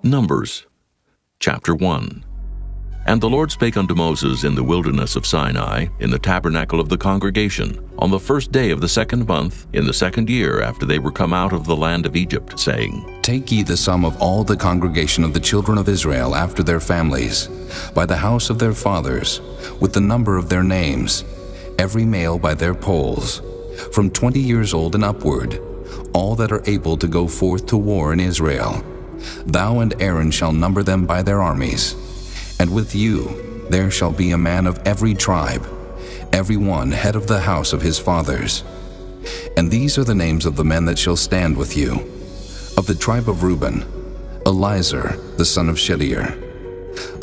Numbers, chapter 1. And the Lord spake unto Moses in the wilderness of Sinai, in the tabernacle of the congregation, on the first day of the 2nd month, in the 2nd year after they were come out of the land of Egypt, saying, Take ye the sum of all the congregation of the children of Israel after their families, by the house of their fathers, with the number of their names, every male by their polls, from 20 years old and upward, all that are able to go forth to war in Israel. Thou and Aaron shall number them by their armies. And with you there shall be a man of every tribe, every one head of the house of his fathers. And these are the names of the men that shall stand with you. Of the tribe of Reuben, Elizur the son of Shedeur.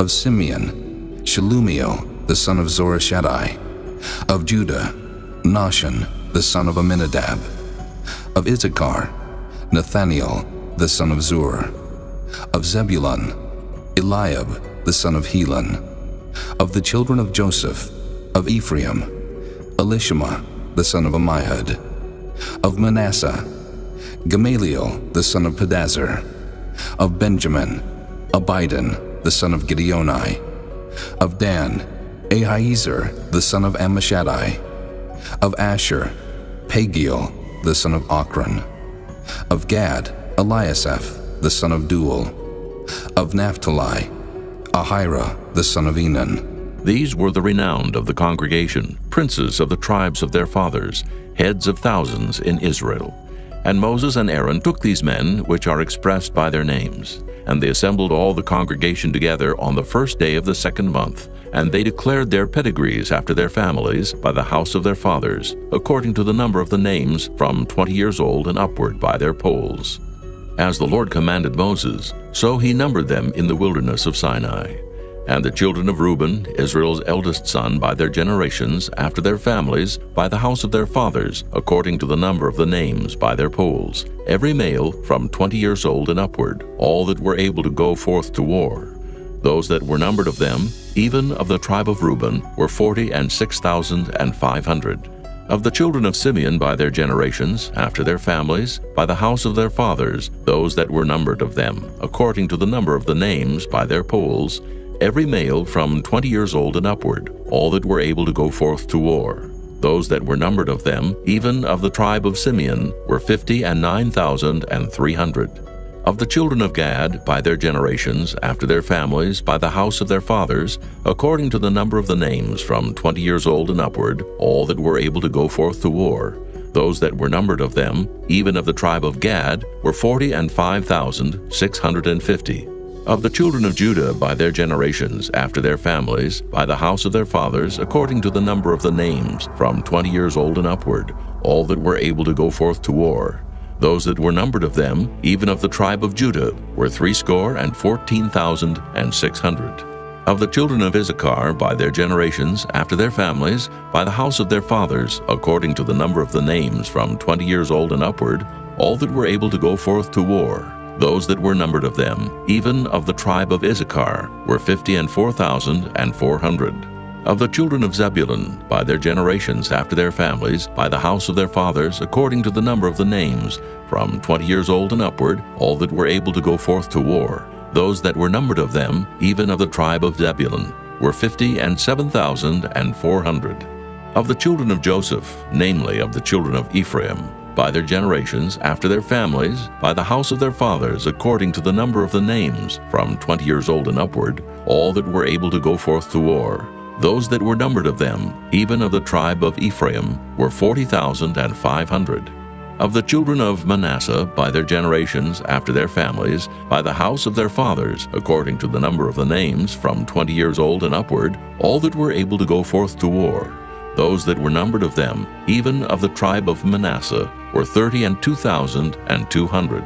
Of Simeon, Shelumiel the son of Zorishaddai. Of Judah, Nahshon the son of Amminadab. Of Issachar, Nathaniel the son of Zur. Of Zebulun, Eliab the son of Helon. Of the children of Joseph, of Ephraim, Elishama the son of Ammihud. Of Manasseh, Gamaliel the son of Pedazur. Of Benjamin, Abidan the son of Gideoni. Of Dan, Ahiezer the son of Ammishaddai. Of Asher, Pagiel the son of Ochran. Of Gad, Eliasaph the son of Duel. Of Naphtali, Ahira the son of Enan. These were the renowned of the congregation, princes of the tribes of their fathers, heads of thousands in Israel. And Moses and Aaron took these men, which are expressed by their names, and they assembled all the congregation together on the first day of the 2nd month, and they declared their pedigrees after their families by the house of their fathers, according to the number of the names from 20 years old and upward by their polls. As the Lord commanded Moses, so he numbered them in the wilderness of Sinai. And the children of Reuben, Israel's eldest son, by their generations, after their families, by the house of their fathers, according to the number of the names by their polls, every male from 20 years old and upward, all that were able to go forth to war. Those that were numbered of them, even of the tribe of Reuben, were 46,500. Of the children of Simeon by their generations, after their families, by the house of their fathers, those that were numbered of them, according to the number of the names by their polls, every male from 20 years old and upward, all that were able to go forth to war. Those that were numbered of them, even of the tribe of Simeon, were 59,300. Of the children of Gad, by their generations, after their families, by the house of their fathers, according to the number of the names from 20 years old and upward, all that were able to go forth to war. Those that were numbered of them, even of the tribe of Gad, were 45,650. Of the children of Judah, by their generations, after their families, by the house of their fathers, according to the number of the names from 20 years old and upward, all that were able to go forth to war. Those that were numbered of them, even of the tribe of Judah, were 314,600. Of the children of Issachar, by their generations, after their families, by the house of their fathers, according to the number of the names from 20 years old and upward, all that were able to go forth to war. Those that were numbered of them, even of the tribe of Issachar, were 54,400. Of the children of Zebulun, by their generations, after their families, by the house of their fathers, according to the number of the names, from 20 years old and upward, all that were able to go forth to war. Those that were numbered of them, even of the tribe of Zebulun, were 57,400. Of the children of Joseph, namely of the children of Ephraim, by their generations, after their families, by the house of their fathers, according to the number of the names, from 20 years old and upward, all that were able to go forth to war. Those that were numbered of them, even of the tribe of Ephraim, were 40,500. Of the children of Manasseh, by their generations, after their families, by the house of their fathers, according to the number of the names, from 20 years old and upward, all that were able to go forth to war. Those that were numbered of them, even of the tribe of Manasseh, were 32,200.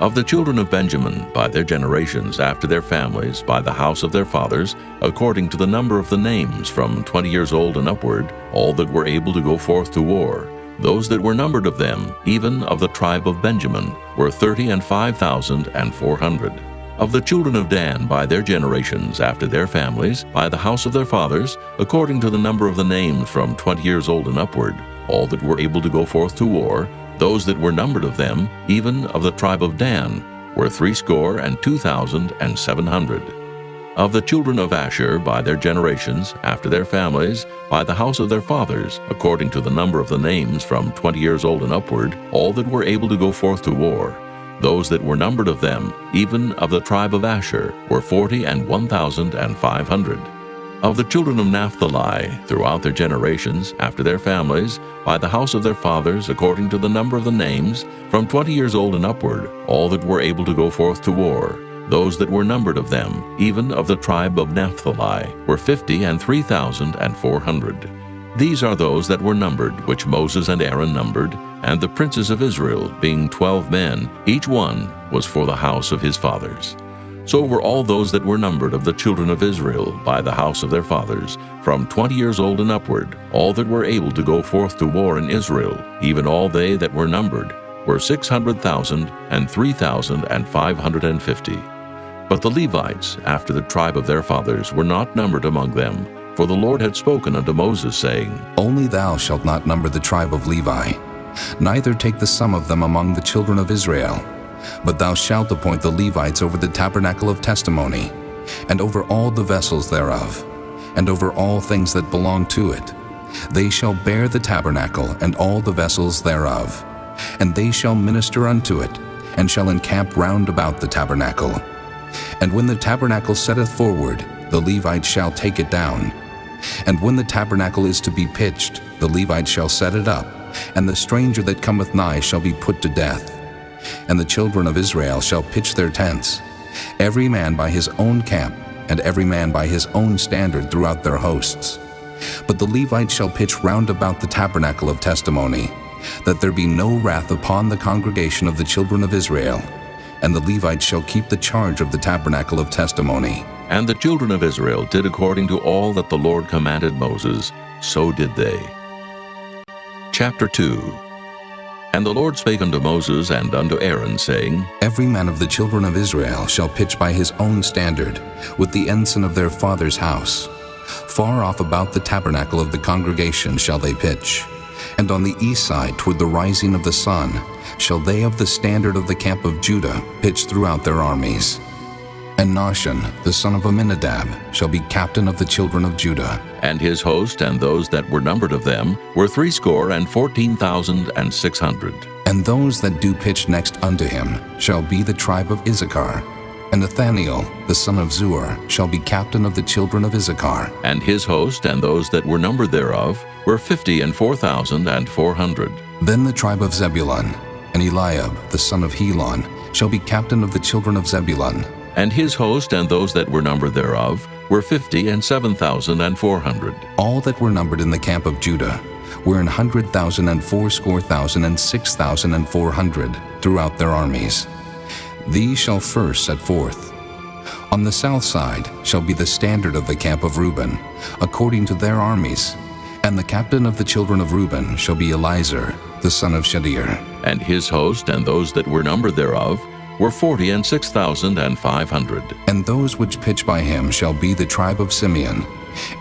Of the children of Benjamin, by their generations, after their families, by the house of their fathers, according to the number of the names, from 20 years old and upward, all that were able to go forth to war. Those that were numbered of them, even of the tribe of Benjamin, were 35,400. Of the children of Dan, by their generations, after their families, by the house of their fathers, according to the number of the names from 20 years old and upward, all that were able to go forth to war, those that were numbered of them, even of the tribe of Dan, were 62,700. Of the children of Asher by their generations, after their families, by the house of their fathers, according to the number of the names from 20 years old and upward, all that were able to go forth to war, those that were numbered of them, even of the tribe of Asher, were 41,500. Of the children of Naphtali, throughout their generations, after their families, by the house of their fathers, according to the number of the names, from 20 years old and upward, all that were able to go forth to war, those that were numbered of them, even of the tribe of Naphtali, were 53,400. These are those that were numbered, which Moses and Aaron numbered, and the princes of Israel, being 12 men, each one was for the house of his fathers. So were all those that were numbered of the children of Israel by the house of their fathers, from 20 years old and upward, all that were able to go forth to war in Israel, even all they that were numbered, were 600,000 and 3,550. But the Levites, after the tribe of their fathers, were not numbered among them, for the Lord had spoken unto Moses, saying, Only thou shalt not number the tribe of Levi, neither take the sum of them among the children of Israel. But thou shalt appoint the Levites over the tabernacle of testimony, and over all the vessels thereof, and over all things that belong to it. They shall bear the tabernacle and all the vessels thereof, and they shall minister unto it, and shall encamp round about the tabernacle. And when the tabernacle setteth forward, the Levites shall take it down. And when the tabernacle is to be pitched, the Levites shall set it up, and the stranger that cometh nigh shall be put to death. And the children of Israel shall pitch their tents, every man by his own camp, and every man by his own standard throughout their hosts. But the Levites shall pitch round about the tabernacle of testimony, that there be no wrath upon the congregation of the children of Israel. And the Levites shall keep the charge of the tabernacle of testimony. And the children of Israel did according to all that the Lord commanded Moses, so did they. Chapter 2. And the Lord spake unto Moses and unto Aaron, saying, Every man of the children of Israel shall pitch by his own standard, with the ensign of their father's house. Far off about the tabernacle of the congregation shall they pitch. And on the east side toward the rising of the sun shall they of the standard of the camp of Judah pitch throughout their armies. And Nahshon, the son of Amminadab, shall be captain of the children of Judah. And his host and those that were numbered of them were 14,600. And those that do pitch next unto him shall be the tribe of Issachar. And Nathaniel, the son of Zuar, shall be captain of the children of Issachar. And his host and those that were numbered thereof were 54,400. Then the tribe of Zebulun, and Eliab, the son of Helon, shall be captain of the children of Zebulun. And his host and those that were numbered thereof were 57,400. All that were numbered in the camp of Judah were 100,000 and 80,000 and 6,400 throughout their armies. These shall first set forth. On the south side shall be the standard of the camp of Reuben, according to their armies. And the captain of the children of Reuben shall be Elizur, the son of Shedeur. And his host and those that were numbered thereof were 46,500. And those which pitch by him shall be the tribe of Simeon.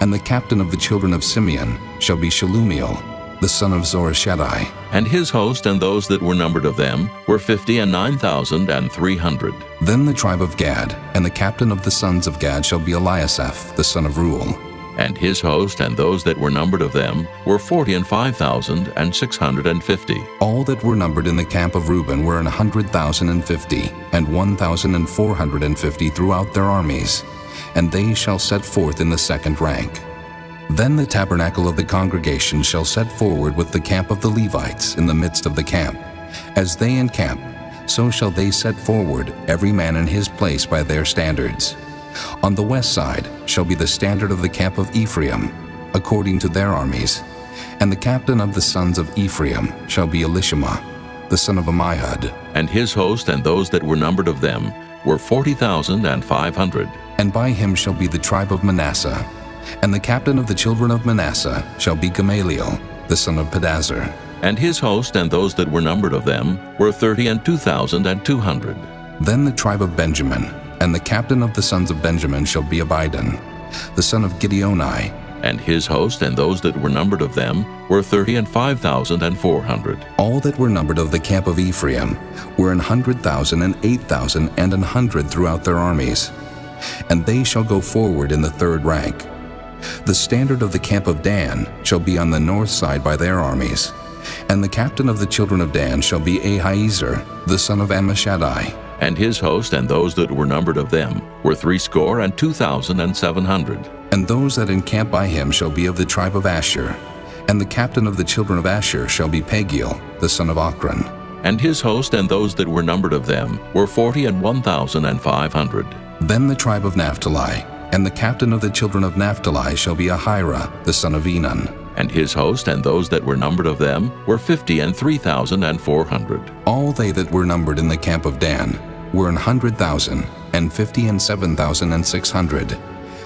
And the captain of the children of Simeon shall be Shelumiel, the son of Zorishaddai. And his host and those that were numbered of them were 59,300. Then the tribe of Gad, and the captain of the sons of Gad shall be Eliasaph, the son of Reuel. And his host and those that were numbered of them were 45,650. All that were numbered in the camp of Reuben were 100,050, and 1,450 throughout their armies, and they shall set forth in the second rank. Then the tabernacle of the congregation shall set forward with the camp of the Levites in the midst of the camp. As they encamp, so shall they set forward, every man in his place by their standards. On the west side shall be the standard of the camp of Ephraim, according to their armies. And the captain of the sons of Ephraim shall be Elishama, the son of Ammihud. And his host and those that were numbered of them were 40,500. And by him shall be the tribe of Manasseh. And the captain of the children of Manasseh shall be Gamaliel, the son of Pedazur. And his host and those that were numbered of them were 32,200. Then the tribe of Benjamin, and the captain of the sons of Benjamin shall be Abidan, the son of Gideoni, And his host and those that were numbered of them were 35,400. All that were numbered of the camp of Ephraim were 100,000 and 8,000 and 100 throughout their armies. And they shall go forward in the third rank. The standard of the camp of Dan shall be on the north side by their armies. And the captain of the children of Dan shall be Ahiezer, the son of Ammishaddai. And his host and those that were numbered of them were 62,700. And those that encamp by him shall be of the tribe of Asher. And the captain of the children of Asher shall be Pagiel, the son of Ochran. And his host and those that were numbered of them were 41,500. Then the tribe of Naphtali, and the captain of the children of Naphtali shall be Ahira, the son of Enan. And his host and those that were numbered of them were 53,400. All they that were numbered in the camp of Dan were 100,000, and 57,600.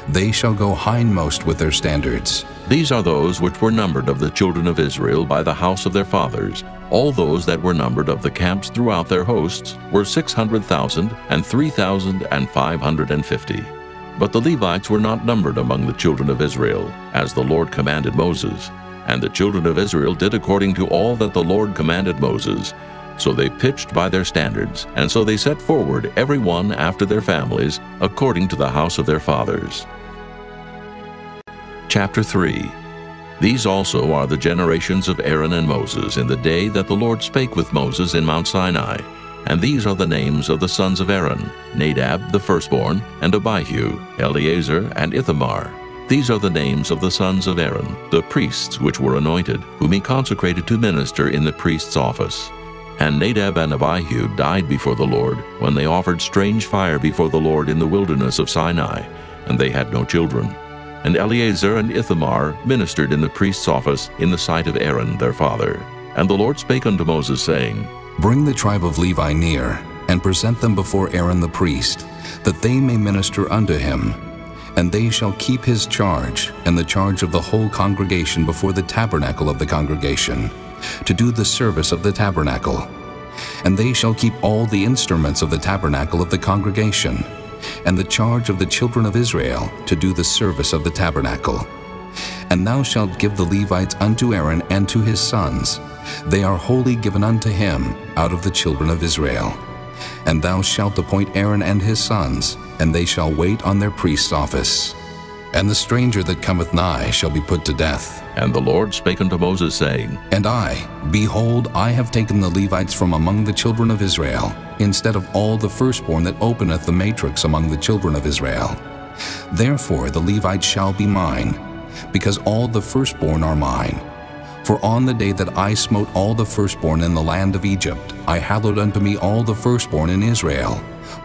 They shall go hindmost with their standards. These are those which were numbered of the children of Israel by the house of their fathers. All those that were numbered of the camps throughout their hosts were 600,000 and 3,550. But the Levites were not numbered among the children of Israel, as the Lord commanded Moses. And the children of Israel did according to all that the Lord commanded Moses. So they pitched by their standards, and so they set forward every one after their families, according to the house of their fathers. Chapter 3. These also are the generations of Aaron and Moses in the day that the Lord spake with Moses in Mount Sinai. And these are the names of the sons of Aaron, Nadab the firstborn, and Abihu, Eleazar, and Ithamar. These are the names of the sons of Aaron, the priests which were anointed, whom he consecrated to minister in the priest's office. And Nadab and Abihu died before the Lord, when they offered strange fire before the Lord in the wilderness of Sinai, and they had no children. And Eleazar and Ithamar ministered in the priest's office in the sight of Aaron their father. And the Lord spake unto Moses, saying, Bring the tribe of Levi near, and present them before Aaron the priest, that they may minister unto him. And they shall keep his charge, and the charge of the whole congregation before the tabernacle of the congregation, to do the service of the tabernacle. And they shall keep all the instruments of the tabernacle of the congregation, and the charge of the children of Israel to do the service of the tabernacle. And thou shalt give the Levites unto Aaron and to his sons. They are wholly given unto him out of the children of Israel. And thou shalt appoint Aaron and his sons, and they shall wait on their priest's office. And the stranger that cometh nigh shall be put to death. And the Lord spake unto Moses, saying, And I, behold, I have taken the Levites from among the children of Israel, instead of all the firstborn that openeth the matrix among the children of Israel. Therefore the Levites shall be mine, because all the firstborn are mine. For on the day that I smote all the firstborn in the land of Egypt, I hallowed unto me all the firstborn in Israel,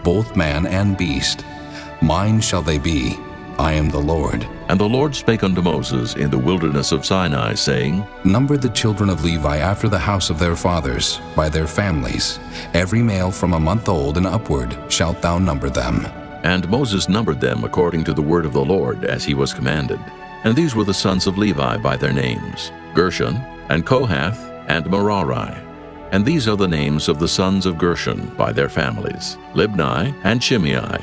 both man and beast. Mine shall they be. I am the Lord. And the Lord spake unto Moses in the wilderness of Sinai, saying, Number the children of Levi after the house of their fathers, by their families. Every male from a month old and upward shalt thou number them. And Moses numbered them according to the word of the Lord, as he was commanded. And these were the sons of Levi by their names, Gershon, and Kohath, and Merari. And these are the names of the sons of Gershon by their families, Libni and Shimei.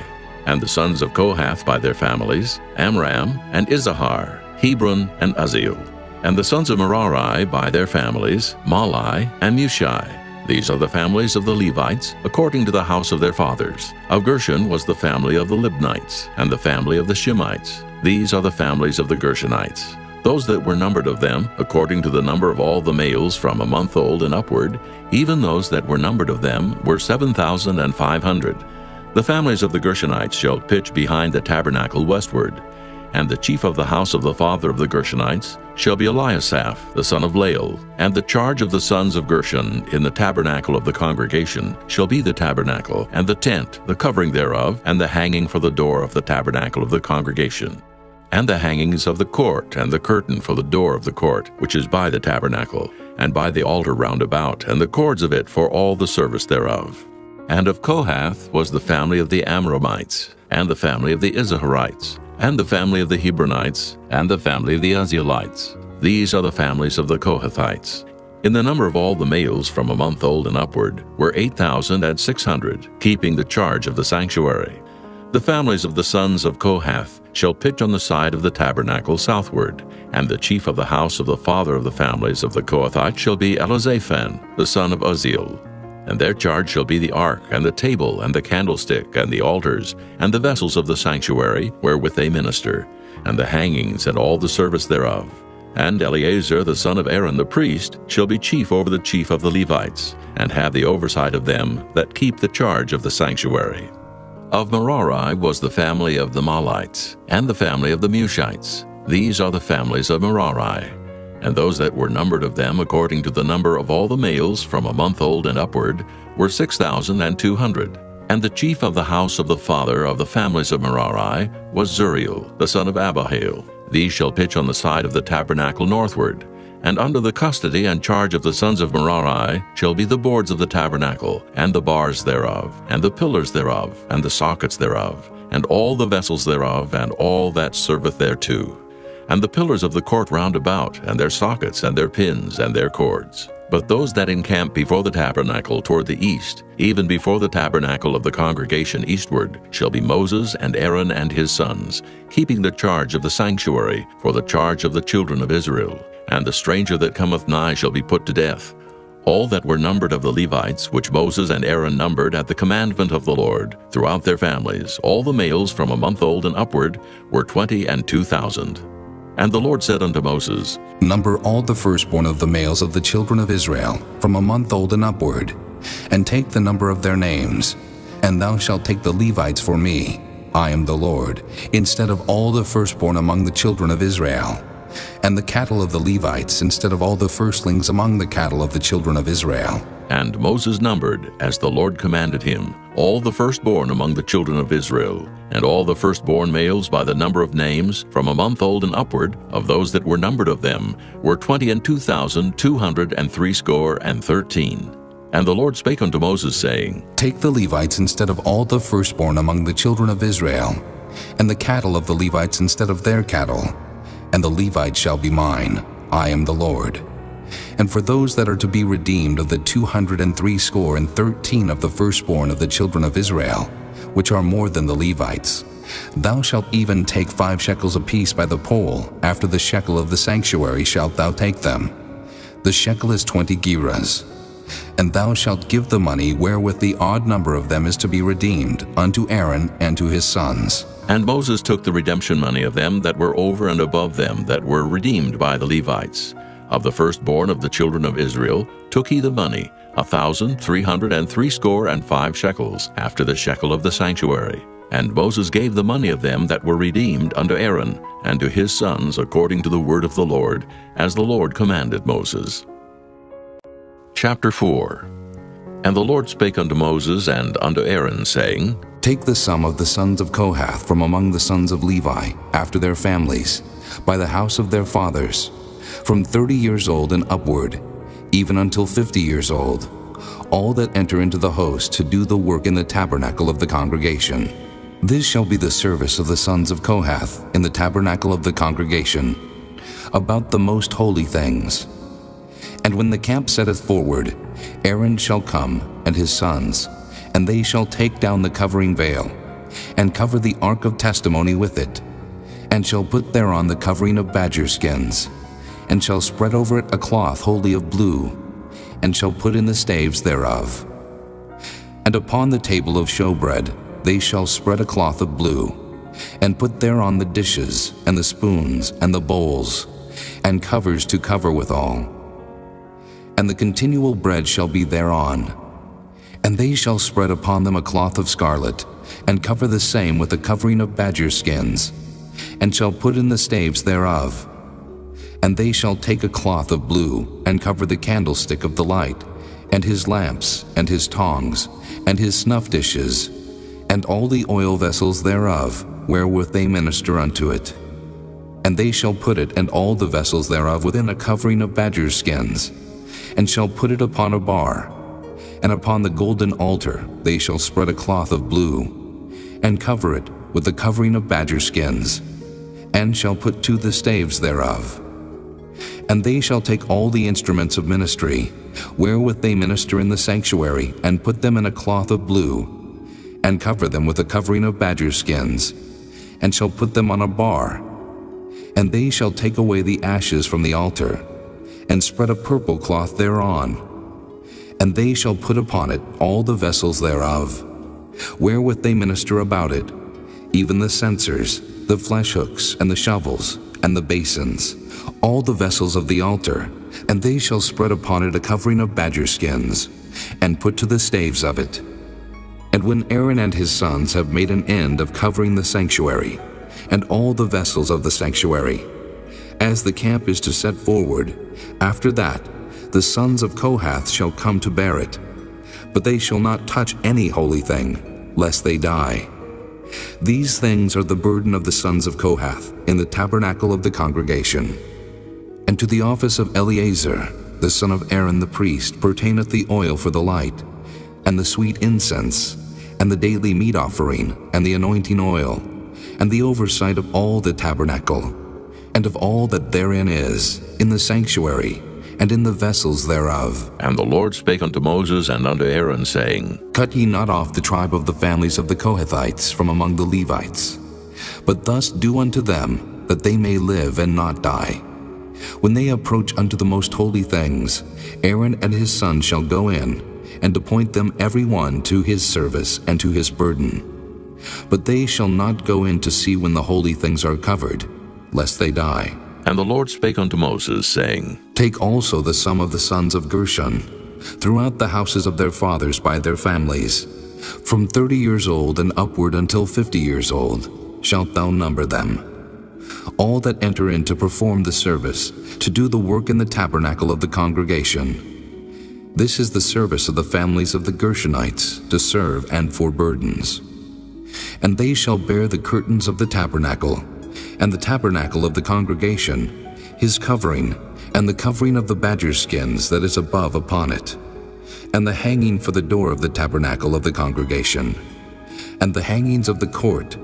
And the sons of Kohath by their families, Amram and Izahar, Hebron and Uzziel. And the sons of Merari by their families, Mahli and Mushi. These are the families of the Levites, according to the house of their fathers. Of Gershon was the family of the Libnites, and the family of the Shimeites. These are the families of the Gershonites. Those that were numbered of them, according to the number of all the males from a month old and upward, even those that were numbered of them were 7,500. The families of the Gershonites shall pitch behind the tabernacle westward. And the chief of the house of the father of the Gershonites shall be Eliasaph, the son of Lael. And the charge of the sons of Gershon in the tabernacle of the congregation shall be the tabernacle, and the tent, the covering thereof, and the hanging for the door of the tabernacle of the congregation, and the hangings of the court, and the curtain for the door of the court, which is by the tabernacle, and by the altar round about, and the cords of it for all the service thereof. And of Kohath was the family of the Amramites, and the family of the Izaharites, and the family of the Hebronites, and the family of the Uzzielites. These are the families of the Kohathites. In the number of all the males from a month old and upward were 8,600, keeping the charge of the sanctuary. The families of the sons of Kohath shall pitch on the side of the tabernacle southward, and the chief of the house of the father of the families of the Kohathites shall be Elizaphan, the son of Uzziel. And their charge shall be the ark, and the table, and the candlestick, and the altars, and the vessels of the sanctuary, wherewith they minister, and the hangings, and all the service thereof. And Eleazar the son of Aaron the priest shall be chief over the chief of the Levites, and have the oversight of them that keep the charge of the sanctuary. Of Merari was the family of the Mahlites, and the family of the Mushites. These are the families of Merari. And those that were numbered of them according to the number of all the males from a month old and upward were 6,200. And the chief of the house of the father of the families of Merari was Zuriel, the son of Abihail. These shall pitch on the side of the tabernacle northward. And under the custody and charge of the sons of Merari shall be the boards of the tabernacle, and the bars thereof, and the pillars thereof, and the sockets thereof, and all the vessels thereof, and all that serveth thereto, and the pillars of the court round about, and their sockets, and their pins, and their cords. But those that encamp before the tabernacle toward the east, even before the tabernacle of the congregation eastward, shall be Moses and Aaron and his sons, keeping the charge of the sanctuary for the charge of the children of Israel. And the stranger that cometh nigh shall be put to death. All that were numbered of the Levites, which Moses and Aaron numbered at the commandment of the Lord, throughout their families, all the males from a month old and upward, were 22,000. And the Lord said unto Moses, Number all the firstborn of the males of the children of Israel, from a month old and upward, and take the number of their names. And thou shalt take the Levites for me, I am the Lord, instead of all the firstborn among the children of Israel, and the cattle of the Levites instead of all the firstlings among the cattle of the children of Israel. And Moses numbered, as the Lord commanded him, all the firstborn among the children of Israel, and all the firstborn males by the number of names, from a month old and upward, of those that were numbered of them, were 22,213. And the Lord spake unto Moses, saying, Take the Levites instead of all the firstborn among the children of Israel, and the cattle of the Levites instead of their cattle, and the Levites shall be mine, I am the Lord. And for those that are to be redeemed of the 213 of the firstborn of the children of Israel, which are more than the Levites, thou shalt even take 5 shekels apiece by the poll. After the shekel of the sanctuary shalt thou take them. The shekel is 20 gerahs. And thou shalt give the money wherewith the odd number of them is to be redeemed unto Aaron and to his sons. And Moses took the redemption money of them that were over and above them that were redeemed by the Levites. Of the firstborn of the children of Israel took he the money, 1,365 shekels, after the shekel of the sanctuary. And Moses gave the money of them that were redeemed unto Aaron and to his sons according to the word of the Lord, as the Lord commanded Moses. Chapter 4. And the Lord spake unto Moses and unto Aaron, saying, Take the sum of the sons of Kohath from among the sons of Levi, after their families, by the house of their fathers, from 30 years old and upward, even until 50 years old, all that enter into the host to do the work in the tabernacle of the congregation. This shall be the service of the sons of Kohath in the tabernacle of the congregation, about the most holy things. And when the camp setteth forward, Aaron shall come, and his sons, and they shall take down the covering veil, and cover the ark of testimony with it, and shall put thereon the covering of badger skins, and shall spread over it a cloth wholly of blue, and shall put in the staves thereof. And upon the table of showbread they shall spread a cloth of blue, and put thereon the dishes, and the spoons, and the bowls, and covers to cover withal. And the continual bread shall be thereon. And they shall spread upon them a cloth of scarlet, and cover the same with a covering of badger skins, and shall put in the staves thereof. And they shall take a cloth of blue, and cover the candlestick of the light, and his lamps, and his tongs, and his snuff dishes, and all the oil vessels thereof, wherewith they minister unto it. And they shall put it and all the vessels thereof within a covering of badger skins, and shall put it upon a bar. And upon the golden altar they shall spread a cloth of blue, and cover it with the covering of badger skins, and shall put to the staves thereof. And they shall take all the instruments of ministry, wherewith they minister in the sanctuary, and put them in a cloth of blue, and cover them with a covering of badger skins, and shall put them on a bar. And they shall take away the ashes from the altar, and spread a purple cloth thereon. And they shall put upon it all the vessels thereof, wherewith they minister about it, even the censers, the flesh hooks, and the shovels, and the basins, all the vessels of the altar. And they shall spread upon it a covering of badger skins, and put to the staves of it. And when Aaron and his sons have made an end of covering the sanctuary, and all the vessels of the sanctuary, as the camp is to set forward, after that the sons of Kohath shall come to bear it. But they shall not touch any holy thing, lest they die. These things are the burden of the sons of Kohath in the tabernacle of the congregation. And to the office of Eleazar, the son of Aaron the priest, pertaineth the oil for the light, and the sweet incense, and the daily meat offering, and the anointing oil, and the oversight of all the tabernacle, and of all that therein is, in the sanctuary, and in the vessels thereof. And the Lord spake unto Moses and unto Aaron, saying, Cut ye not off the tribe of the families of the Kohathites from among the Levites, but thus do unto them, that they may live and not die. When they approach unto the most holy things, Aaron and his sons shall go in, and appoint them every one to his service and to his burden. But they shall not go in to see when the holy things are covered, lest they die. And the Lord spake unto Moses, saying, Take also the sum of the sons of Gershon, throughout the houses of their fathers by their families, from 30 years old and upward until 50 years old, shalt thou number them. All that enter in to perform the service, to do the work in the tabernacle of the congregation. This is the service of the families of the Gershonites, to serve and for burdens. And they shall bear the curtains of the tabernacle, and the tabernacle of the congregation, his covering, and the covering of the badger skins that is above upon it, and the hanging for the door of the tabernacle of the congregation, and the hangings of the court,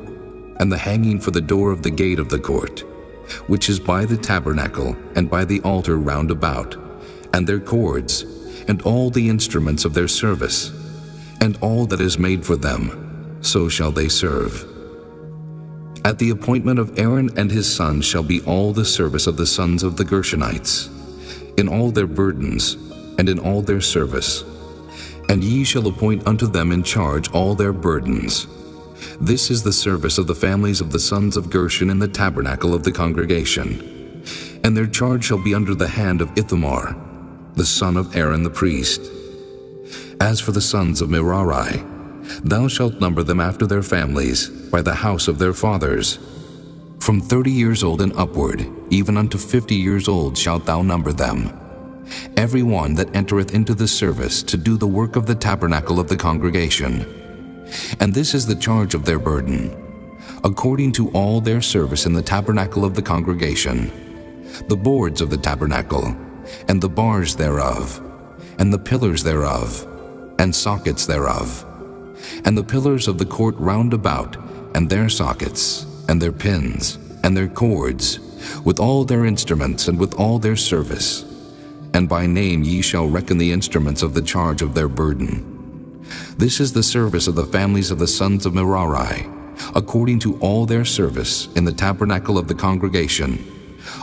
and the hanging for the door of the gate of the court, which is by the tabernacle and by the altar round about, and their cords, and all the instruments of their service, and all that is made for them, so shall they serve. At the appointment of Aaron and his sons shall be all the service of the sons of the Gershonites, in all their burdens, and in all their service. And ye shall appoint unto them in charge all their burdens. This is the service of the families of the sons of Gershon in the tabernacle of the congregation. And their charge shall be under the hand of Ithamar, the son of Aaron the priest. As for the sons of Merari, thou shalt number them after their families, by the house of their fathers. From 30 years old and upward, even unto 50 years old shalt thou number them. Every one that entereth into the service to do the work of the tabernacle of the congregation. And this is the charge of their burden, according to all their service in the tabernacle of the congregation, the boards of the tabernacle, and the bars thereof, and the pillars thereof, and sockets thereof, and the pillars of the court round about, and their sockets, and their pins, and their cords, with all their instruments, and with all their service. And by name ye shall reckon the instruments of the charge of their burden. This is the service of the families of the sons of Merari, according to all their service in the tabernacle of the congregation,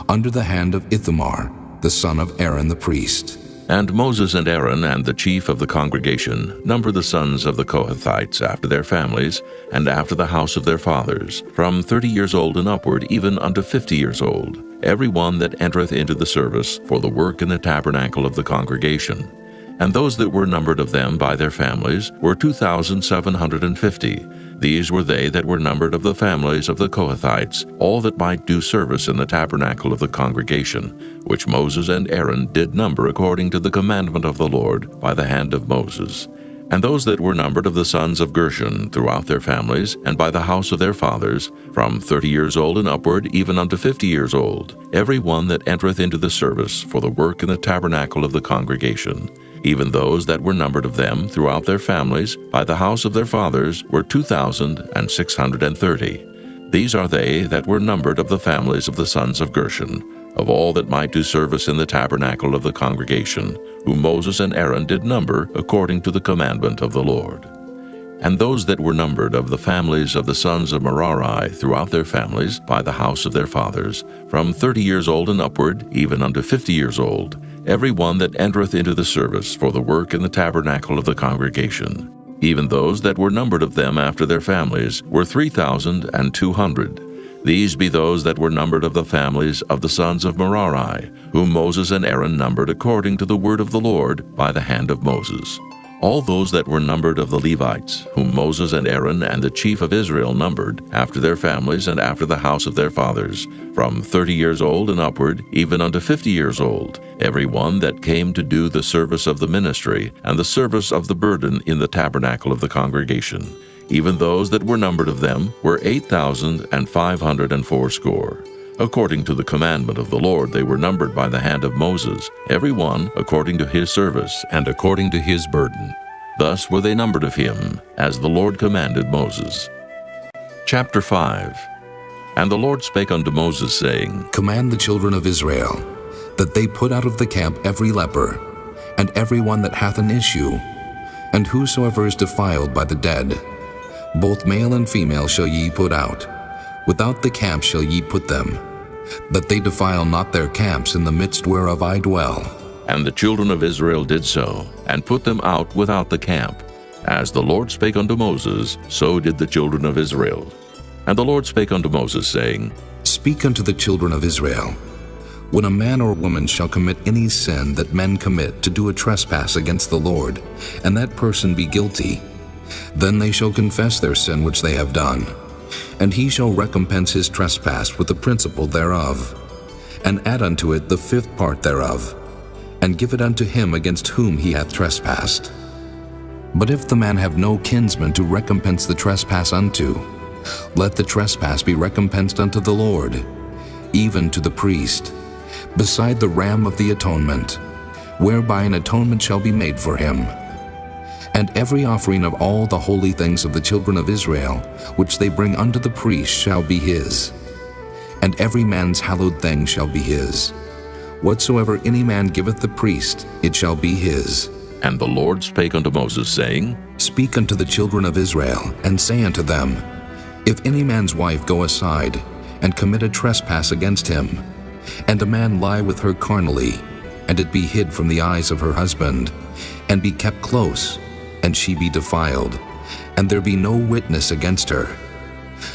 under the hand of Ithamar, the son of Aaron the priest. And Moses and Aaron and the chief of the congregation number the sons of the Kohathites after their families, and after the house of their fathers, from 30 years old and upward, even unto 50 years old, every one that entereth into the service for the work in the tabernacle of the congregation. And those that were numbered of them by their families were 2,750. These were they that were numbered of the families of the Kohathites, all that might do service in the tabernacle of the congregation, which Moses and Aaron did number according to the commandment of the Lord by the hand of Moses. And those that were numbered of the sons of Gershon throughout their families, and by the house of their fathers, from 30 years old and upward, even unto 50 years old, every one that entereth into the service for the work in the tabernacle of the congregation. Even those that were numbered of them throughout their families, by the house of their fathers, were 2,630. These are they that were numbered of the families of the sons of Gershon, of all that might do service in the tabernacle of the congregation, whom Moses and Aaron did number according to the commandment of the Lord. And those that were numbered of the families of the sons of Merari throughout their families, by the house of their fathers, from 30 years old and upward, even unto 50 years old, every one that entereth into the service for the work in the tabernacle of the congregation. Even those that were numbered of them after their families were 3,200. These be those that were numbered of the families of the sons of Merari, whom Moses and Aaron numbered according to the word of the Lord by the hand of Moses. All those that were numbered of the Levites, whom Moses and Aaron and the chief of Israel numbered, after their families and after the house of their fathers, from 30 years old and upward, even unto 50 years old, every one that came to do the service of the ministry and the service of the burden in the tabernacle of the congregation. Even those that were numbered of them were 8,580. According to the commandment of the Lord they were numbered by the hand of Moses, every one according to his service and according to his burden. Thus were they numbered of him, as the Lord commanded Moses. Chapter 5. And the Lord spake unto Moses, saying, Command the children of Israel, that they put out of the camp every leper, and every one that hath an issue, and whosoever is defiled by the dead. Both male and female shall ye put out. Without the camp shall ye put them, that they defile not their camps in the midst whereof I dwell. And the children of Israel did so, and put them out without the camp. As the Lord spake unto Moses, so did the children of Israel. And the Lord spake unto Moses, saying, Speak unto the children of Israel, when a man or woman shall commit any sin that men commit to do a trespass against the Lord, and that person be guilty, then they shall confess their sin which they have done, and he shall recompense his trespass with the principal thereof, and add unto it the 5th part thereof, and give it unto him against whom he hath trespassed. But if the man have no kinsman to recompense the trespass unto, let the trespass be recompensed unto the Lord, even to the priest, beside the ram of the atonement, whereby an atonement shall be made for him. And every offering of all the holy things of the children of Israel, which they bring unto the priest, shall be his. And every man's hallowed thing shall be his. Whatsoever any man giveth the priest, it shall be his. And the Lord spake unto Moses, saying, Speak unto the children of Israel, and say unto them, If any man's wife go aside, and commit a trespass against him, and a man lie with her carnally, and it be hid from the eyes of her husband, and be kept close, and she be defiled, and there be no witness against her,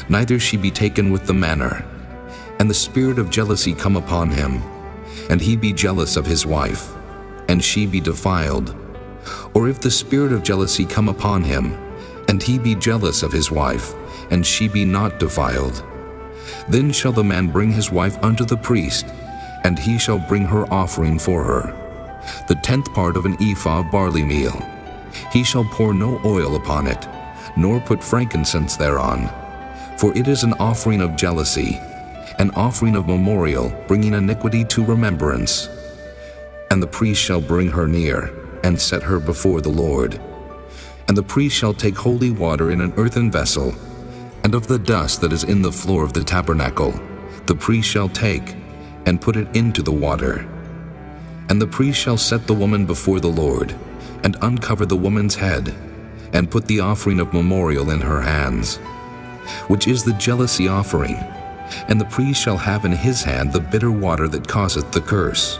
neither she be taken with the manner, and the spirit of jealousy come upon him, and he be jealous of his wife, and she be defiled. Or if the spirit of jealousy come upon him, and he be jealous of his wife, and she be not defiled, then shall the man bring his wife unto the priest, and he shall bring her offering for her, the 10th part of an ephah of barley meal. He shall pour no oil upon it, nor put frankincense thereon, for it is an offering of jealousy, an offering of memorial, bringing iniquity to remembrance. And the priest shall bring her near, and set her before the Lord. And the priest shall take holy water in an earthen vessel, and of the dust that is in the floor of the tabernacle, the priest shall take, and put it into the water. And the priest shall set the woman before the Lord, and uncover the woman's head, and put the offering of memorial in her hands, which is the jealousy offering. And the priest shall have in his hand the bitter water that causeth the curse.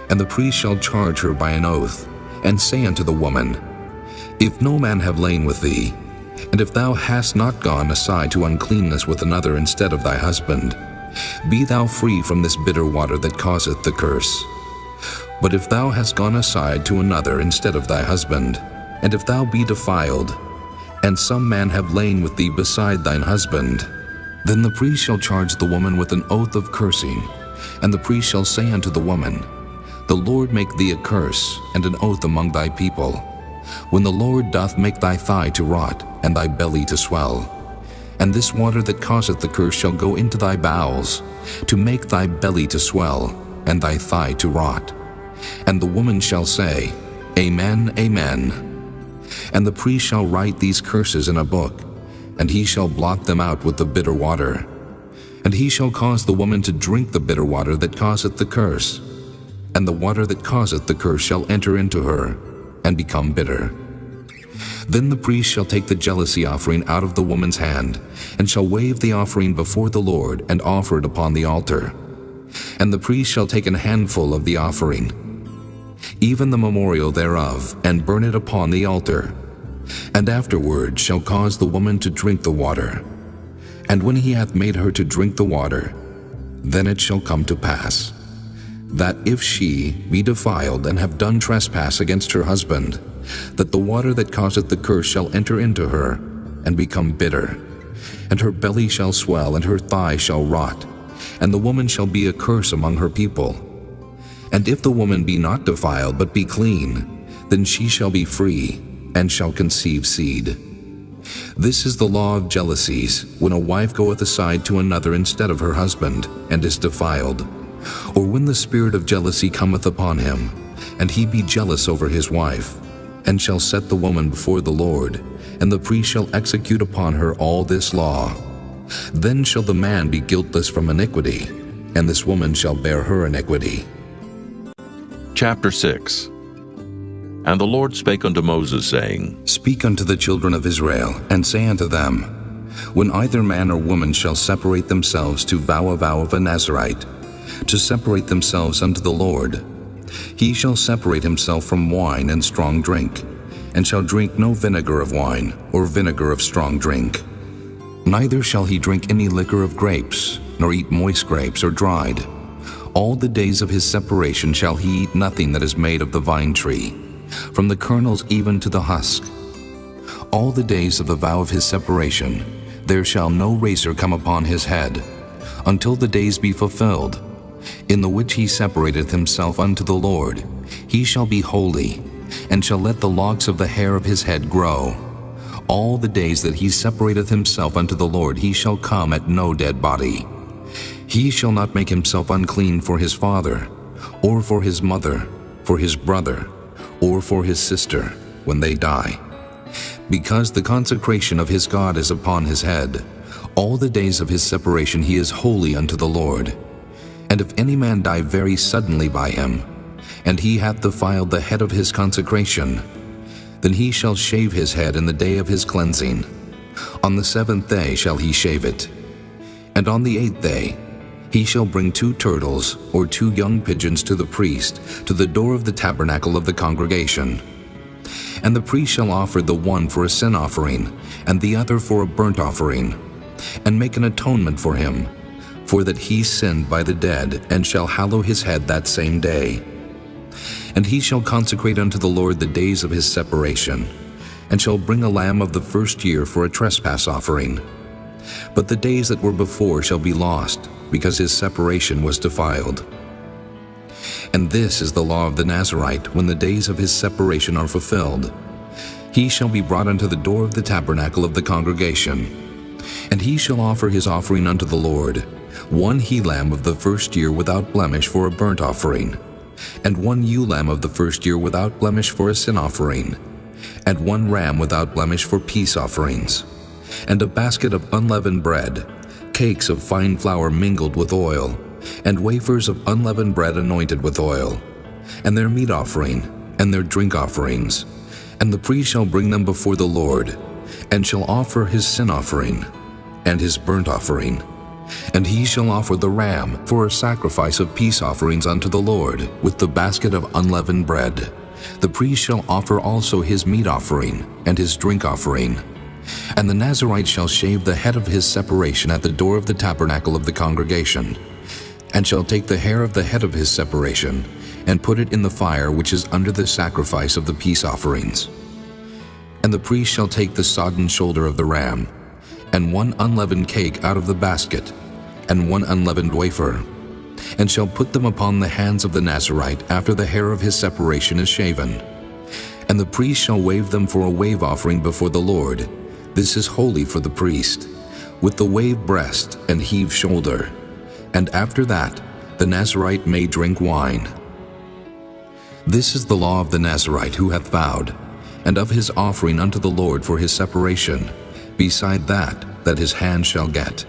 And the priest shall charge her by an oath, and say unto the woman, If no man have lain with thee, and if thou hast not gone aside to uncleanness with another instead of thy husband, be thou free from this bitter water that causeth the curse. But if thou hast gone aside to another instead of thy husband, and if thou be defiled, and some man have lain with thee beside thine husband, then the priest shall charge the woman with an oath of cursing, and the priest shall say unto the woman, The Lord make thee a curse and an oath among thy people, when the Lord doth make thy thigh to rot, and thy belly to swell. And this water that causeth the curse shall go into thy bowels, to make thy belly to swell, and thy thigh to rot. And the woman shall say, Amen, Amen. And the priest shall write these curses in a book, and he shall blot them out with the bitter water. And he shall cause the woman to drink the bitter water that causeth the curse, and the water that causeth the curse shall enter into her, and become bitter. Then the priest shall take the jealousy offering out of the woman's hand, and shall wave the offering before the Lord, and offer it upon the altar. And the priest shall take an handful of the offering, even the memorial thereof, and burn it upon the altar, and afterward shall cause the woman to drink the water. And when he hath made her to drink the water, then it shall come to pass, that if she be defiled and have done trespass against her husband, that the water that causeth the curse shall enter into her, and become bitter, and her belly shall swell, and her thigh shall rot, and the woman shall be a curse among her people. And if the woman be not defiled, but be clean, then she shall be free, and shall conceive seed. This is the law of jealousies, when a wife goeth aside to another instead of her husband, and is defiled, or when the spirit of jealousy cometh upon him, and he be jealous over his wife, and shall set the woman before the Lord, and the priest shall execute upon her all this law. Then shall the man be guiltless from iniquity, and this woman shall bear her iniquity. Chapter 6. And the Lord spake unto Moses, saying, Speak unto the children of Israel, and say unto them, When either man or woman shall separate themselves to vow a vow of a Nazarite, to separate themselves unto the Lord, he shall separate himself from wine and strong drink, and shall drink no vinegar of wine, or vinegar of strong drink. Neither shall he drink any liquor of grapes, nor eat moist grapes or dried. All the days of his separation shall he eat nothing that is made of the vine tree, from the kernels even to the husk. All the days of the vow of his separation, there shall no razor come upon his head, until the days be fulfilled, in the which he separateth himself unto the Lord. He shall be holy, and shall let the locks of the hair of his head grow. All the days that he separateth himself unto the Lord, he shall come at no dead body. He shall not make himself unclean for his father, or for his mother, for his brother, or for his sister, when they die. Because the consecration of his God is upon his head, all the days of his separation he is holy unto the Lord. And if any man die very suddenly by him, and he hath defiled the head of his consecration, then he shall shave his head in the day of his cleansing. On the 7th day shall he shave it. And on the 8th day he shall bring 2 turtles or 2 young pigeons to the priest, to the door of the tabernacle of the congregation. And the priest shall offer the one for a sin offering, and the other for a burnt offering, and make an atonement for him, for that he sinned by the dead, and shall hallow his head that same day. And he shall consecrate unto the Lord the days of his separation, and shall bring a lamb of the first year for a trespass offering. But the days that were before shall be lost, because his separation was defiled. And this is the law of the Nazarite, when the days of his separation are fulfilled. He shall be brought unto the door of the tabernacle of the congregation, and he shall offer his offering unto the Lord, 1 he-lamb of the first year without blemish for a burnt offering, and 1 ewe-lamb of the first year without blemish for a sin offering, and 1 ram without blemish for peace offerings, and a basket of unleavened bread, cakes of fine flour mingled with oil, and wafers of unleavened bread anointed with oil, and their meat offering, and their drink offerings. And the priest shall bring them before the Lord, and shall offer his sin offering, and his burnt offering. And he shall offer the ram for a sacrifice of peace offerings unto the Lord, with the basket of unleavened bread. The priest shall offer also his meat offering, and his drink offering. And the Nazarite shall shave the head of his separation at the door of the tabernacle of the congregation, and shall take the hair of the head of his separation, and put it in the fire which is under the sacrifice of the peace offerings. And the priest shall take the sodden shoulder of the ram, and 1 unleavened cake out of the basket, and 1 unleavened wafer, and shall put them upon the hands of the Nazarite after the hair of his separation is shaven. And the priest shall wave them for a wave offering before the Lord. This is holy for the priest, with the wave breast and heave shoulder. And after that, the Nazarite may drink wine. This is the law of the Nazarite who hath vowed, and of his offering unto the Lord for his separation, beside that his hand shall get,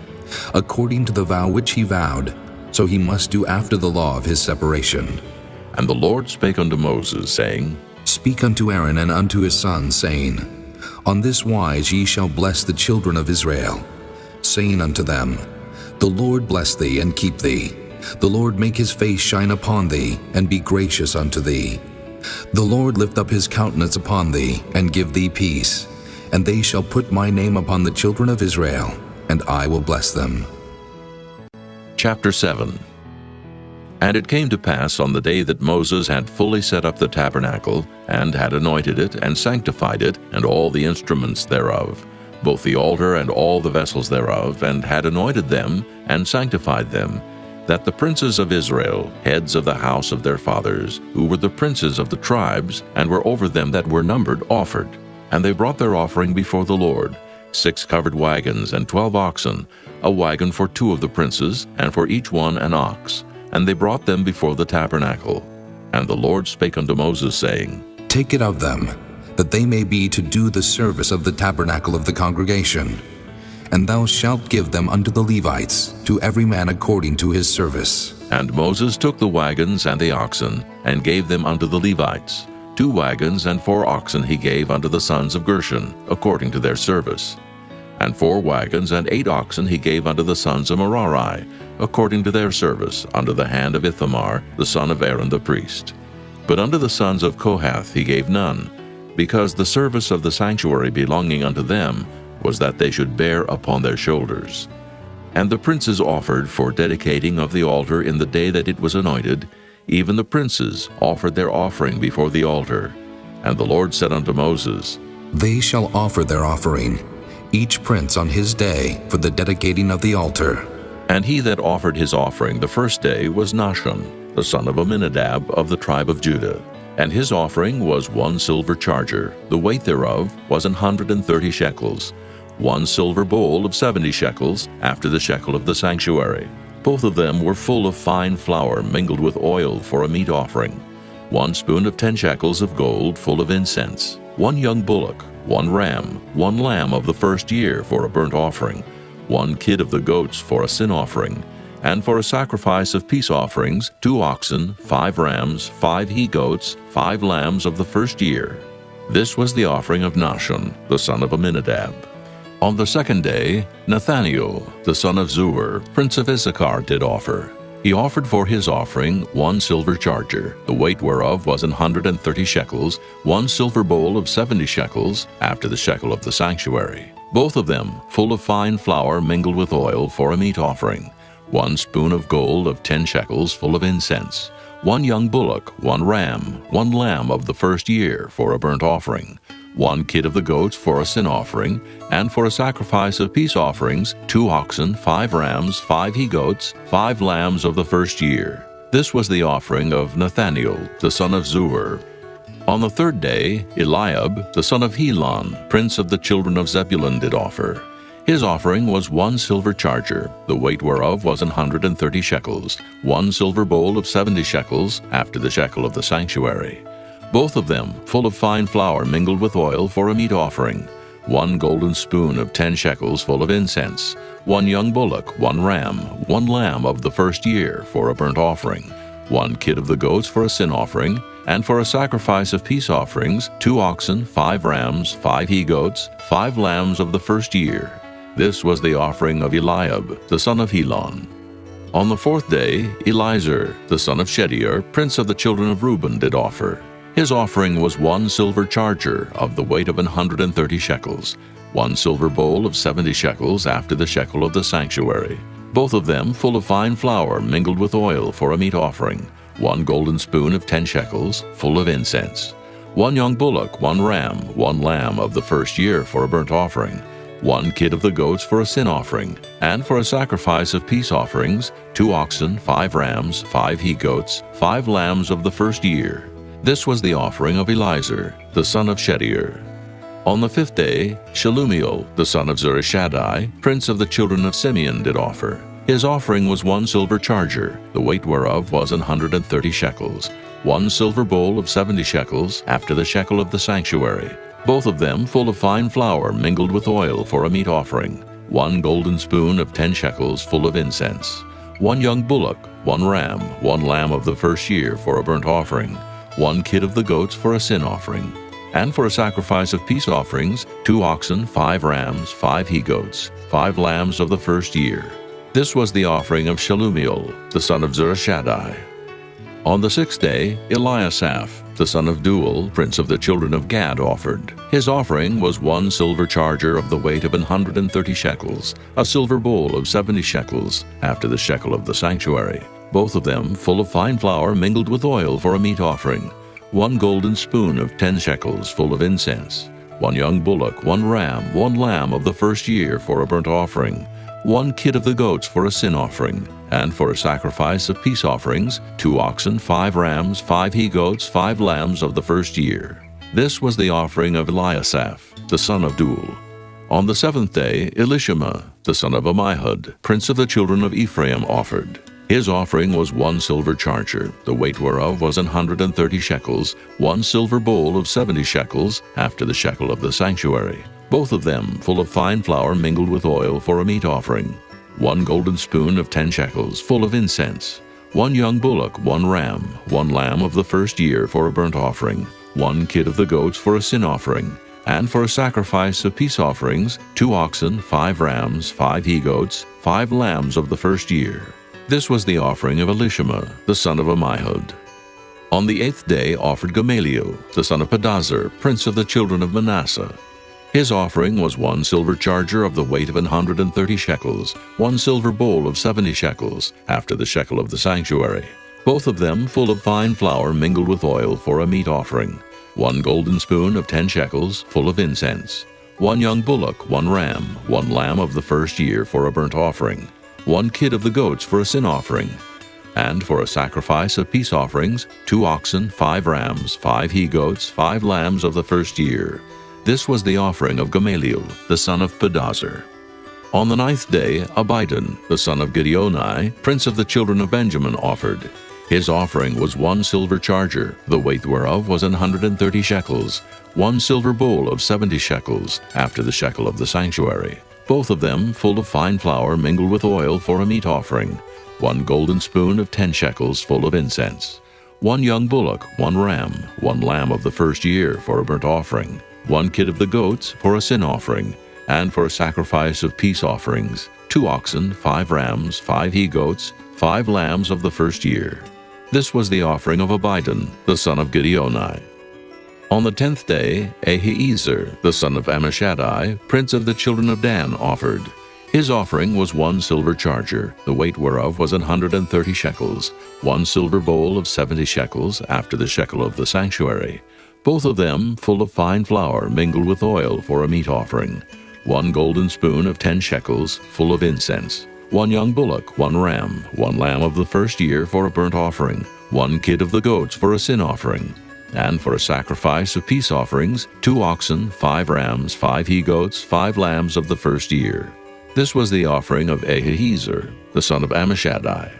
according to the vow which he vowed, so he must do after the law of his separation. And the Lord spake unto Moses, saying, Speak unto Aaron and unto his sons, saying, On this wise ye shall bless the children of Israel, saying unto them, The Lord bless thee and keep thee. The Lord make his face shine upon thee, and be gracious unto thee. The Lord lift up his countenance upon thee, and give thee peace. And they shall put my name upon the children of Israel, and I will bless them. Chapter 7. And it came to pass on the day that Moses had fully set up the tabernacle, and had anointed it, and sanctified it, and all the instruments thereof, both the altar and all the vessels thereof, and had anointed them, and sanctified them, that the princes of Israel, heads of the house of their fathers, who were the princes of the tribes, and were over them that were numbered, offered. And they brought their offering before the Lord, 6 covered wagons, and 12 oxen, a wagon for 2 of the princes, and for each one an ox. And they brought them before the tabernacle. And the Lord spake unto Moses, saying, Take it of them, that they may be to do the service of the tabernacle of the congregation. And thou shalt give them unto the Levites, to every man according to his service. And Moses took the wagons and the oxen, and gave them unto the Levites. 2 wagons and 4 oxen he gave unto the sons of Gershon, according to their service. And 4 wagons and 8 oxen he gave unto the sons of Merari, according to their service, under the hand of Ithamar, the son of Aaron the priest. But unto the sons of Kohath he gave none, because the service of the sanctuary belonging unto them was that they should bear upon their shoulders. And the princes offered for dedicating of the altar in the day that it was anointed, even the princes offered their offering before the altar. And the Lord said unto Moses, They shall offer their offering, each prince on his day, for the dedicating of the altar. And he that offered his offering the first day was Nahshon, the son of Amminadab of the tribe of Judah. And his offering was 1 silver charger, the weight thereof was 130 shekels, 1 silver bowl of 70 shekels, after the shekel of the sanctuary. Both of them were full of fine flour mingled with oil for a meat offering, 1 spoon of 10 shekels of gold full of incense, 1 young bullock, 1 ram, 1 lamb of the first year for a burnt offering, 1 kid of the goats for a sin offering, and for a sacrifice of peace offerings, 2 oxen, 5 rams, 5 he-goats, 5 lambs of the first year. This was the offering of Nahshon, the son of Amminadab. On the second day, Nathaniel, the son of Zuar, prince of Issachar, did offer. He offered for his offering 1 silver charger, the weight whereof was 130 shekels, 1 silver bowl of 70 shekels, after the shekel of the sanctuary. Both of them full of fine flour mingled with oil for a meat offering, 1 spoon of gold of 10 shekels full of incense, 1 young bullock, 1 ram, 1 lamb of the first year for a burnt offering, 1 kid of the goats for a sin offering, and for a sacrifice of peace offerings, 2 oxen, 5 rams, 5 he-goats, 5 lambs of the first year. This was the offering of Nathaniel, the son of Zuar. On the third day, Eliab, the son of Helon, prince of the children of Zebulun, did offer. His offering was 1 silver charger, the weight whereof was 130 shekels, 1 silver bowl of 70 shekels, after the shekel of the sanctuary. Both of them full of fine flour mingled with oil for a meat offering, 1 golden spoon of 10 shekels full of incense, 1 young bullock, 1 ram, 1 lamb of the first year for a burnt offering, 1 kid of the goats for a sin offering, and for a sacrifice of peace offerings, 2 oxen, 5 rams, 5 he-goats, 5 lambs of the first year. This was the offering of Eliab, the son of Helon. On the fourth day, Elizur, the son of Shedeur, prince of the children of Reuben, did offer. His offering was 1 silver charger of the weight of 130 shekels, 1 silver bowl of 70 shekels after the shekel of the sanctuary, both of them full of fine flour mingled with oil for a meat offering, 1 golden spoon of 10 shekels, full of incense, 1 young bullock, 1 ram, 1 lamb of the first year for a burnt offering, 1 kid of the goats for a sin offering, and for a sacrifice of peace offerings, 2 oxen, 5 rams, 5 he-goats, 5 lambs of the first year. This was the offering of Elizur, the son of Shedeur. On the fifth day, Shelumiel, the son of Zurishaddai, prince of the children of Simeon, did offer. His offering was 1 silver charger, the weight whereof was 130 shekels, 1 silver bowl of 70 shekels, after the shekel of the sanctuary, both of them full of fine flour mingled with oil for a meat offering, 1 golden spoon of 10 shekels full of incense, 1 young bullock, 1 ram, 1 lamb of the first year for a burnt offering, 1 kid of the goats for a sin offering, And for a sacrifice of peace offerings, 2 oxen, 5 rams, 5 he-goats, 5 lambs of the first year. This was the offering of Shelumiel, the son of Zurishaddai. On the 6th day, Eliasaph, the son of Deuel, prince of the children of Gad, offered. His offering was 1 silver charger of the weight of 130 shekels, a silver bowl of 70 shekels, after the shekel of the sanctuary, both of them full of fine flour mingled with oil for a meat offering, 1 golden spoon of 10 shekels full of incense, 1 young bullock, 1 ram, 1 lamb of the first year for a burnt offering, 1 kid of the goats for a sin offering, and for a sacrifice of peace offerings, 2 oxen, 5 rams, 5 he-goats, 5 lambs of the first year. This was the offering of Eliasaph, the son of Deuel. On the 7th day, Elishama, the son of Ammihud, prince of the children of Ephraim, offered. His offering was 1 silver charger, the weight whereof was 130 shekels, 1 silver bowl of 70 shekels, after the shekel of the sanctuary, both of them full of fine flour mingled with oil for a meat offering, 1 golden spoon of 10 shekels full of incense, 1 young bullock, 1 ram, 1 lamb of the first year for a burnt offering, 1 kid of the goats for a sin offering, and for a sacrifice of peace offerings, 2 oxen, 5 rams, 5 he-goats, 5 lambs of the first year. This was the offering of Elishama, the son of Ammihud. On the 8th day offered Gamaliel, the son of Pedazur, prince of the children of Manasseh. His offering was 1 silver charger of the weight of 130 shekels, 1 silver bowl of 70 shekels, after the shekel of the sanctuary, both of them full of fine flour mingled with oil for a meat offering, 1 golden spoon of 10 shekels full of incense, 1 young bullock, 1 ram, 1 lamb of the first year for a burnt offering, 1 kid of the goats for a sin offering, and for a sacrifice of peace offerings, 2 oxen, 5 rams, 5 he-goats, 5 lambs of the first year. This was the offering of Gamaliel, the son of Pedazur. On the 9th day, Abidan, the son of Gideoni, prince of the children of Benjamin, offered. His offering was 1 silver charger, the weight whereof was 130 shekels, 1 silver bowl of 70 shekels, after the shekel of the sanctuary, both of them full of fine flour mingled with oil for a meat offering, 1 golden spoon of 10 shekels full of incense, 1 young bullock, 1 ram, 1 lamb of the first year for a burnt offering, 1 kid of the goats for a sin offering, and for a sacrifice of peace offerings, 2 oxen, 5 rams, 5 he-goats, 5 lambs of the first year. This was the offering of Abidan, the son of Gideoni. On the 10th day, Ahiezer, the son of Ammishaddai, prince of the children of Dan, offered. His offering was 1 silver charger, the weight whereof was 130 shekels, 1 silver bowl of 70 shekels, after the shekel of the sanctuary, both of them full of fine flour mingled with oil for a meat offering, 1 golden spoon of 10 shekels full of incense, 1 young bullock, 1 ram, 1 lamb of the first year for a burnt offering, 1 kid of the goats for a sin offering, and for a sacrifice of peace offerings, 2 oxen, 5 rams, 5 he-goats, 5 lambs of the first year. This was the offering of Ahiezer, the son of Ammishaddai.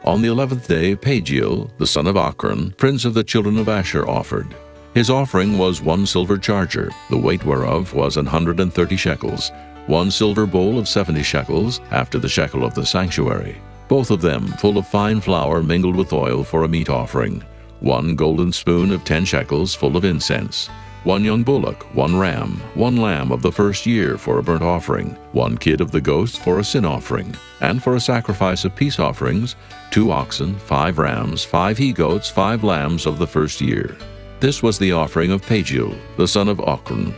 On the 11th day, Pagiel, the son of Ochran, prince of the children of Asher, offered. His offering was 1 silver charger, the weight whereof was 130 shekels, 1 silver bowl of 70 shekels, after the shekel of the sanctuary, both of them full of fine flour mingled with oil for a meat offering, 1 golden spoon of 10 shekels full of incense, 1 young bullock, 1 ram, 1 lamb of the first year for a burnt offering, 1 kid of the goats for a sin offering, and for a sacrifice of peace offerings, 2 oxen, 5 rams, 5 he-goats, 5 lambs of the first year. This was the offering of Pagiel, the son of Ochran.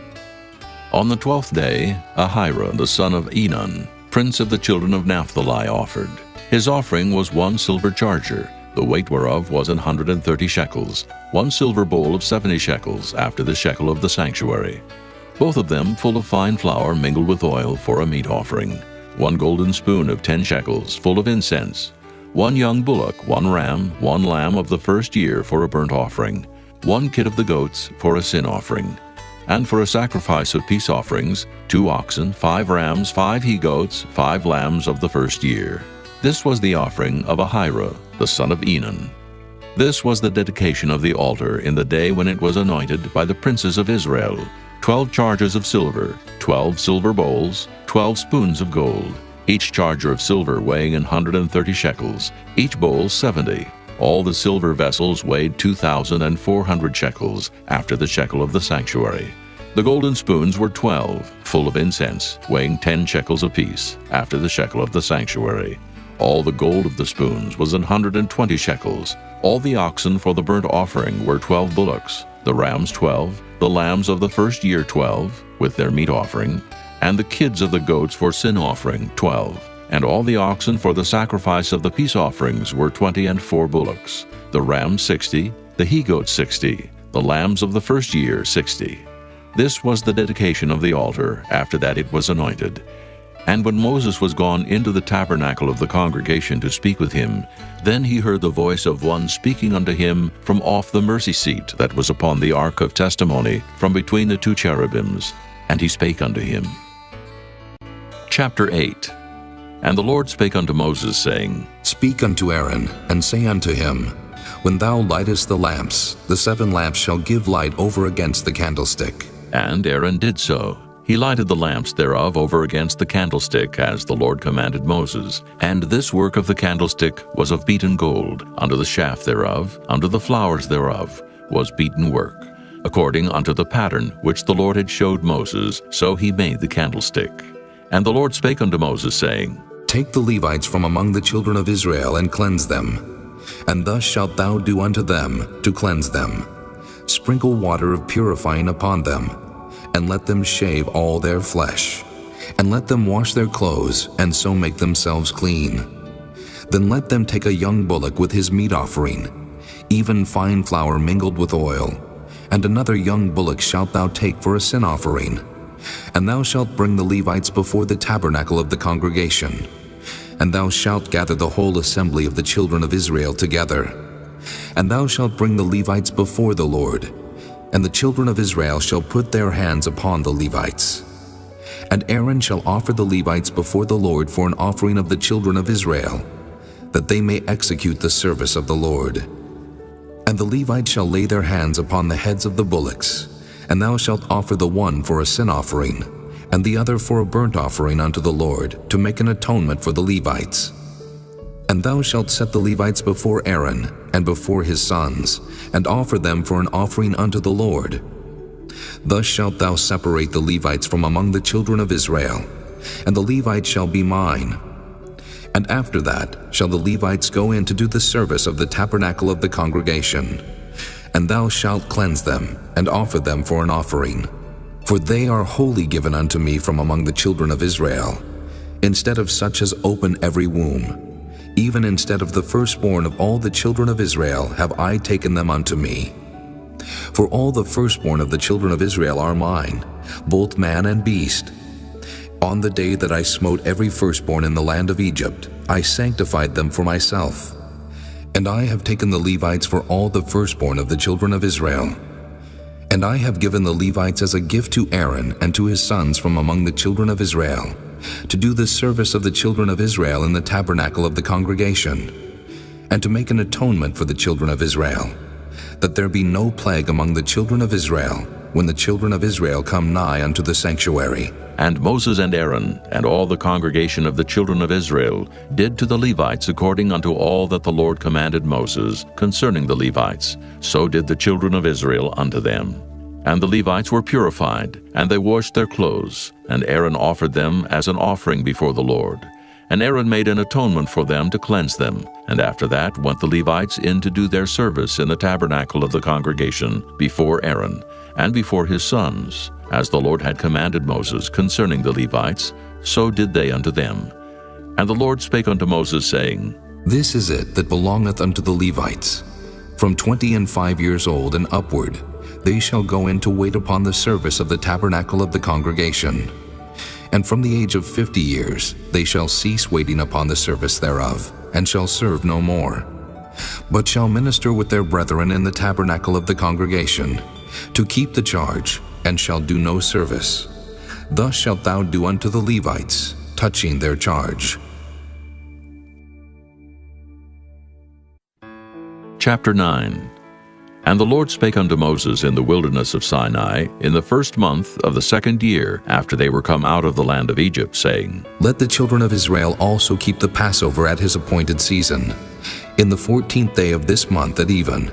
On the 12th day, Ahira, the son of Enan, prince of the children of Naphtali, offered. His offering was 1 silver charger, the weight whereof was 130 shekels, 1 silver bowl of 70 shekels, after the shekel of the sanctuary, both of them full of fine flour mingled with oil for a meat offering, 1 golden spoon of 10 shekels full of incense, 1 young bullock, 1 ram, 1 lamb of the first year for a burnt offering, 1 kid of the goats for a sin offering, and for a sacrifice of peace offerings, 2 oxen, 5 rams, 5 he-goats, 5 lambs of the first year. This was the offering of Ahira, the son of Enan. This was the dedication of the altar in the day when it was anointed by the princes of Israel, 12 chargers of silver, 12 silver bowls, 12 spoons of gold, each charger of silver weighing 130 shekels, each bowl 70, All the silver vessels weighed 2,400 shekels, after the shekel of the sanctuary. The golden spoons were 12, full of incense, weighing 10 shekels apiece, after the shekel of the sanctuary. All the gold of the spoons was 120 shekels. All the oxen for the burnt offering were 12 bullocks, the rams 12, the lambs of the first year 12, with their meat offering, and the kids of the goats for sin offering 12. And all the oxen for the sacrifice of the peace offerings were 20 and 4 bullocks, the rams 60, the he-goats 60, the lambs of the first year 60. This was the dedication of the altar. After that it was anointed. And when Moses was gone into the tabernacle of the congregation to speak with him, then he heard the voice of one speaking unto him from off the mercy seat that was upon the ark of testimony, from between the 2 cherubims. And he spake unto him. Chapter 8. And the Lord spake unto Moses, saying, Speak unto Aaron, and say unto him, When thou lightest the lamps, the 7 lamps shall give light over against the candlestick. And Aaron did so. He lighted the lamps thereof over against the candlestick, as the Lord commanded Moses. And this work of the candlestick was of beaten gold. Under the shaft thereof, under the flowers thereof, was beaten work. According unto the pattern which the Lord had showed Moses, so he made the candlestick. And the Lord spake unto Moses, saying, Take the Levites from among the children of Israel, and cleanse them. And thus shalt thou do unto them, to cleanse them. Sprinkle water of purifying upon them, and let them shave all their flesh, and let them wash their clothes, and so make themselves clean. Then let them take a young bullock with his meat offering, even fine flour mingled with oil, and another young bullock shalt thou take for a sin offering. And thou shalt bring the Levites before the tabernacle of the congregation, and thou shalt gather the whole assembly of the children of Israel together. And thou shalt bring the Levites before the Lord, and the children of Israel shall put their hands upon the Levites. And Aaron shall offer the Levites before the Lord for an offering of the children of Israel, that they may execute the service of the Lord. And the Levites shall lay their hands upon the heads of the bullocks, and thou shalt offer the one for a sin offering, and the other for a burnt offering unto the Lord, to make an atonement for the Levites. And thou shalt set the Levites before Aaron, and before his sons, and offer them for an offering unto the Lord. Thus shalt thou separate the Levites from among the children of Israel, and the Levites shall be mine. And after that shall the Levites go in to do the service of the tabernacle of the congregation. And thou shalt cleanse them, and offer them for an offering. For they are wholly given unto me from among the children of Israel, instead of such as open every womb. Even instead of the firstborn of all the children of Israel have I taken them unto me. For all the firstborn of the children of Israel are mine, both man and beast. On the day that I smote every firstborn in the land of Egypt, I sanctified them for myself. And I have taken the Levites for all the firstborn of the children of Israel. And I have given the Levites as a gift to Aaron and to his sons from among the children of Israel, to do the service of the children of Israel in the tabernacle of the congregation, and to make an atonement for the children of Israel, that there be no plague among the children of Israel, when the children of Israel come nigh unto the sanctuary. And Moses and Aaron, and all the congregation of the children of Israel, did to the Levites according unto all that the Lord commanded Moses concerning the Levites. So did the children of Israel unto them. And the Levites were purified, and they washed their clothes, and Aaron offered them as an offering before the Lord. And Aaron made an atonement for them to cleanse them. And after that went the Levites in to do their service in the tabernacle of the congregation before Aaron, and before his sons. As the Lord had commanded Moses concerning the Levites, so did they unto them. And the Lord spake unto Moses, saying, This is it that belongeth unto the Levites. From 25 years old and upward, they shall go in to wait upon the service of the tabernacle of the congregation. And from the age of 50 years they shall cease waiting upon the service thereof, and shall serve no more, but shall minister with their brethren in the tabernacle of the congregation, to keep the charge, and shall do no service. Thus shalt thou do unto the Levites, touching their charge. Chapter 9. And the Lord spake unto Moses in the wilderness of Sinai in the 1st month of the 2nd year after they were come out of the land of Egypt, saying, Let the children of Israel also keep the Passover at his appointed season. In the 14th day of this month at even,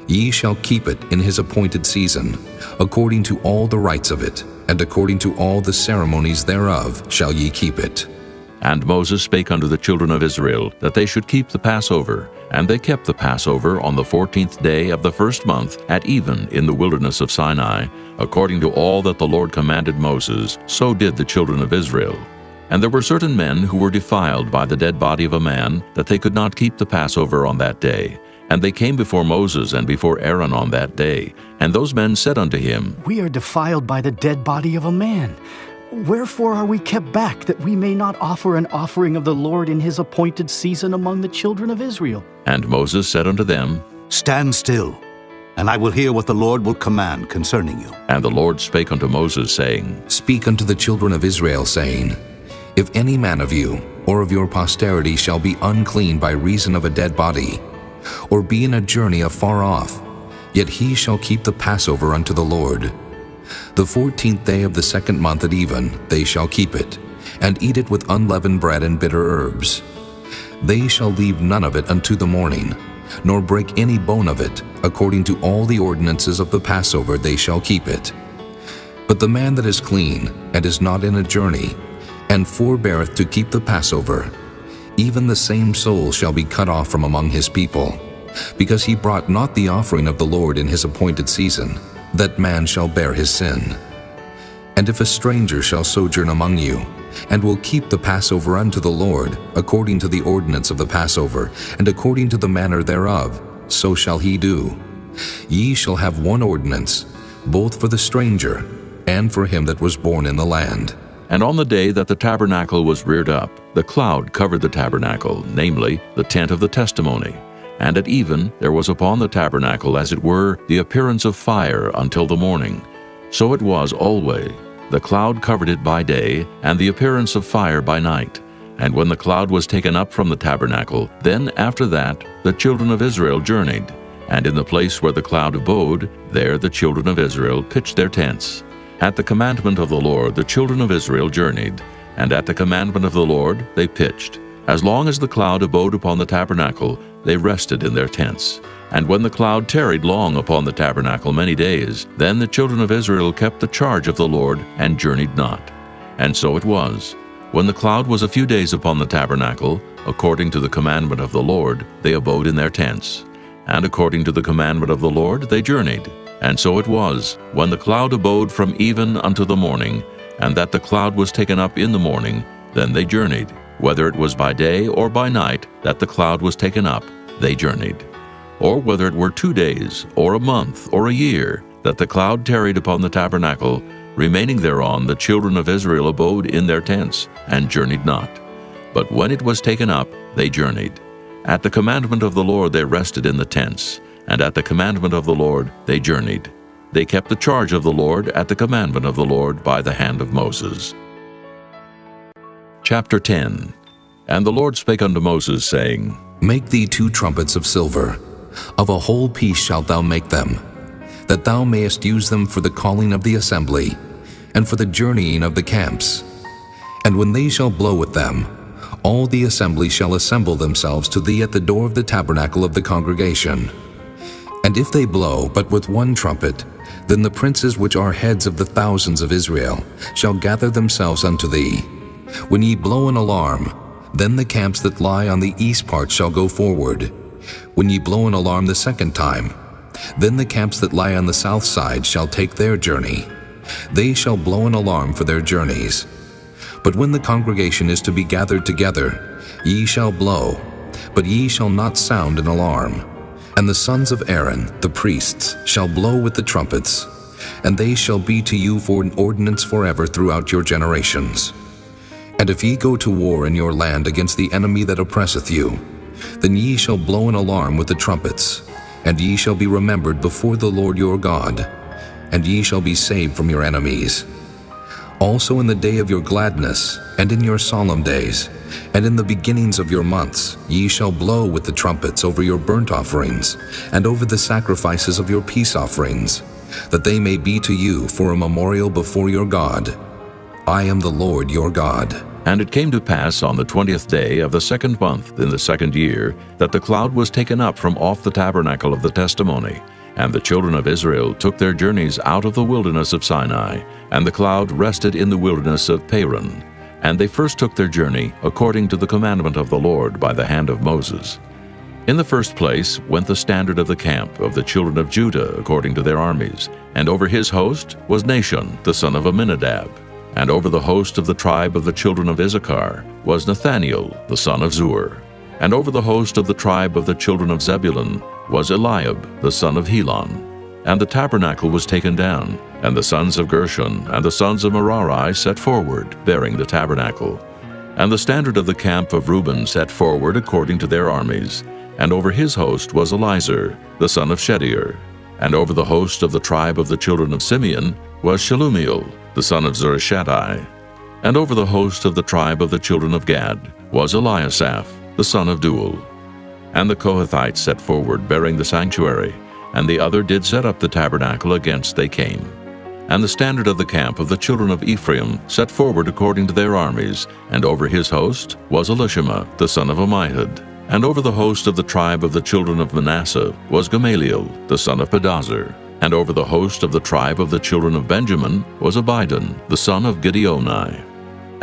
ye shall keep it in his appointed season, according to all the rites of it, and according to all the ceremonies thereof shall ye keep it. And Moses spake unto the children of Israel that they should keep the Passover. And they kept the Passover on the 14th day of the first month at even in the wilderness of Sinai, according to all that the Lord commanded Moses, so did the children of Israel. And there were certain men who were defiled by the dead body of a man, that they could not keep the Passover on that day. And they came before Moses and before Aaron on that day. And those men said unto him, We are defiled by the dead body of a man. Wherefore are we kept back, that we may not offer an offering of the Lord in his appointed season among the children of Israel? And Moses said unto them, Stand still, and I will hear what the Lord will command concerning you. And the Lord spake unto Moses, saying, Speak unto the children of Israel, saying, If any man of you or of your posterity shall be unclean by reason of a dead body, or be in a journey afar off, yet he shall keep the Passover unto the Lord. The 14th day of the second month at even they shall keep it, and eat it with unleavened bread and bitter herbs. They shall leave none of it unto the morning, nor break any bone of it. According to all the ordinances of the Passover they shall keep it. But the man that is clean, and is not in a journey, and forbeareth to keep the Passover, even the same soul shall be cut off from among his people, because he brought not the offering of the Lord in his appointed season. That man shall bear his sin. And if a stranger shall sojourn among you, and will keep the Passover unto the Lord, according to the ordinance of the Passover, and according to the manner thereof, so shall he do. Ye shall have one ordinance, both for the stranger, and for him that was born in the land. And on the day that the tabernacle was reared up, the cloud covered the tabernacle, namely, the tent of the testimony. And at even there was upon the tabernacle, as it were, the appearance of fire until the morning. So it was always. The cloud covered it by day, and the appearance of fire by night. And when the cloud was taken up from the tabernacle, then after that the children of Israel journeyed. And in the place where the cloud abode, there the children of Israel pitched their tents. At the commandment of the Lord the children of Israel journeyed, and at the commandment of the Lord they pitched. As long as the cloud abode upon the tabernacle, they rested in their tents. And when the cloud tarried long upon the tabernacle many days, then the children of Israel kept the charge of the Lord, and journeyed not. And so it was. When the cloud was a few days upon the tabernacle, according to the commandment of the Lord, they abode in their tents. And according to the commandment of the Lord they journeyed. And so it was, when the cloud abode from even unto the morning, and that the cloud was taken up in the morning, then they journeyed. Whether it was by day or by night that the cloud was taken up, they journeyed. Or whether it were 2 days, or a month, or a year, that the cloud tarried upon the tabernacle, remaining thereon the children of Israel abode in their tents, and journeyed not. But when it was taken up, they journeyed. At the commandment of the Lord they rested in the tents, and at the commandment of the Lord they journeyed. They kept the charge of the Lord at the commandment of the Lord by the hand of Moses. Chapter 10. And the Lord spake unto Moses, saying, Make thee 2 trumpets of silver, of a whole piece shalt thou make them, that thou mayest use them for the calling of the assembly, and for the journeying of the camps. And when they shall blow with them, all the assembly shall assemble themselves to thee at the door of the tabernacle of the congregation. And if they blow but with 1 trumpet, then the princes which are heads of the thousands of Israel shall gather themselves unto thee. When ye blow an alarm, then the camps that lie on the east part shall go forward. When ye blow an alarm the second time, then the camps that lie on the south side shall take their journey. They shall blow an alarm for their journeys. But when the congregation is to be gathered together, ye shall blow, but ye shall not sound an alarm. And the sons of Aaron, the priests, shall blow with the trumpets, and they shall be to you for an ordinance forever throughout your generations. And if ye go to war in your land against the enemy that oppresseth you, then ye shall blow an alarm with the trumpets, and ye shall be remembered before the Lord your God, and ye shall be saved from your enemies. Also in the day of your gladness, and in your solemn days, and in the beginnings of your months, ye shall blow with the trumpets over your burnt offerings, and over the sacrifices of your peace offerings, that they may be to you for a memorial before your God. I am the Lord your God. And it came to pass on the 20th day of the 2nd month in the 2nd year, that the cloud was taken up from off the tabernacle of the testimony. And the children of Israel took their journeys out of the wilderness of Sinai, and the cloud rested in the wilderness of Paran. And they first took their journey according to the commandment of the Lord by the hand of Moses. In the first place went the standard of the camp of the children of Judah according to their armies, and over his host was Nahshon the son of Amminadab. And over the host of the tribe of the children of Issachar was Nathaniel the son of Zur. And over the host of the tribe of the children of Zebulun was Eliab the son of Helon. And the tabernacle was taken down, and the sons of Gershon and the sons of Merari set forward, bearing the tabernacle. And the standard of the camp of Reuben set forward according to their armies, and over his host was Elizur the son of Shedeur. And over the host of the tribe of the children of Simeon was Shelumiel the son of Zurishaddai. And over the host of the tribe of the children of Gad was Eliasaph the son of Deuel. And the Kohathites set forward, bearing the sanctuary, and the other did set up the tabernacle against they came. And the standard of the camp of the children of Ephraim set forward according to their armies, and over his host was Elishama the son of Ammihud. And over the host of the tribe of the children of Manasseh was Gamaliel the son of Pedazur. And over the host of the tribe of the children of Benjamin was Abidan the son of Gideoni.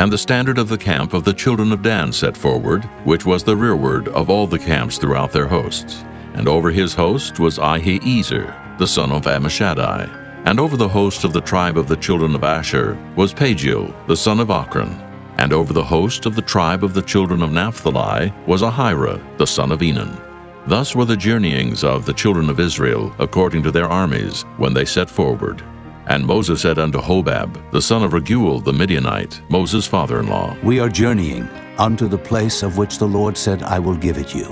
And the standard of the camp of the children of Dan set forward, which was the rearward of all the camps throughout their hosts. And over his host was Ahiezer the son of Ammishaddai. And over the host of the tribe of the children of Asher was Pagiel the son of Ochran. And over the host of the tribe of the children of Naphtali was Ahira the son of Enan. Thus were the journeyings of the children of Israel according to their armies when they set forward. And Moses said unto Hobab the son of Raguel the Midianite, Moses' father-in-law, We are journeying unto the place of which the Lord said, I will give it you.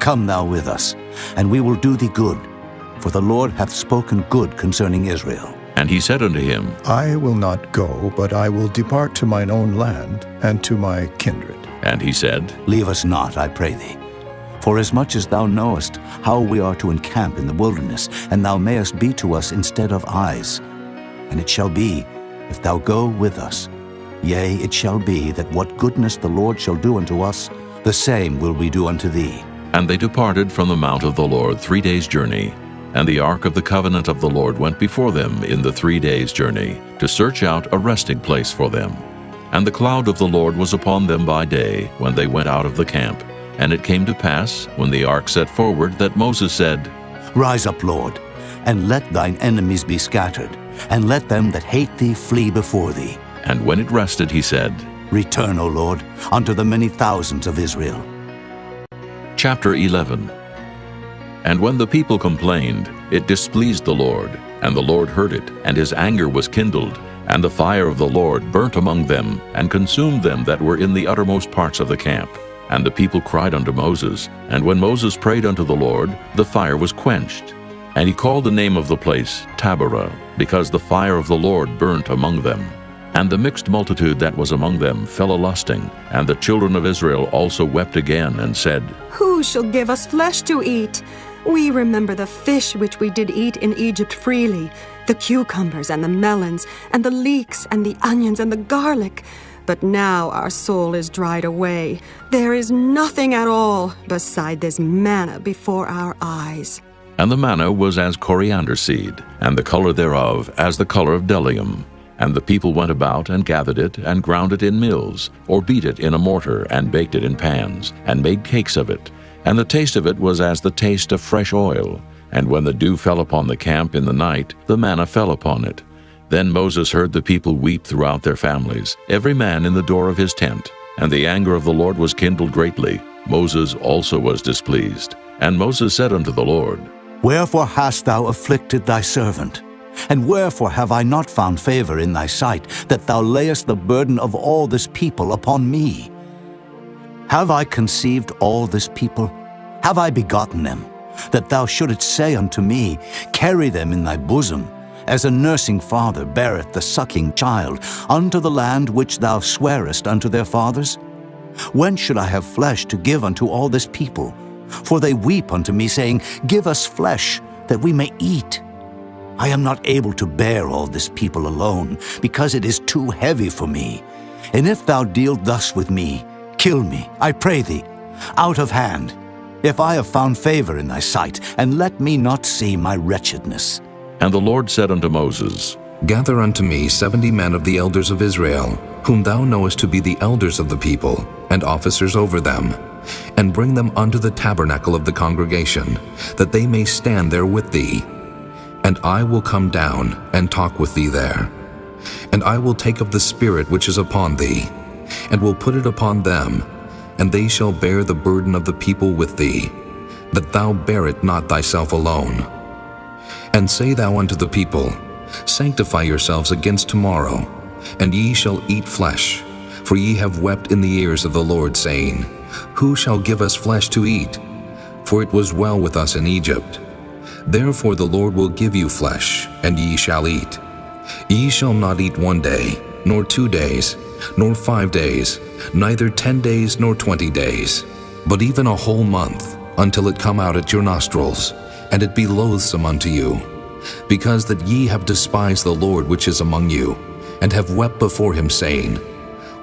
Come thou with us, and we will do thee good, for the Lord hath spoken good concerning Israel. And he said unto him, I will not go, but I will depart to mine own land and to my kindred. And he said, Leave us not, I pray thee. For as much as thou knowest how we are to encamp in the wilderness, and thou mayest be to us instead of eyes. And it shall be, if thou go with us, yea, it shall be that what goodness the Lord shall do unto us, the same will we do unto thee. And they departed from the mount of the Lord 3 days' journey. And the ark of the covenant of the Lord went before them in the 3 days' journey, to search out a resting place for them. And the cloud of the Lord was upon them by day, when they went out of the camp. And it came to pass, when the ark set forward, that Moses said, Rise up, Lord, and let thine enemies be scattered, and let them that hate thee flee before thee. And when it rested, he said, Return, O Lord, unto the many thousands of Israel. Chapter 11. And when the people complained, it displeased the Lord, and the Lord heard it, and his anger was kindled, and the fire of the Lord burnt among them, and consumed them that were in the uttermost parts of the camp. And the people cried unto Moses, and when Moses prayed unto the Lord, the fire was quenched. And he called the name of the place Taberah, because the fire of the Lord burnt among them. And the mixed multitude that was among them fell a-lusting, and the children of Israel also wept again, and said, Who shall give us flesh to eat? We remember the fish which we did eat in Egypt freely, the cucumbers and the melons, and the leeks and the onions and the garlic. But now our soul is dried away. There is nothing at all beside this manna before our eyes. And the manna was as coriander seed, and the color thereof as the color of bdellium. And the people went about and gathered it, and ground it in mills, or beat it in a mortar, and baked it in pans, and made cakes of it. And the taste of it was as the taste of fresh oil. And when the dew fell upon the camp in the night, the manna fell upon it. Then Moses heard the people weep throughout their families, every man in the door of his tent. And the anger of the Lord was kindled greatly. Moses also was displeased. And Moses said unto the Lord, Wherefore hast thou afflicted thy servant? And wherefore have I not found favor in thy sight, that thou layest the burden of all this people upon me? Have I conceived all this people? Have I begotten them? That thou shouldest say unto me, Carry them in thy bosom, as a nursing father beareth the sucking child, unto the land which thou swarest unto their fathers? When should I have flesh to give unto all this people? For they weep unto me, saying, Give us flesh, that we may eat. I am not able to bear all this people alone, because it is too heavy for me. And if thou deal thus with me, kill me, I pray thee, out of hand, if I have found favor in thy sight, and let me not see my wretchedness. And the Lord said unto Moses, Gather unto me 70 men of the elders of Israel, whom thou knowest to be the elders of the people, and officers over them, and bring them unto the tabernacle of the congregation, that they may stand there with thee. And I will come down and talk with thee there. And I will take of the Spirit which is upon thee, and will put it upon them, and they shall bear the burden of the people with thee, that thou bear it not thyself alone. And say thou unto the people, Sanctify yourselves against tomorrow, and ye shall eat flesh, for ye have wept in the ears of the Lord, saying, Who shall give us flesh to eat? For it was well with us in Egypt. Therefore the Lord will give you flesh, and ye shall eat. Ye shall not eat 1 day, nor 2 days, nor 5 days, neither 10 days nor 20 days, but even a whole month, until it come out at your nostrils, and it be loathsome unto you, because that ye have despised the Lord which is among you, and have wept before him, saying,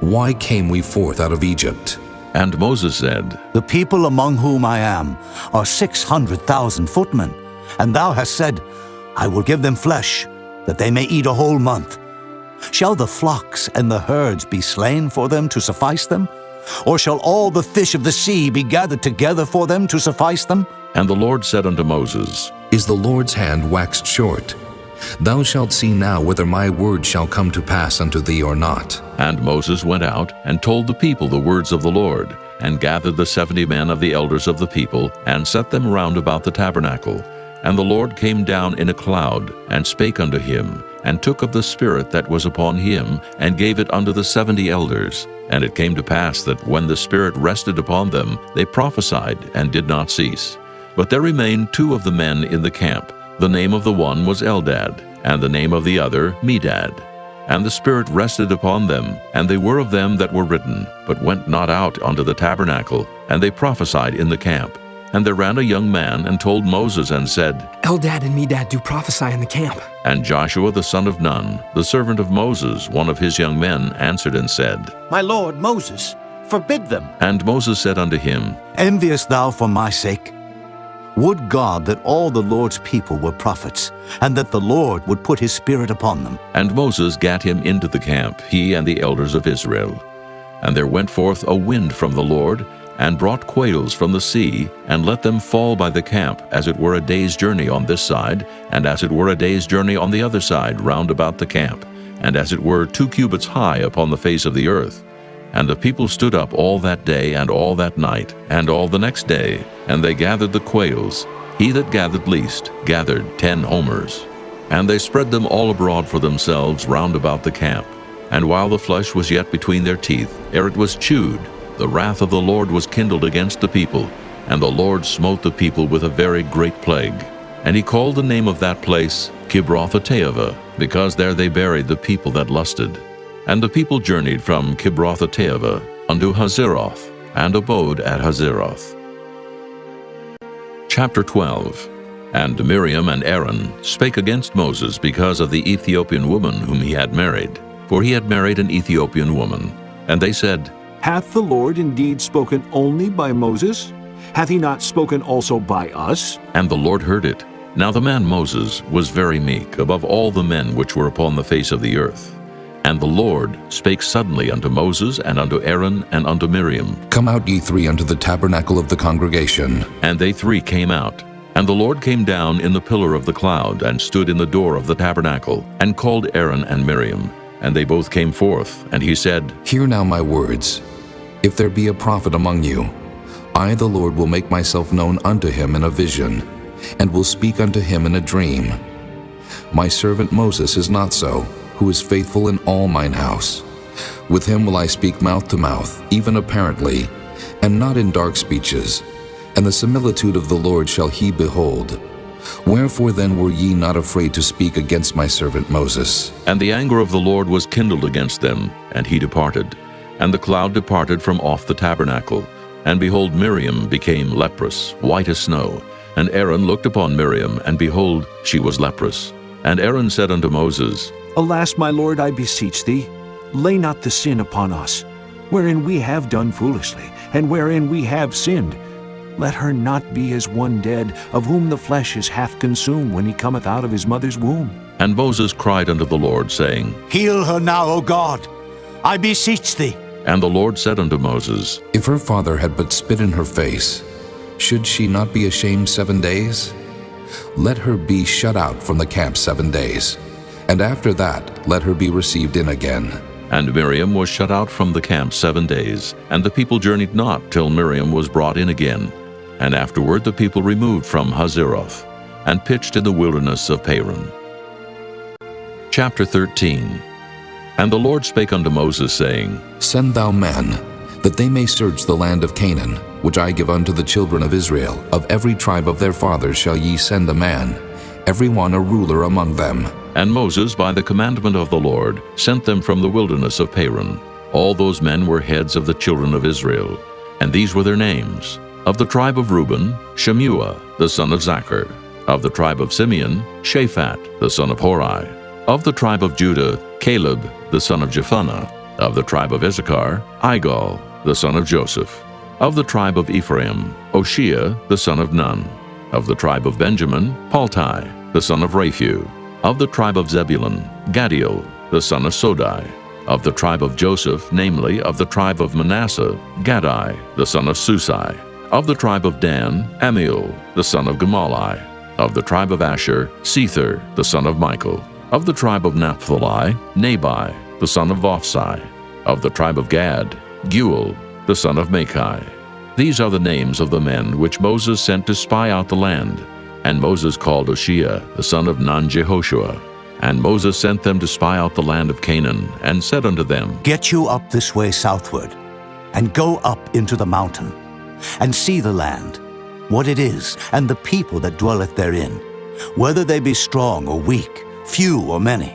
Why came we forth out of Egypt? And Moses said, The people among whom I am are 600,000 footmen, and thou hast said, I will give them flesh, that they may eat a whole month. Shall the flocks and the herds be slain for them to suffice them? Or shall all the fish of the sea be gathered together for them to suffice them? And the Lord said unto Moses, Is the Lord's hand waxed short? Thou shalt see now whether my word shall come to pass unto thee or not. And Moses went out and told the people the words of the Lord, and gathered the 70 men of the elders of the people, and set them round about the tabernacle. And the Lord came down in a cloud, and spake unto him, and took of the Spirit that was upon him, and gave it unto the 70 elders. And it came to pass that when the Spirit rested upon them, they prophesied, and did not cease. But there remained 2 of the men in the camp. The name of the one was Eldad, and the name of the other Medad. And the Spirit rested upon them, and they were of them that were written, but went not out unto the tabernacle, and they prophesied in the camp. And there ran a young man, and told Moses, and said, Eldad and Medad do prophesy in the camp. And Joshua the son of Nun, the servant of Moses, one of his young men, answered and said, My lord Moses, forbid them. And Moses said unto him, Enviest thou for my sake? Would God that all the Lord's people were prophets, and that the Lord would put his Spirit upon them. And Moses gat him into the camp, he and the elders of Israel. And there went forth a wind from the Lord, and brought quails from the sea, and let them fall by the camp, as it were a day's journey on this side, and as it were a day's journey on the other side round about the camp, and as it were 2 cubits high upon the face of the earth. And the people stood up all that day and all that night, and all the next day, and they gathered the quails. He that gathered least gathered 10 homers. And they spread them all abroad for themselves round about the camp. And while the flesh was yet between their teeth, ere it was chewed, the wrath of the Lord was kindled against the people, and the Lord smote the people with a very great plague. And he called the name of that place Kibroth-Hattaavah, because there they buried the people that lusted. And the people journeyed from Kibroth-Hattaavah unto Hazeroth, and abode at Hazeroth. Chapter 12. And Miriam and Aaron spake against Moses because of the Ethiopian woman whom he had married, for he had married an Ethiopian woman. And they said, Hath the Lord indeed spoken only by Moses? Hath he not spoken also by us? And the Lord heard it. Now the man Moses was very meek above all the men which were upon the face of the earth. And the Lord spake suddenly unto Moses, and unto Aaron, and unto Miriam. Come out, ye 3, unto the tabernacle of the congregation. And they 3 came out. And the Lord came down in the pillar of the cloud, and stood in the door of the tabernacle, and called Aaron and Miriam. And they both came forth, and he said, Hear now my words. If there be a prophet among you, I the Lord will make myself known unto him in a vision, and will speak unto him in a dream. My servant Moses is not so, who is faithful in all mine house. With him will I speak mouth to mouth, even apparently, and not in dark speeches. And the similitude of the Lord shall he behold. Wherefore then were ye not afraid to speak against my servant Moses? And the anger of the Lord was kindled against them, and he departed. And the cloud departed from off the tabernacle. And behold, Miriam became leprous, white as snow. And Aaron looked upon Miriam, and behold, she was leprous. And Aaron said unto Moses, Alas, my lord, I beseech thee, lay not the sin upon us, wherein we have done foolishly, and wherein we have sinned. Let her not be as one dead, of whom the flesh is half consumed when he cometh out of his mother's womb. And Moses cried unto the Lord, saying, Heal her now, O God, I beseech thee. And the Lord said unto Moses, If her father had but spit in her face, should she not be ashamed 7 days? Let her be shut out from the camp 7 days, and after that let her be received in again. And Miriam was shut out from the camp 7 days, and the people journeyed not till Miriam was brought in again. And afterward the people removed from Hazeroth, and pitched in the wilderness of Paran. Chapter 13. And the Lord spake unto Moses, saying, Send thou men, that they may search the land of Canaan, which I give unto the children of Israel. Of every tribe of their fathers shall ye send a man, every one a ruler among them. And Moses, by the commandment of the Lord, sent them from the wilderness of Paran. All those men were heads of the children of Israel, and these were their names. Of the tribe of Reuben, Shemuah, the son of Zachar. Of the tribe of Simeon, Shaphat, the son of Hori. Of the tribe of Judah, Caleb, the son of Jephunneh. Of the tribe of Issachar, Igal, the son of Joseph. Of the tribe of Ephraim, Oshea, the son of Nun. Of the tribe of Benjamin, Paltai, the son of Raphu. Of the tribe of Zebulun, Gadiel, the son of Sodai. Of the tribe of Joseph, namely, of the tribe of Manasseh, Gadai, the son of Susai. Of the tribe of Dan, Amiel, the son of Gemalli. Of the tribe of Asher, Sether, the son of Michael. Of the tribe of Naphtali, Nabai, the son of Vophsi. Of the tribe of Gad, Guel, the son of Machai. These are the names of the men which Moses sent to spy out the land. And Moses called Oshea, the son of Nun-Jehoshua. And Moses sent them to spy out the land of Canaan, and said unto them, Get you up this way southward, and go up into the mountain, and see the land, what it is, and the people that dwelleth therein, whether they be strong or weak, few or many,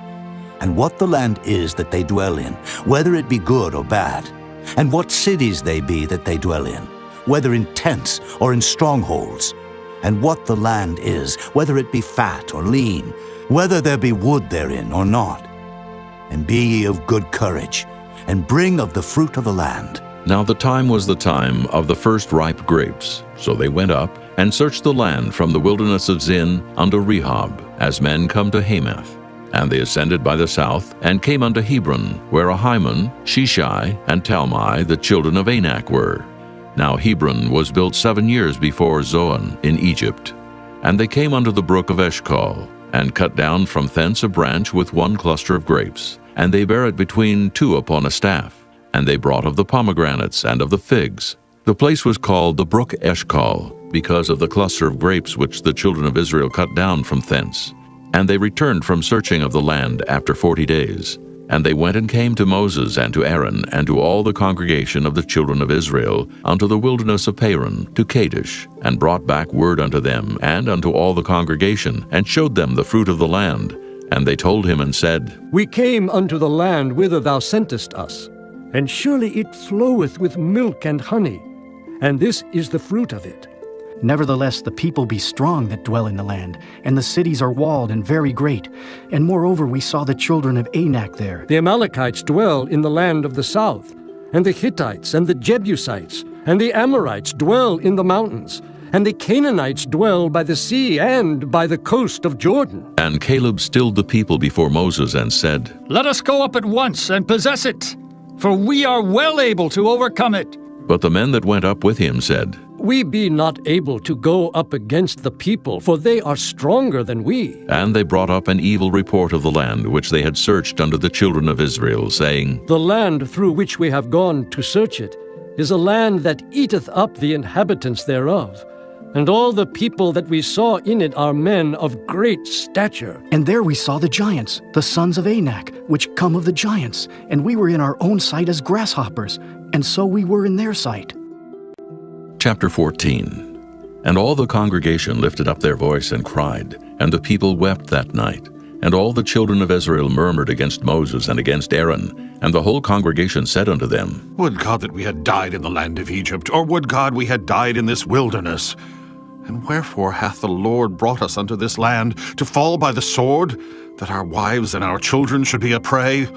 and what the land is that they dwell in, whether it be good or bad, and what cities they be that they dwell in, whether in tents or in strongholds, and what the land is, whether it be fat or lean, whether there be wood therein or not. And be ye of good courage, and bring of the fruit of the land. Now the time was the time of the first ripe grapes. So they went up, and searched the land from the wilderness of Zin unto Rehob, as men come to Hamath. And they ascended by the south, and came unto Hebron, where Ahiman, Sheshai, and Talmai, the children of Anak, were. Now Hebron was built 7 years before Zoan in Egypt. And they came unto the brook of Eshcol, and cut down from thence a branch with one cluster of grapes, and they bare it between two upon a staff. And they brought of the pomegranates and of the figs. The place was called the brook Eshcol, because of the cluster of grapes which the children of Israel cut down from thence. And they returned from searching of the land after 40 days. And they went and came to Moses and to Aaron and to all the congregation of the children of Israel unto the wilderness of Paran, to Kadesh, and brought back word unto them and unto all the congregation, and showed them the fruit of the land. And they told him and said, We came unto the land whither thou sentest us, and surely it floweth with milk and honey, and this is the fruit of it. Nevertheless, the people be strong that dwell in the land, and the cities are walled and very great. And moreover, we saw the children of Anak there. The Amalekites dwell in the land of the south, and the Hittites and the Jebusites and the Amorites dwell in the mountains, and the Canaanites dwell by the sea and by the coast of Jordan. And Caleb stilled the people before Moses and said, Let us go up at once and possess it, for we are well able to overcome it. But the men that went up with him said, We be not able to go up against the people, for they are stronger than we. And they brought up an evil report of the land which they had searched unto the children of Israel, saying, The land through which we have gone to search it is a land that eateth up the inhabitants thereof, and all the people that we saw in it are men of great stature. And there we saw the giants, the sons of Anak, which come of the giants, and we were in our own sight as grasshoppers, and so we were in their sight. Chapter 14. And all the congregation lifted up their voice and cried, and the people wept that night. And all the children of Israel murmured against Moses and against Aaron. And the whole congregation said unto them, Would God that we had died in the land of Egypt, or would God we had died in this wilderness? And wherefore hath the Lord brought us unto this land, to fall by the sword, that our wives and our children should be a prey?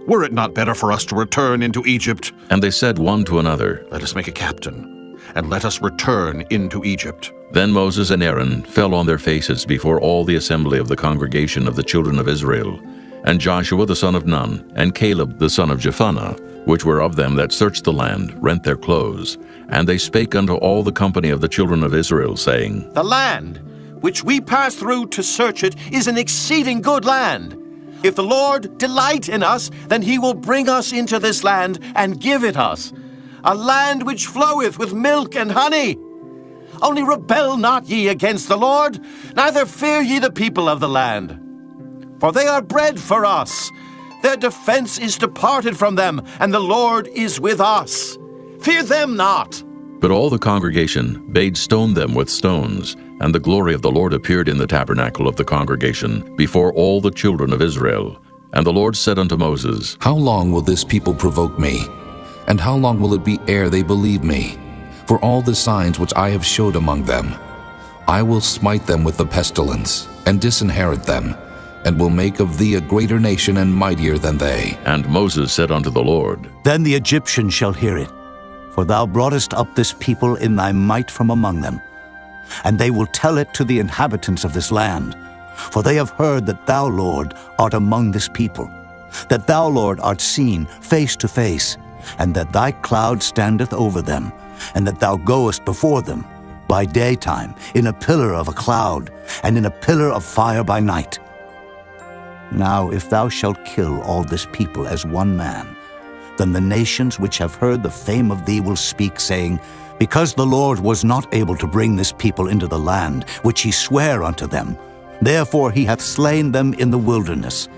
Were it not better for us to return into Egypt? And they said one to another, Let us make a captain, and let us return into Egypt. Then Moses and Aaron fell on their faces before all the assembly of the congregation of the children of Israel. And Joshua the son of Nun, and Caleb the son of Jephunneh, which were of them that searched the land, rent their clothes. And they spake unto all the company of the children of Israel, saying, The land which we passed through to search it is an exceeding good land. If the Lord delight in us, then he will bring us into this land and give it us, a land which floweth with milk and honey. Only rebel not ye against the Lord, neither fear ye the people of the land. For they are bread for us. Their defense is departed from them, and the Lord is with us. Fear them not. But all the congregation bade stone them with stones, and the glory of the Lord appeared in the tabernacle of the congregation before all the children of Israel. And the Lord said unto Moses, How long will this people provoke me? And how long will it be ere they believe me? For all the signs which I have showed among them, I will smite them with the pestilence, and disinherit them, and will make of thee a greater nation and mightier than they. And Moses said unto the Lord, Then the Egyptians shall hear it, for thou broughtest up this people in thy might from among them. And they will tell it to the inhabitants of this land, for they have heard that thou, Lord, art among this people, that thou, Lord, art seen face to face, and that thy cloud standeth over them, and that thou goest before them by daytime in a pillar of a cloud, and in a pillar of fire by night. Now if thou shalt kill all this people as one man, then the nations which have heard the fame of thee will speak, saying, Because the Lord was not able to bring this people into the land which he sware unto them, therefore he hath slain them in the wilderness.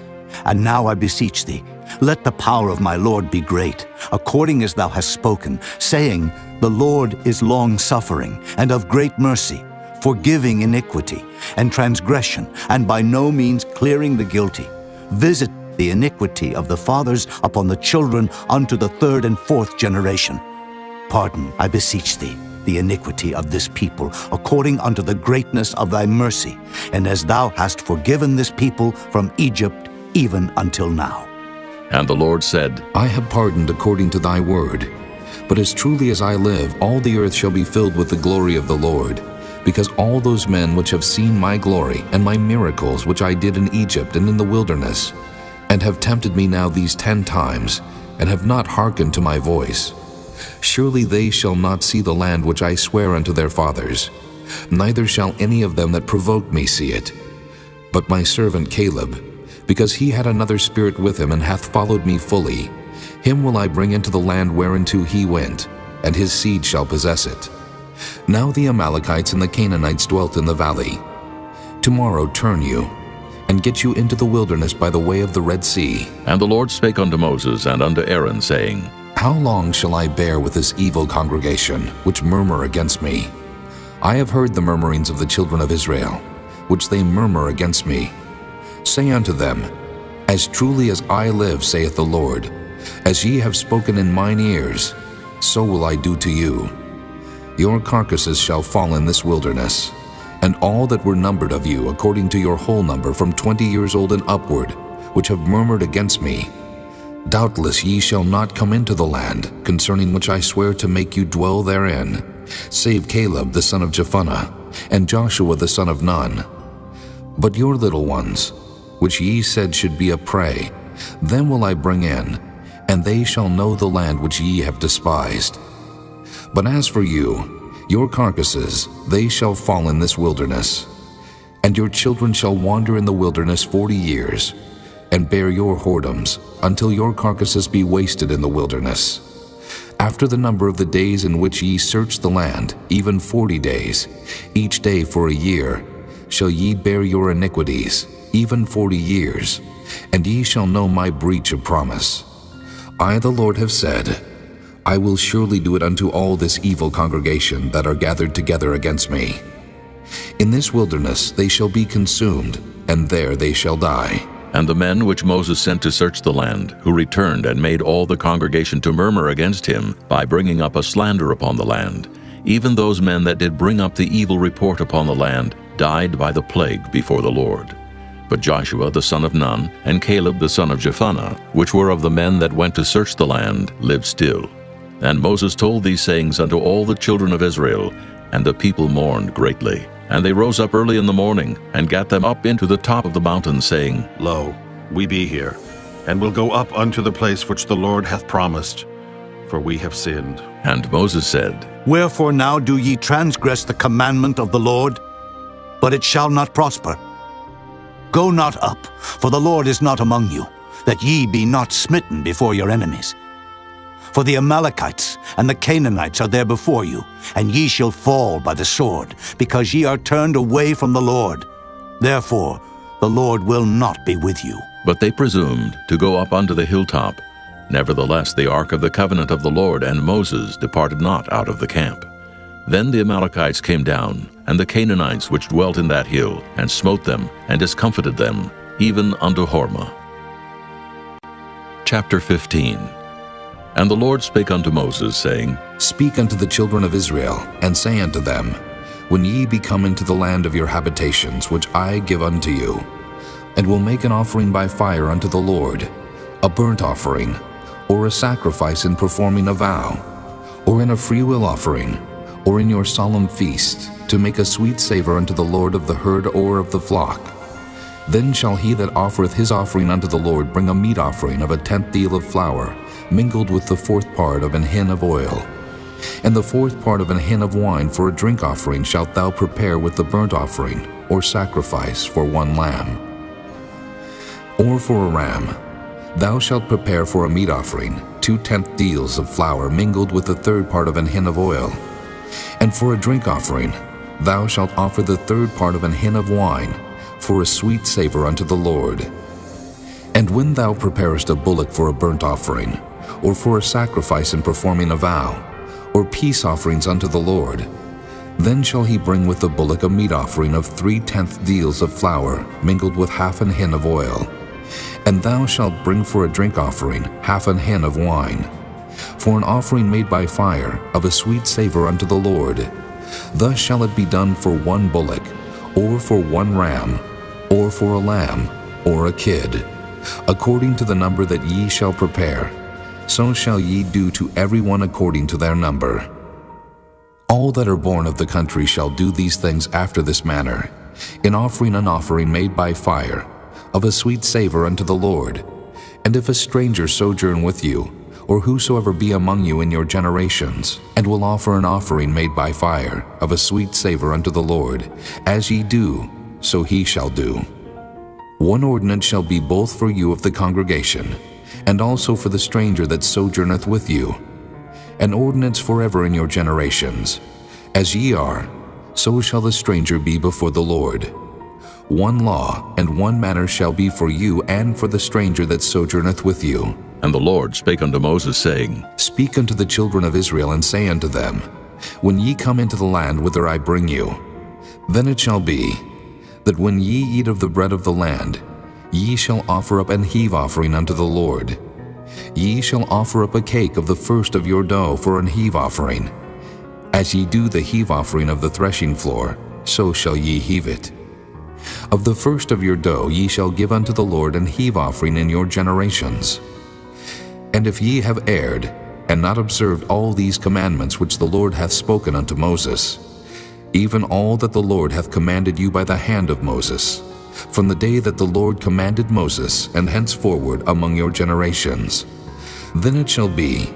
And now I beseech thee, let the power of my Lord be great, according as thou hast spoken, saying, The Lord is long-suffering, and of great mercy, forgiving iniquity and transgression, and by no means clearing the guilty. Visit the iniquity of the fathers upon the children unto the third and fourth generation. Pardon, I beseech thee, the iniquity of this people, according unto the greatness of thy mercy, and as thou hast forgiven this people from Egypt even until now. And the Lord said, I have pardoned according to thy word. But as truly as I live, all the earth shall be filled with the glory of the Lord, because all those men which have seen my glory and my miracles which I did in Egypt and in the wilderness, and have tempted me now these 10 times, and have not hearkened to my voice, surely they shall not see the land which I swear unto their fathers, neither shall any of them that provoked me see it. But my servant Caleb, because he had another spirit with him, and hath followed me fully, him will I bring into the land whereinto he went, and his seed shall possess it. Now the Amalekites and the Canaanites dwelt in the valley. Tomorrow turn you, and get you into the wilderness by the way of the Red Sea. And the Lord spake unto Moses and unto Aaron, saying, How long shall I bear with this evil congregation, which murmur against me? I have heard the murmurings of the children of Israel, which they murmur against me. Say unto them, As truly as I live, saith the Lord, as ye have spoken in mine ears, so will I do to you. Your carcasses shall fall in this wilderness, and all that were numbered of you according to your whole number from 20 years old and upward, which have murmured against me. Doubtless ye shall not come into the land, concerning which I swear to make you dwell therein, save Caleb the son of Jephunneh, and Joshua the son of Nun. But your little ones, which ye said should be a prey, them will I bring in, and they shall know the land which ye have despised. But as for you, your carcasses, they shall fall in this wilderness. And your children shall wander in the wilderness 40 years, and bear your whoredoms, until your carcasses be wasted in the wilderness. After the number of the days in which ye search the land, even 40 days, each day for a year, shall ye bear your iniquities, even 40 years, and ye shall know my breach of promise. I, the Lord, have said, I will surely do it unto all this evil congregation that are gathered together against me. In this wilderness they shall be consumed, and there they shall die. And the men which Moses sent to search the land, who returned and made all the congregation to murmur against him, by bringing up a slander upon the land, even those men that did bring up the evil report upon the land, died by the plague before the Lord. But Joshua the son of Nun, and Caleb the son of Jephunneh, which were of the men that went to search the land, lived still. And Moses told these sayings unto all the children of Israel, and the people mourned greatly. And they rose up early in the morning, and gat them up into the top of the mountain, saying, Lo, we be here, and will go up unto the place which the Lord hath promised, for we have sinned. And Moses said, Wherefore now do ye transgress the commandment of the Lord? But it shall not prosper. Go not up, for the Lord is not among you, that ye be not smitten before your enemies. For the Amalekites and the Canaanites are there before you, and ye shall fall by the sword, because ye are turned away from the Lord. Therefore the Lord will not be with you. But they presumed to go up unto the hilltop. Nevertheless the ark of the covenant of the Lord and Moses departed not out of the camp. Then the Amalekites came down, and the Canaanites which dwelt in that hill, and smote them, and discomfited them, even unto Hormah. Chapter 15. And the Lord spake unto Moses, saying, Speak unto the children of Israel, and say unto them, When ye be come into the land of your habitations, which I give unto you, and will make an offering by fire unto the Lord, a burnt offering, or a sacrifice in performing a vow, or in a freewill offering, or in your solemn feast, to make a sweet savor unto the Lord of the herd or of the flock. Then shall he that offereth his offering unto the Lord bring a meat offering of a 10th deal of flour, mingled with the 4th part of an hin of oil. And the 4th part of an hin of wine for a drink offering shalt thou prepare with the burnt offering, or sacrifice for 1 lamb. Or for a ram, thou shalt prepare for a meat offering 2 10th deals of flour mingled with the 3rd part of an hin of oil. And for a drink offering, thou shalt offer the 3rd part of an hin of wine, for a sweet savor unto the Lord. And when thou preparest a bullock for a burnt offering, or for a sacrifice in performing a vow, or peace offerings unto the Lord, then shall he bring with the bullock a meat offering of 3 10th deals of flour, mingled with half an hin of oil. And thou shalt bring for a drink offering half an hin of wine, for an offering made by fire of a sweet savor unto the Lord. Thus shall it be done for 1 bullock, or for 1 ram, or for a lamb, or a kid, according to the number that ye shall prepare. So shall ye do to every one according to their number. All that are born of the country shall do these things after this manner, in offering an offering made by fire, of a sweet savor unto the Lord. And if a stranger sojourn with you, or whosoever be among you in your generations, and will offer an offering made by fire, of a sweet savor unto the Lord, as ye do, so he shall do. 1 ordinance shall be both for you of the congregation, and also for the stranger that sojourneth with you. An ordinance forever in your generations. As ye are, so shall the stranger be before the Lord. 1 law and 1 manner shall be for you and for the stranger that sojourneth with you. And the Lord spake unto Moses, saying, Speak unto the children of Israel, and say unto them, When ye come into the land whither I bring you, then it shall be, that when ye eat of the bread of the land, ye shall offer up an heave offering unto the Lord. Ye shall offer up a cake of the first of your dough for an heave offering. As ye do the heave offering of the threshing floor, so shall ye heave it. Of the first of your dough ye shall give unto the Lord an heave offering in your generations. And if ye have erred, and not observed all these commandments which the Lord hath spoken unto Moses, even all that the Lord hath commanded you by the hand of Moses, from the day that the Lord commanded Moses, and henceforward among your generations, then it shall be,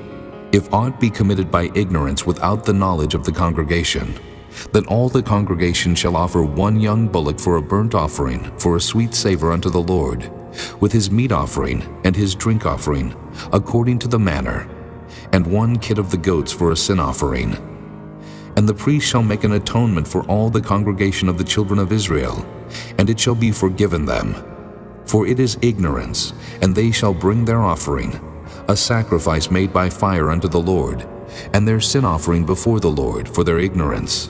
if aught be committed by ignorance without the knowledge of the congregation, that all the congregation shall offer 1 young bullock for a burnt offering, for a sweet savor unto the Lord, with his meat offering and his drink offering, according to the manner, and 1 kid of the goats for a sin offering. And the priest shall make an atonement for all the congregation of the children of Israel, and it shall be forgiven them. For it is ignorance, and they shall bring their offering, a sacrifice made by fire unto the Lord, and their sin offering before the Lord for their ignorance.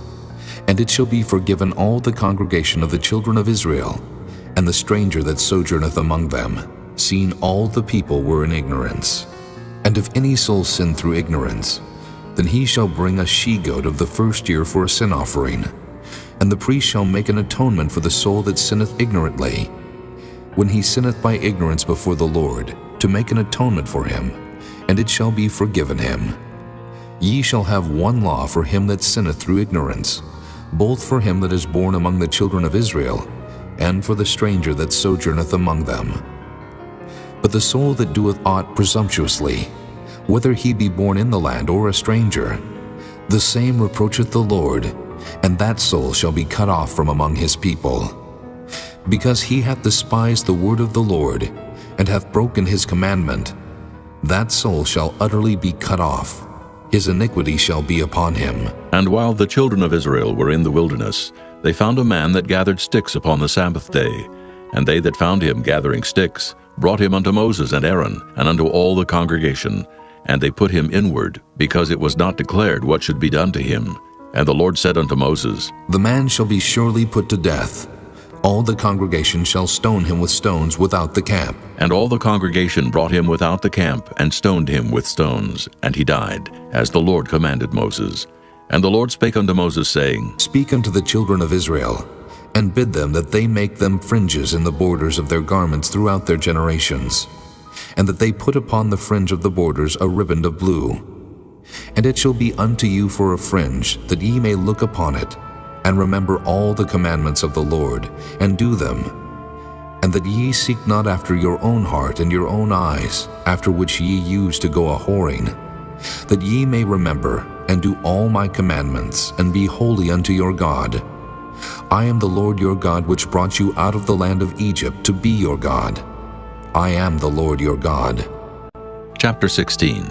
And it shall be forgiven all the congregation of the children of Israel, and the stranger that sojourneth among them, seeing all the people were in ignorance. And if any soul sin through ignorance, then he shall bring a she-goat of the first year for a sin offering. And the priest shall make an atonement for the soul that sinneth ignorantly, when he sinneth by ignorance before the Lord, to make an atonement for him, and it shall be forgiven him. Ye shall have one law for him that sinneth through ignorance, both for him that is born among the children of Israel, and for the stranger that sojourneth among them. But the soul that doeth aught presumptuously, whether he be born in the land or a stranger, the same reproacheth the Lord, and that soul shall be cut off from among his people. Because he hath despised the word of the Lord, and hath broken his commandment, that soul shall utterly be cut off. His iniquity shall be upon him. And while the children of Israel were in the wilderness, they found a man that gathered sticks upon the Sabbath day. And they that found him gathering sticks brought him unto Moses and Aaron, and unto all the congregation. And they put him inward, because it was not declared what should be done to him. And the Lord said unto Moses, The man shall be surely put to death. All the congregation shall stone him with stones without the camp. And all the congregation brought him without the camp, and stoned him with stones. And he died, as the Lord commanded Moses. And the Lord spake unto Moses, saying, Speak unto the children of Israel, and bid them that they make them fringes in the borders of their garments throughout their generations, and that they put upon the fringe of the borders a riband of blue. And it shall be unto you for a fringe, that ye may look upon it, and remember all the commandments of the Lord, and do them, and that ye seek not after your own heart and your own eyes, after which ye used to go a-whoring, that ye may remember and do all my commandments, and be holy unto your God. I am the Lord your God, which brought you out of the land of Egypt to be your God. I am the Lord your God. Chapter 16.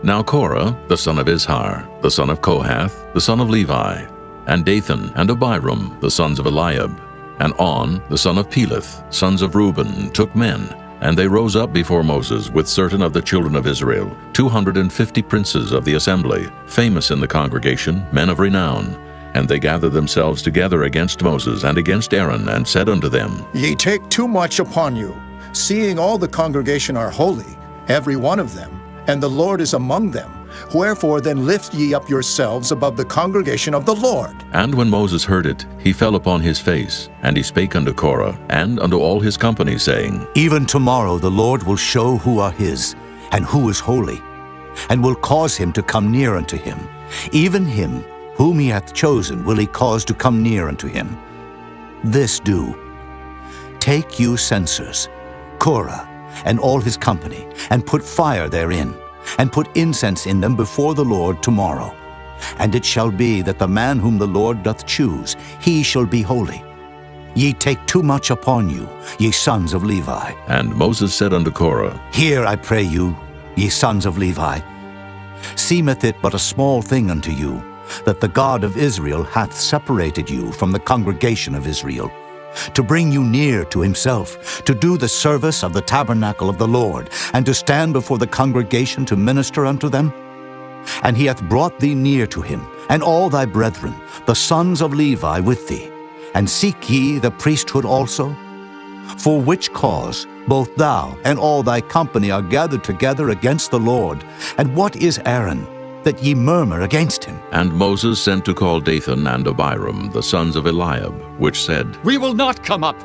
Now Korah, the son of Izhar, the son of Kohath, the son of Levi, and Dathan and Abiram, the sons of Eliab, and On, the son of Peleth, sons of Reuben, took men, and they rose up before Moses with certain of the children of Israel, 250 princes of the assembly, famous in the congregation, men of renown. And they gathered themselves together against Moses and against Aaron, and said unto them, Ye take too much upon you, seeing all the congregation are holy, every one of them, and the Lord is among them. Wherefore then lift ye up yourselves above the congregation of the Lord. And when Moses heard it, he fell upon his face, and he spake unto Korah, and unto all his company, saying, Even tomorrow the Lord will show who are his, and who is holy, and will cause him to come near unto him. Even him whom he hath chosen will he cause to come near unto him. This do. Take you censers, Korah, and all his company, and put fire therein, and put incense in them before the Lord tomorrow. And it shall be that the man whom the Lord doth choose, he shall be holy. Ye take too much upon you, ye sons of Levi. And Moses said unto Korah, Hear, I pray you, ye sons of Levi. Seemeth it but a small thing unto you, that the God of Israel hath separated you from the congregation of Israel, to bring you near to himself, to do the service of the tabernacle of the Lord, and to stand before the congregation to minister unto them? And he hath brought thee near to him, and all thy brethren, the sons of Levi, with thee. And seek ye the priesthood also? For which cause both thou and all thy company are gathered together against the Lord. And what is Aaron, that ye murmur against him? And Moses sent to call Dathan and Abiram, the sons of Eliab, which said, We will not come up.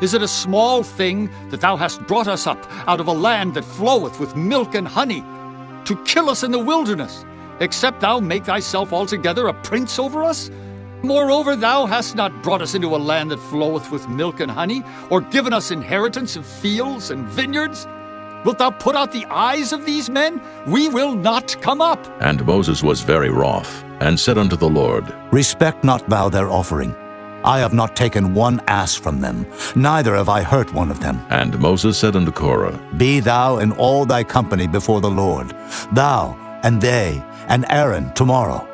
Is it a small thing that thou hast brought us up out of a land that floweth with milk and honey, to kill us in the wilderness, except thou make thyself altogether a prince over us? Moreover, thou hast not brought us into a land that floweth with milk and honey, or given us inheritance of fields and vineyards. Wilt thou put out the eyes of these men? We will not come up. And Moses was very wroth, and said unto the Lord, Respect not thou their offering. I have not taken one ass from them, neither have I hurt one of them. And Moses said unto Korah, Be thou and all thy company before the Lord, thou and they and Aaron tomorrow.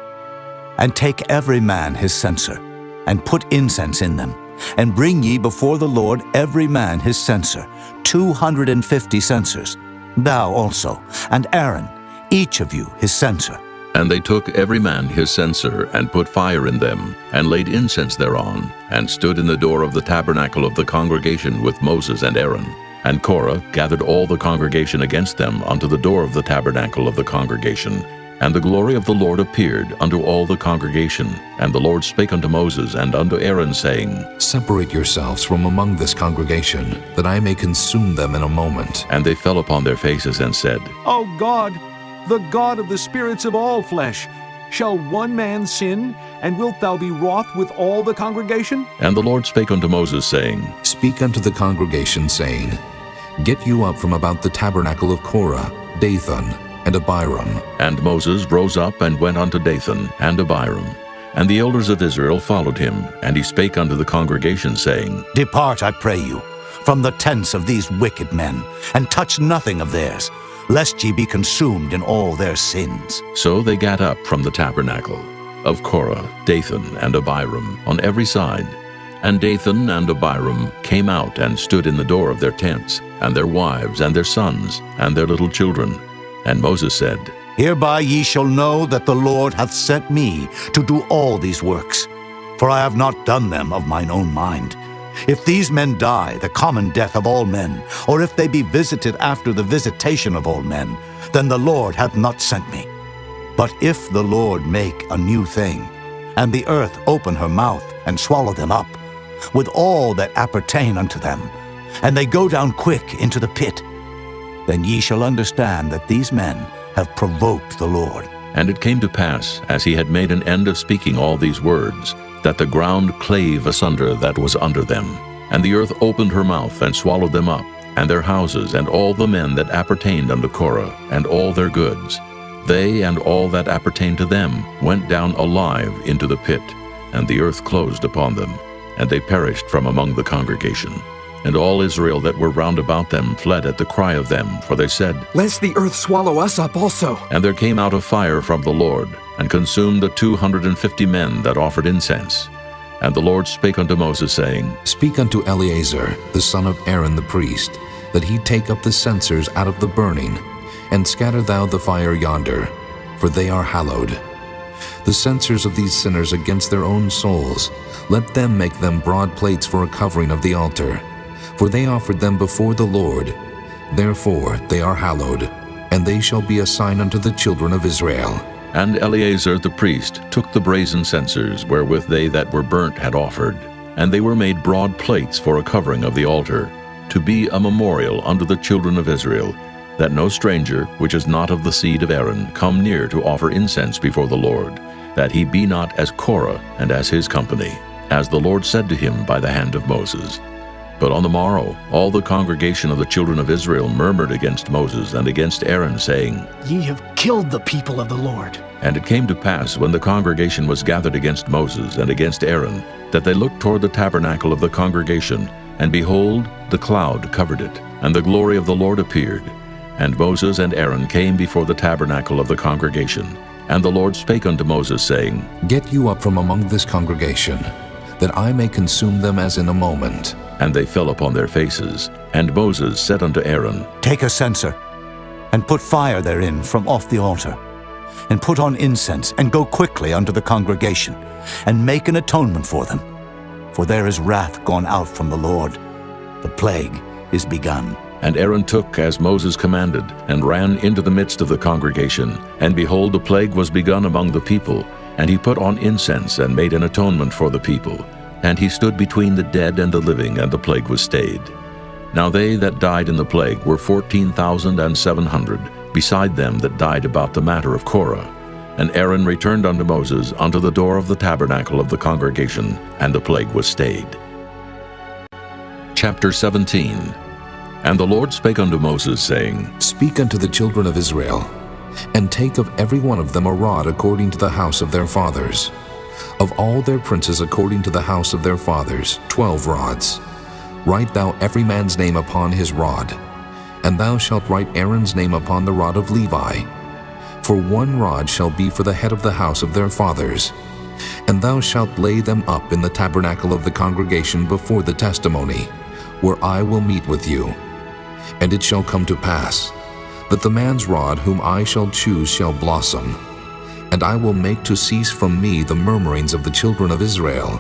And take every man his censer, and put incense in them, and bring ye before the Lord every man his censer, 250 censers, thou also, and Aaron, each of you his censer. And they took every man his censer, and put fire in them, and laid incense thereon, and stood in the door of the tabernacle of the congregation with Moses and Aaron. And Korah gathered all the congregation against them unto the door of the tabernacle of the congregation, And the glory of the Lord appeared unto all the congregation. And the Lord spake unto Moses and unto Aaron, saying, Separate yourselves from among this congregation, that I may consume them in a moment. And they fell upon their faces and said, O God, the God of the spirits of all flesh, shall one man sin, and wilt thou be wroth with all the congregation? And the Lord spake unto Moses, saying, Speak unto the congregation, saying, Get you up from about the tabernacle of Korah, Dathan, and Abiram. And Moses rose up and went unto Dathan and Abiram. And the elders of Israel followed him, and he spake unto the congregation, saying, Depart, I pray you, from the tents of these wicked men, and touch nothing of theirs, lest ye be consumed in all their sins. So they gat up from the tabernacle of Korah, Dathan, and Abiram on every side. And Dathan and Abiram came out and stood in the door of their tents, and their wives, and their sons, and their little children. And Moses said, Hereby ye shall know that the Lord hath sent me to do all these works, for I have not done them of mine own mind. If these men die the common death of all men, or if they be visited after the visitation of all men, then the Lord hath not sent me. But if the Lord make a new thing, and the earth open her mouth and swallow them up, with all that appertain unto them, and they go down quick into the pit, then ye shall understand that these men have provoked the Lord. And it came to pass, as he had made an end of speaking all these words, that the ground clave asunder that was under them. And the earth opened her mouth and swallowed them up, and their houses, and all the men that appertained unto Korah, and all their goods. They and all that appertained to them went down alive into the pit, and the earth closed upon them, and they perished from among the congregation. And all Israel that were round about them fled at the cry of them, for they said, Lest the earth swallow us up also. And there came out a fire from the Lord, and consumed the 250 men that offered incense. And the Lord spake unto Moses, saying, Speak unto Eleazar, the son of Aaron the priest, that he take up the censers out of the burning, and scatter thou the fire yonder, for they are hallowed. The censers of these sinners against their own souls, let them make them broad plates for a covering of the altar. For they offered them before the Lord. Therefore they are hallowed, and they shall be a sign unto the children of Israel. And Eleazar the priest took the brazen censers wherewith they that were burnt had offered, and they were made broad plates for a covering of the altar, to be a memorial unto the children of Israel, that no stranger, which is not of the seed of Aaron, come near to offer incense before the Lord, that he be not as Korah and as his company, as the Lord said to him by the hand of Moses. But on the morrow all the congregation of the children of Israel murmured against Moses and against Aaron, saying, Ye have killed the people of the Lord. And it came to pass, when the congregation was gathered against Moses and against Aaron, that they looked toward the tabernacle of the congregation, and behold, the cloud covered it, and the glory of the Lord appeared. And Moses and Aaron came before the tabernacle of the congregation. And the Lord spake unto Moses, saying, Get you up from among this congregation, that I may consume them as in a moment. And they fell upon their faces. And Moses said unto Aaron, Take a censer, and put fire therein from off the altar, and put on incense, and go quickly unto the congregation, and make an atonement for them. For there is wrath gone out from the Lord. The plague is begun. And Aaron took as Moses commanded, and ran into the midst of the congregation. And behold, the plague was begun among the people. And he put on incense, and made an atonement for the people. And he stood between the dead and the living, and the plague was stayed. Now they that died in the plague were 14,700, beside them that died about the matter of Korah. And Aaron returned unto Moses unto the door of the tabernacle of the congregation, and the plague was stayed. Chapter 17. And the Lord spake unto Moses, saying, Speak unto the children of Israel, and take of every one of them a rod according to the house of their fathers. Of all their princes according to the house of their fathers, 12 rods. Write thou every man's name upon his rod, and thou shalt write Aaron's name upon the rod of Levi. For 1 rod shall be for the head of the house of their fathers. And thou shalt lay them up in the tabernacle of the congregation before the testimony, where I will meet with you. And it shall come to pass, that the man's rod whom I shall choose shall blossom, and I will make to cease from me the murmurings of the children of Israel,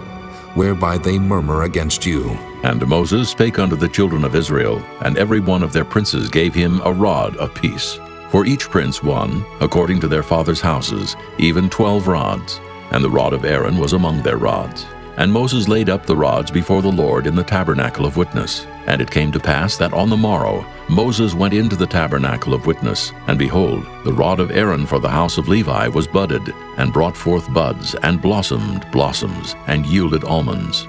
whereby they murmur against you. And Moses spake unto the children of Israel, and every one of their princes gave him a rod apiece. For each prince one, according to their fathers' houses, even 12 rods, and the rod of Aaron was among their rods. And Moses laid up the rods before the Lord in the tabernacle of witness. And it came to pass that on the morrow Moses went into the tabernacle of witness, and behold, the rod of Aaron for the house of Levi was budded, and brought forth buds, and blossomed blossoms, and yielded almonds.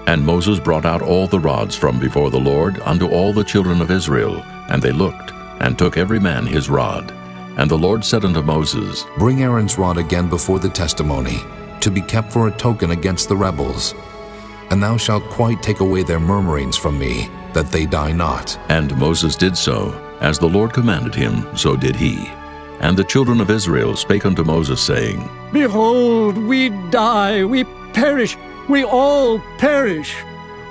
And Moses brought out all the rods from before the Lord unto all the children of Israel, and they looked, and took every man his rod. And the Lord said unto Moses, Bring Aaron's rod again before the testimony, to be kept for a token against the rebels. And thou shalt quite take away their murmurings from me, that they die not. And Moses did so. As the Lord commanded him, so did he. And the children of Israel spake unto Moses, saying, Behold, we die, we perish, we all perish.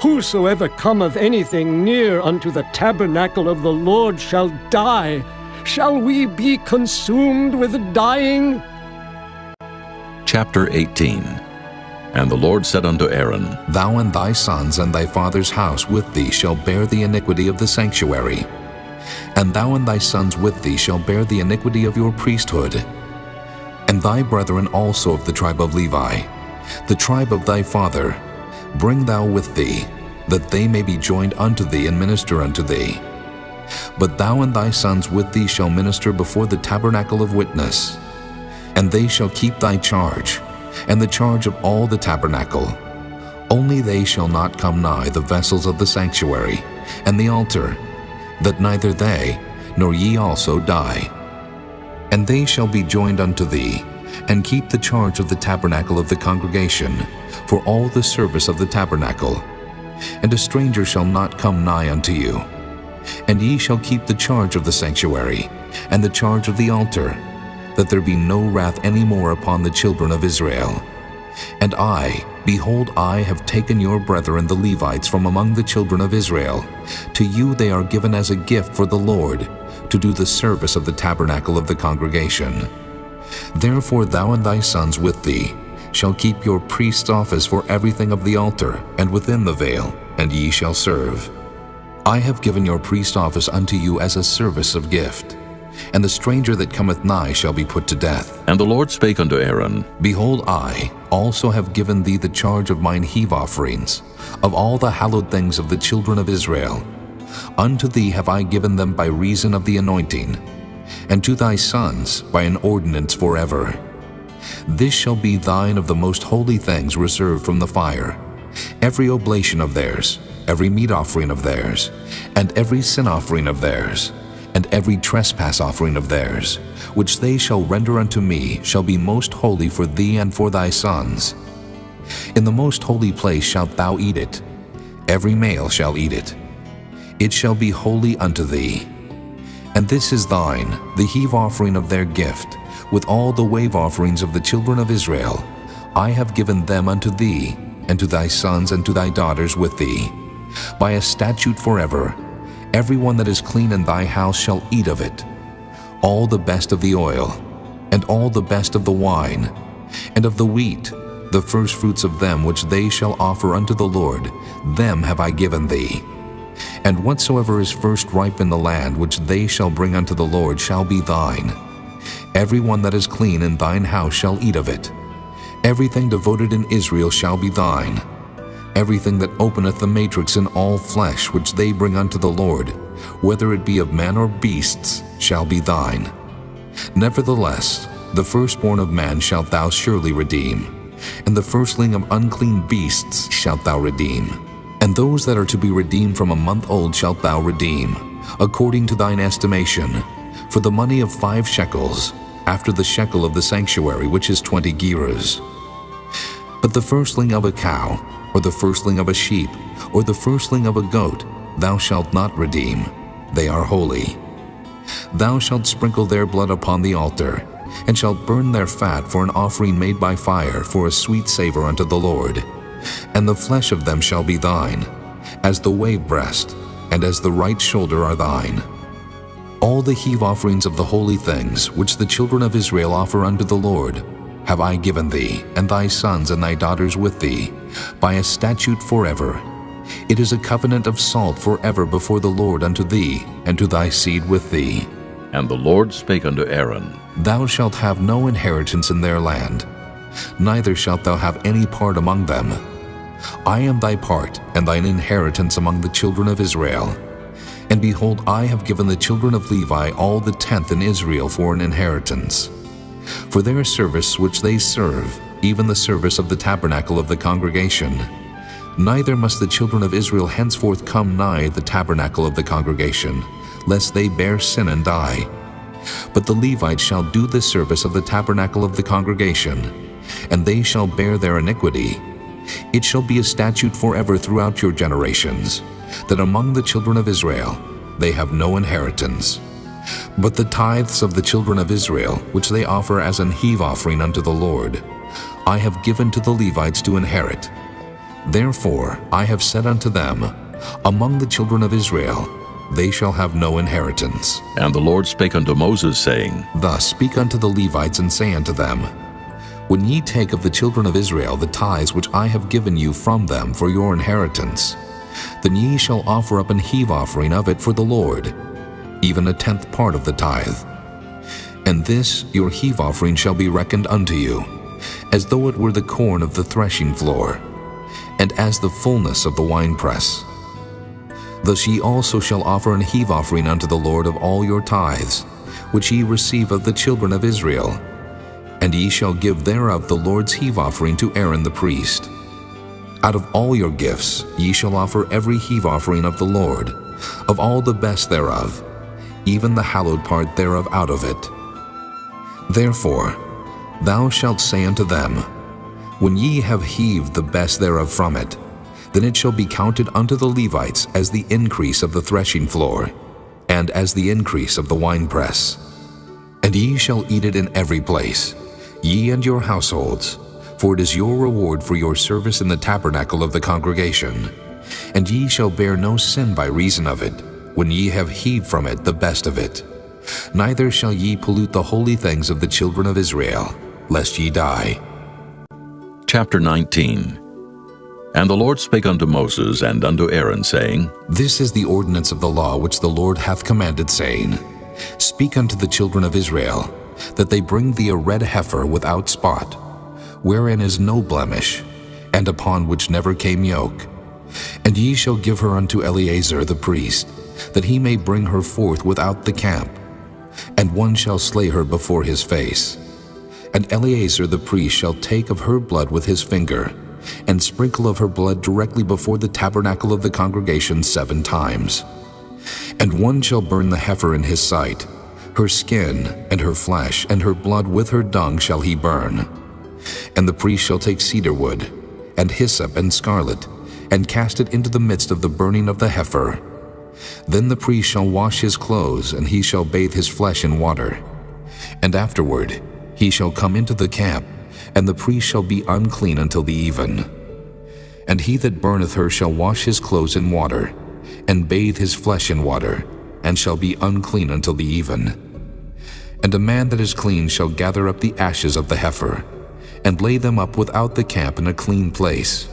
Whosoever cometh anything near unto the tabernacle of the Lord shall die. Shall we be consumed with dying? Chapter 18. And the Lord said unto Aaron, Thou and thy sons and thy father's house with thee shall bear the iniquity of the sanctuary. And thou and thy sons with thee shall bear the iniquity of your priesthood. And thy brethren also of the tribe of Levi, the tribe of thy father, bring thou with thee, that they may be joined unto thee and minister unto thee. But thou and thy sons with thee shall minister before the tabernacle of witness. And they shall keep thy charge, and the charge of all the tabernacle. Only they shall not come nigh the vessels of the sanctuary, and the altar, that neither they, nor ye also die. And they shall be joined unto thee, and keep the charge of the tabernacle of the congregation, for all the service of the tabernacle. And a stranger shall not come nigh unto you. And ye shall keep the charge of the sanctuary, and the charge of the altar, that there be no wrath any more upon the children of Israel. And I, behold, I have taken your brethren the Levites from among the children of Israel. To you they are given as a gift for the Lord, to do the service of the tabernacle of the congregation. Therefore thou and thy sons with thee shall keep your priest's office for everything of the altar, and within the veil, and ye shall serve. I have given your priest office unto you as a service of gift. And the stranger that cometh nigh shall be put to death. And the Lord spake unto Aaron, Behold, I also have given thee the charge of mine heave offerings, of all the hallowed things of the children of Israel. Unto thee have I given them by reason of the anointing, and to thy sons by an ordinance forever. This shall be thine of the most holy things reserved from the fire, every oblation of theirs, every meat offering of theirs, and every sin offering of theirs, and every trespass offering of theirs, which they shall render unto me, shall be most holy for thee and for thy sons. In the most holy place shalt thou eat it. Every male shall eat it. It shall be holy unto thee. And this is thine, the heave offering of their gift, with all the wave offerings of the children of Israel. I have given them unto thee, and to thy sons and to thy daughters with thee, by a statute forever. Every one that is clean in thy house shall eat of it, all the best of the oil, and all the best of the wine, and of the wheat, the firstfruits of them which they shall offer unto the Lord, them have I given thee. And whatsoever is first ripe in the land which they shall bring unto the Lord shall be thine. Every one that is clean in thine house shall eat of it. Everything devoted in Israel shall be thine. Everything that openeth the matrix in all flesh which they bring unto the Lord, whether it be of man or beasts, shall be thine. Nevertheless, the firstborn of man shalt thou surely redeem, and the firstling of unclean beasts shalt thou redeem. And those that are to be redeemed from a month old shalt thou redeem, according to thine estimation, for the money of 5 shekels, after the shekel of the sanctuary, which is 20 gerahs. But the firstling of a cow, or the firstling of a sheep, or the firstling of a goat, thou shalt not redeem. They are holy. Thou shalt sprinkle their blood upon the altar, and shalt burn their fat for an offering made by fire, for a sweet savor unto the Lord. And the flesh of them shall be thine, as the wave breast, and as the right shoulder are thine. All the heave offerings of the holy things, which the children of Israel offer unto the Lord, have I given thee, and thy sons and thy daughters with thee, by a statute forever. It is a covenant of salt forever before the Lord unto thee, and to thy seed with thee. And the Lord spake unto Aaron, Thou shalt have no inheritance in their land, neither shalt thou have any part among them. I am thy part and thine inheritance among the children of Israel. And behold, I have given the children of Levi all the tenth in Israel for an inheritance, for their service which they serve, even the service of the tabernacle of the congregation. Neither must the children of Israel henceforth come nigh the tabernacle of the congregation, lest they bear sin and die. But the Levites shall do the service of the tabernacle of the congregation, and they shall bear their iniquity. It shall be a statute forever throughout your generations, that among the children of Israel they have no inheritance. But the tithes of the children of Israel, which they offer as an heave offering unto the Lord, I have given to the Levites to inherit. Therefore I have said unto them, Among the children of Israel they shall have no inheritance. And the Lord spake unto Moses, saying, Thus speak unto the Levites, and say unto them, When ye take of the children of Israel the tithes which I have given you from them for your inheritance, then ye shall offer up an heave offering of it for the Lord, even a tenth part of the tithe. And this your heave offering shall be reckoned unto you, as though it were the corn of the threshing floor, and as the fullness of the winepress. Thus ye also shall offer an heave offering unto the Lord of all your tithes, which ye receive of the children of Israel, and ye shall give thereof the Lord's heave offering to Aaron the priest. Out of all your gifts ye shall offer every heave offering of the Lord, of all the best thereof, even the hallowed part thereof out of it. Therefore thou shalt say unto them, When ye have heaved the best thereof from it, then it shall be counted unto the Levites as the increase of the threshing floor, and as the increase of the winepress. And ye shall eat it in every place, ye and your households, for it is your reward for your service in the tabernacle of the congregation. And ye shall bear no sin by reason of it, when ye have heaved from it the best of it. Neither shall ye pollute the holy things of the children of Israel, lest ye die. Chapter 19. And the Lord spake unto Moses and unto Aaron, saying, This is the ordinance of the law which the Lord hath commanded, saying, Speak unto the children of Israel, that they bring thee a red heifer without spot, wherein is no blemish, and upon which never came yoke. And ye shall give her unto Eleazar the priest, that he may bring her forth without the camp. And one shall slay her before his face. And Eleazar the priest shall take of her blood with his finger, and sprinkle of her blood directly before the tabernacle of the congregation 7 times. And one shall burn the heifer in his sight, her skin and her flesh and her blood with her dung shall he burn. And the priest shall take cedar wood, and hyssop and scarlet, and cast it into the midst of the burning of the heifer. Then the priest shall wash his clothes, and he shall bathe his flesh in water. And afterward he shall come into the camp, and the priest shall be unclean until the even. And he that burneth her shall wash his clothes in water, and bathe his flesh in water, and shall be unclean until the even. And a man that is clean shall gather up the ashes of the heifer, and lay them up without the camp in a clean place.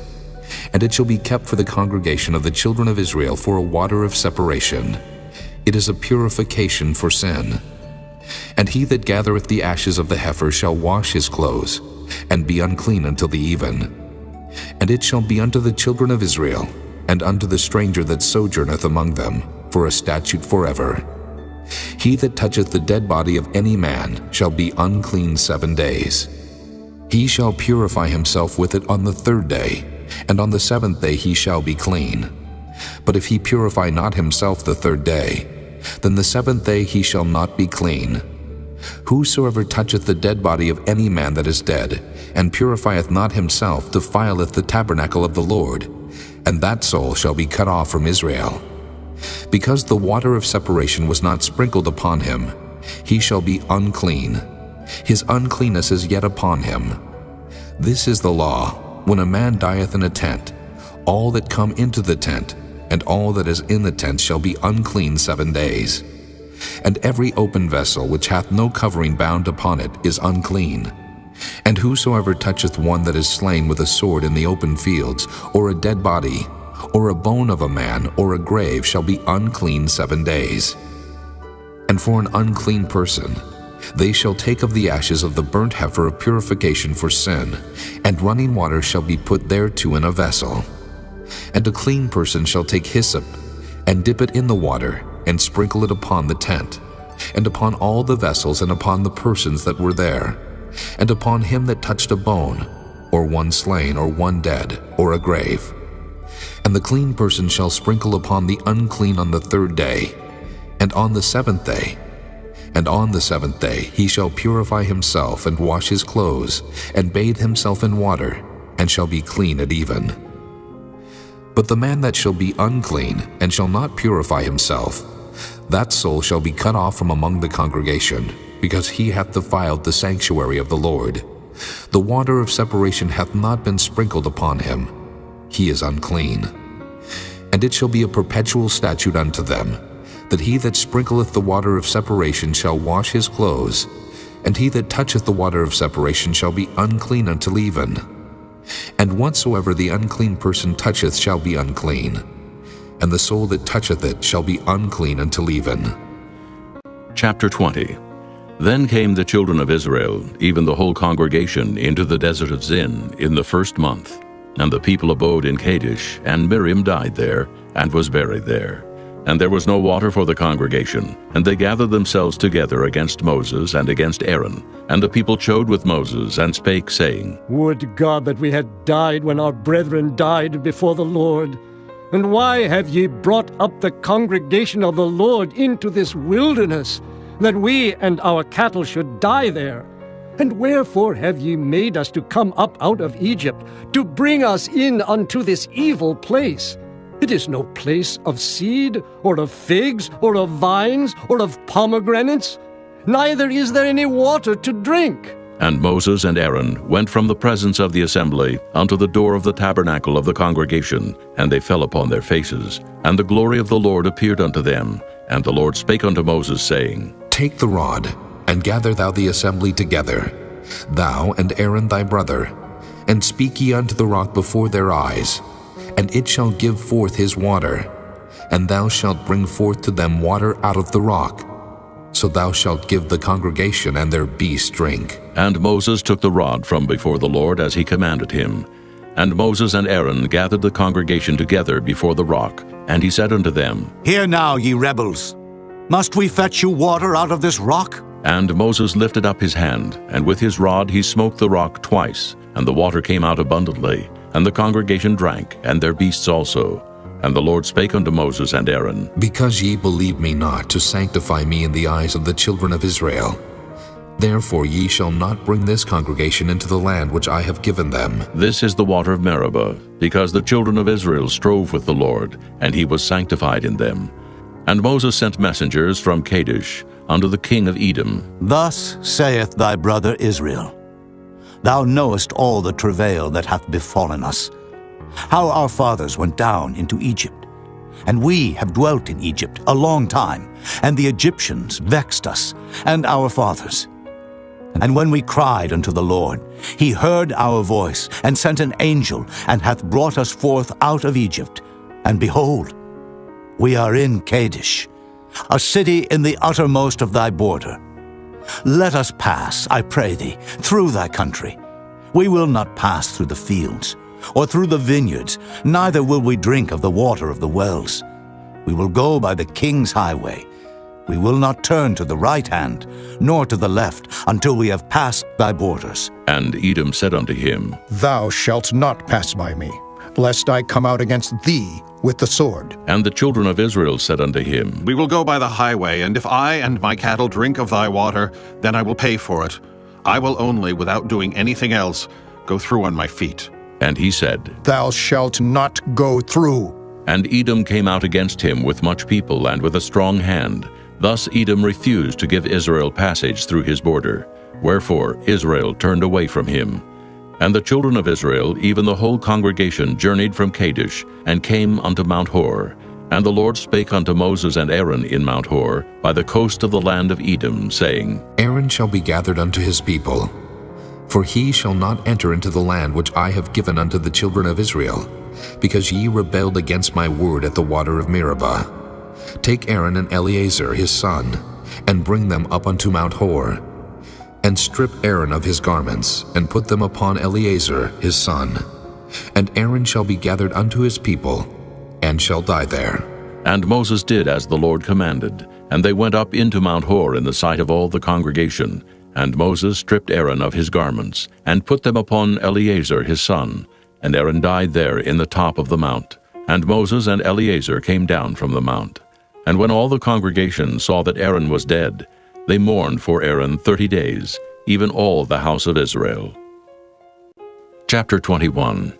And it shall be kept for the congregation of the children of Israel for a water of separation. It is a purification for sin. And he that gathereth the ashes of the heifer shall wash his clothes, and be unclean until the even. And it shall be unto the children of Israel, and unto the stranger that sojourneth among them, for a statute forever. He that toucheth the dead body of any man shall be unclean 7 days. He shall purify himself with it on the 3rd day, and on the 7th day he shall be clean. But if he purify not himself the 3rd day, then the 7th day he shall not be clean. Whosoever toucheth the dead body of any man that is dead, and purifieth not himself, defileth the tabernacle of the Lord, and that soul shall be cut off from Israel. Because the water of separation was not sprinkled upon him, he shall be unclean. His uncleanness is yet upon him. This is the law, when a man dieth in a tent, all that come into the tent, and all that is in the tent shall be unclean 7 days. And every open vessel which hath no covering bound upon it is unclean. And whosoever toucheth one that is slain with a sword in the open fields, or a dead body, or a bone of a man, or a grave, shall be unclean 7 days. And for an unclean person, they shall take of the ashes of the burnt heifer of purification for sin, and running water shall be put thereto in a vessel. And a clean person shall take hyssop, and dip it in the water, and sprinkle it upon the tent, and upon all the vessels, and upon the persons that were there, and upon him that touched a bone, or one slain, or one dead, or a grave. And the clean person shall sprinkle upon the unclean on the 3rd day, and on the 7th day. And on the 7th day he shall purify himself, and wash his clothes, and bathe himself in water, and shall be clean at even. But the man that shall be unclean, and shall not purify himself, that soul shall be cut off from among the congregation, because he hath defiled the sanctuary of the Lord. The water of separation hath not been sprinkled upon him. He is unclean. And it shall be a perpetual statute unto them, that he that sprinkleth the water of separation shall wash his clothes, and he that toucheth the water of separation shall be unclean until even. And whatsoever the unclean person toucheth shall be unclean, and the soul that toucheth it shall be unclean until even. Chapter 20. Then came the children of Israel, even the whole congregation, into the desert of Zin in the 1st month. And the people abode in Kadesh, and Miriam died there, and was buried there. And there was no water for the congregation, and they gathered themselves together against Moses and against Aaron. And the people chode with Moses, and spake, saying, Would God that we had died when our brethren died before the Lord! And why have ye brought up the congregation of the Lord into this wilderness, that we and our cattle should die there? And wherefore have ye made us to come up out of Egypt, to bring us in unto this evil place? It is no place of seed, or of figs, or of vines, or of pomegranates, neither is there any water to drink. And Moses and Aaron went from the presence of the assembly unto the door of the tabernacle of the congregation, and they fell upon their faces. And the glory of the Lord appeared unto them. And the Lord spake unto Moses, saying, Take the rod, and gather thou the assembly together, thou and Aaron thy brother, and speak ye unto the rock before their eyes, and it shall give forth his water, and thou shalt bring forth to them water out of the rock. So thou shalt give the congregation and their beasts drink. And Moses took the rod from before the Lord as he commanded him. And Moses and Aaron gathered the congregation together before the rock, and he said unto them, Hear now, ye rebels, must we fetch you water out of this rock? And Moses lifted up his hand, and with his rod he smote the rock twice, and the water came out abundantly, and the congregation drank, and their beasts also. And the Lord spake unto Moses and Aaron, Because ye believe me not to sanctify me in the eyes of the children of Israel, therefore ye shall not bring this congregation into the land which I have given them. This is the water of Meribah, because the children of Israel strove with the Lord, and he was sanctified in them. And Moses sent messengers from Kadesh unto the king of Edom. Thus saith thy brother Israel, Thou knowest all the travail that hath befallen us, how our fathers went down into Egypt. And we have dwelt in Egypt a long time, and the Egyptians vexed us, and our fathers. And when we cried unto the Lord, he heard our voice, and sent an angel, and hath brought us forth out of Egypt. And behold, we are in Kadesh, a city in the uttermost of thy border. Let us pass, I pray thee, through thy country. We will not pass through the fields, or through the vineyards, neither will we drink of the water of the wells. We will go by the king's highway. We will not turn to the right hand, nor to the left, until we have passed thy borders. And Edom said unto him, Thou shalt not pass by me, lest I come out against thee with the sword. And the children of Israel said unto him, We will go by the highway, and if I and my cattle drink of thy water, then I will pay for it. I will only, without doing anything else, go through on my feet. And he said, Thou shalt not go through. And Edom came out against him with much people and with a strong hand. Thus Edom refused to give Israel passage through his border. Wherefore Israel turned away from him. And the children of Israel, even the whole congregation, journeyed from Kadesh, and came unto Mount Hor. And the Lord spake unto Moses and Aaron in Mount Hor, by the coast of the land of Edom, saying, Aaron shall be gathered unto his people, for he shall not enter into the land which I have given unto the children of Israel, because ye rebelled against my word at the water of Meribah. Take Aaron and Eleazar his son, and bring them up unto Mount Hor, and strip Aaron of his garments, and put them upon Eleazar his son. And Aaron shall be gathered unto his people, and shall die there. And Moses did as the Lord commanded, and they went up into Mount Hor in the sight of all the congregation. And Moses stripped Aaron of his garments, and put them upon Eleazar his son. And Aaron died there in the top of the mount. And Moses and Eleazar came down from the mount. And when all the congregation saw that Aaron was dead, they mourned for Aaron 30 days, even all the house of Israel. Chapter 21.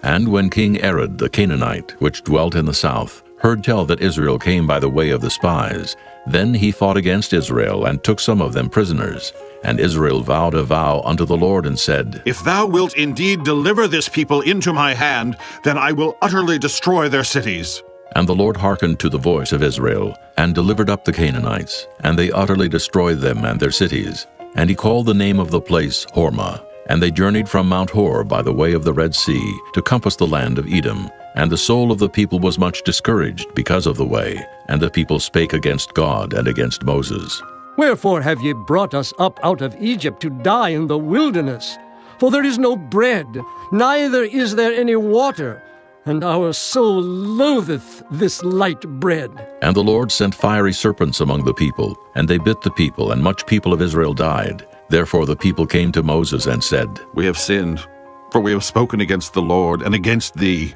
And when King Arad the Canaanite, which dwelt in the south, heard tell that Israel came by the way of the spies, then he fought against Israel, and took some of them prisoners. And Israel vowed a vow unto the Lord, and said, If thou wilt indeed deliver this people into my hand, then I will utterly destroy their cities. And the Lord hearkened to the voice of Israel, and delivered up the Canaanites, and they utterly destroyed them and their cities. And he called the name of the place Hormah. And they journeyed from Mount Hor by the way of the Red Sea, to compass the land of Edom. And the soul of the people was much discouraged because of the way, and the people spake against God and against Moses. Wherefore have ye brought us up out of Egypt to die in the wilderness? For there is no bread, neither is there any water, and our soul loatheth this light bread. And the Lord sent fiery serpents among the people, and they bit the people, and much people of Israel died. Therefore the people came to Moses and said, We have sinned, for we have spoken against the Lord and against thee.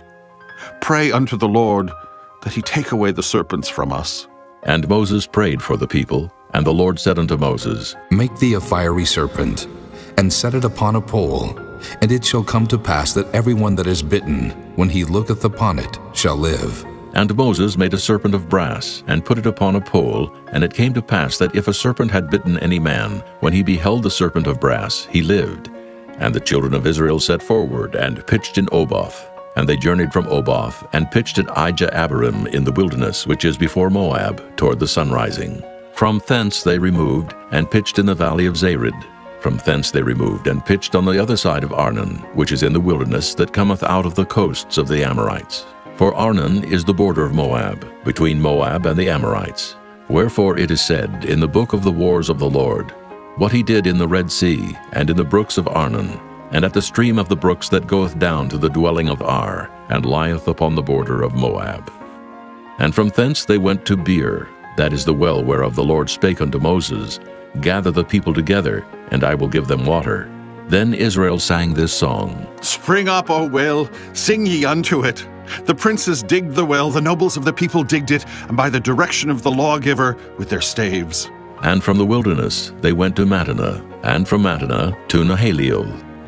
Pray unto the Lord that he take away the serpents from us. And Moses prayed for the people, and the Lord said unto Moses, Make thee a fiery serpent, and set it upon a pole, and it shall come to pass that every one that is bitten, when he looketh upon it, shall live. And Moses made a serpent of brass, and put it upon a pole, and it came to pass that if a serpent had bitten any man, when he beheld the serpent of brass, he lived. And the children of Israel set forward, and pitched in Oboth. And they journeyed from Oboth, and pitched at Ijah-abarim in the wilderness, which is before Moab, toward the sunrising. From thence they removed, and pitched in the valley of Zared. From thence they removed, and pitched on the other side of Arnon, which is in the wilderness that cometh out of the coasts of the Amorites. For Arnon is the border of Moab, between Moab and the Amorites. Wherefore it is said in the book of the wars of the Lord, what he did in the Red Sea, and in the brooks of Arnon, and at the stream of the brooks that goeth down to the dwelling of Ar, and lieth upon the border of Moab. And from thence they went to Beer, that is the well whereof the Lord spake unto Moses, Gather the people together, and I will give them water. Then Israel sang this song, Spring up, O well, sing ye unto it. The princes digged the well, the nobles of the people digged it, and by the direction of the lawgiver with their staves. And from the wilderness they went to Mattanah, and from Mattanah to Nahaliel,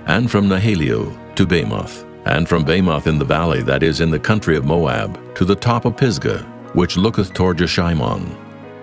and from Nahaliel to Bamoth, and from Bamoth in the valley that is in the country of Moab, to the top of Pisgah, which looketh toward Jeshimon.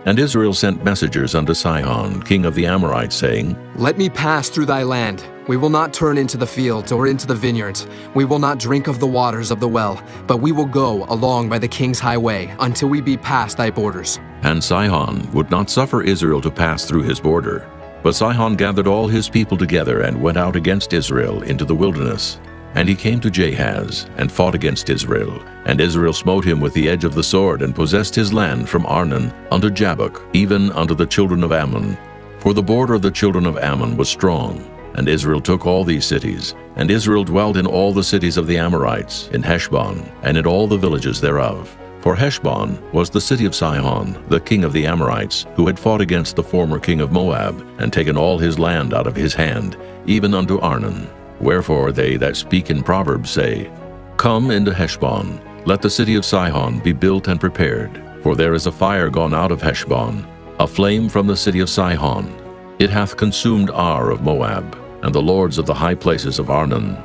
And Israel sent messengers unto Sihon, king of the Amorites, saying, Let me pass through thy land. We will not turn into the fields or into the vineyards. We will not drink of the waters of the well, but we will go along by the king's highway until we be past thy borders. And Sihon would not suffer Israel to pass through his border. But Sihon gathered all his people together and went out against Israel into the wilderness. And he came to Jahaz, and fought against Israel. And Israel smote him with the edge of the sword, and possessed his land from Arnon unto Jabbok, even unto the children of Ammon. For the border of the children of Ammon was strong. And Israel took all these cities. And Israel dwelt in all the cities of the Amorites, in Heshbon, and in all the villages thereof. For Heshbon was the city of Sihon, the king of the Amorites, who had fought against the former king of Moab, and taken all his land out of his hand, even unto Arnon. Wherefore they that speak in Proverbs say, Come into Heshbon, let the city of Sihon be built and prepared. For there is a fire gone out of Heshbon, a flame from the city of Sihon. It hath consumed Ar of Moab, and the lords of the high places of Arnon.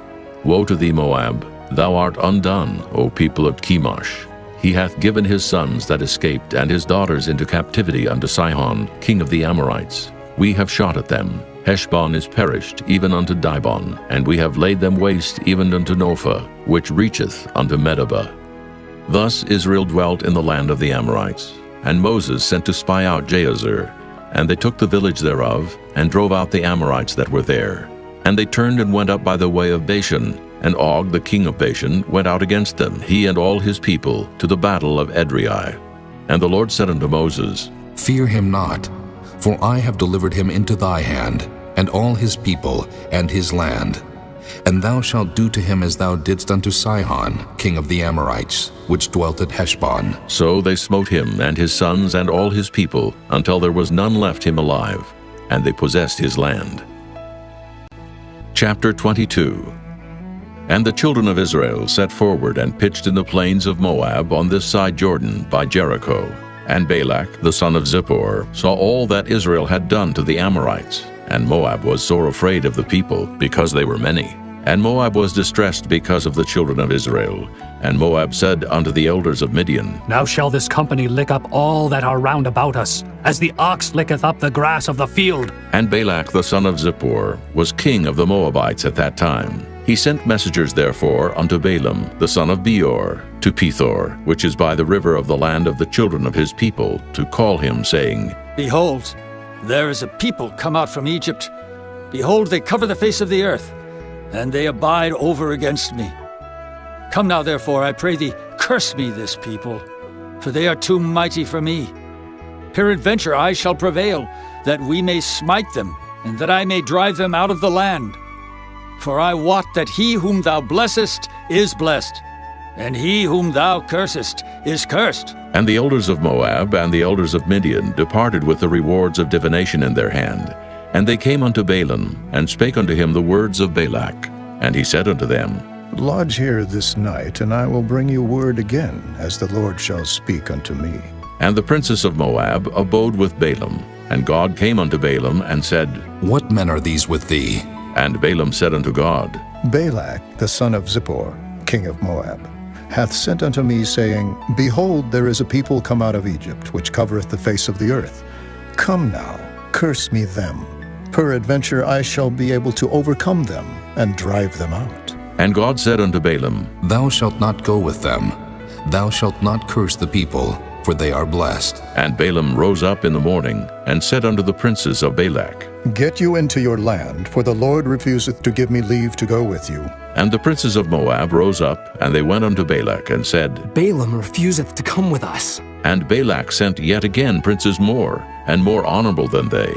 Woe to thee, Moab! Thou art undone, O people of Chemosh. He hath given his sons that escaped and his daughters into captivity unto Sihon, king of the Amorites. We have shot at them. Heshbon is perished, even unto Dibon, and we have laid them waste even unto Nophah, which reacheth unto Medeba. Thus Israel dwelt in the land of the Amorites. And Moses sent to spy out Jahazer, and they took the village thereof, and drove out the Amorites that were there. And they turned and went up by the way of Bashan, and Og the king of Bashan went out against them, he and all his people, to the battle of Edrei. And the Lord said unto Moses, Fear him not, for I have delivered him into thy hand, and all his people, and his land. And thou shalt do to him as thou didst unto Sihon, king of the Amorites, which dwelt at Heshbon. So they smote him and his sons and all his people, until there was none left him alive, and they possessed his land. Chapter 22. And the children of Israel set forward and pitched in the plains of Moab on this side Jordan by Jericho. And Balak, the son of Zippor, saw all that Israel had done to the Amorites. And Moab was sore afraid of the people, because they were many. And Moab was distressed because of the children of Israel. And Moab said unto the elders of Midian, Now shall this company lick up all that are round about us, as the ox licketh up the grass of the field. And Balak the son of Zippor was king of the Moabites at that time. He sent messengers therefore unto Balaam the son of Beor to Pethor, which is by the river of the land of the children of his people, to call him, saying, Behold, there is a people come out from Egypt. Behold, they cover the face of the earth, and they abide over against me. Come now, therefore, I pray thee, curse me this people, for they are too mighty for me. Peradventure I shall prevail, that we may smite them, and that I may drive them out of the land. For I wot that he whom thou blessest is blessed, and he whom thou cursest is cursed. And the elders of Moab and the elders of Midian departed with the rewards of divination in their hand. And they came unto Balaam, and spake unto him the words of Balak. And he said unto them, Lodge here this night, and I will bring you word again, as the Lord shall speak unto me. And the princes of Moab abode with Balaam. And God came unto Balaam, and said, What men are these with thee? And Balaam said unto God, Balak, the son of Zippor, king of Moab, hath sent unto me, saying, Behold, there is a people come out of Egypt, which covereth the face of the earth. Come now, curse me them. Peradventure I shall be able to overcome them, and drive them out. And God said unto Balaam, Thou shalt not go with them. Thou shalt not curse the people, for they are blessed. And Balaam rose up in the morning, and said unto the princes of Balak, Get you into your land, for the Lord refuseth to give me leave to go with you. And the princes of Moab rose up, and they went unto Balak, and said, Balaam refuseth to come with us. And Balak sent yet again princes more, and more honorable than they.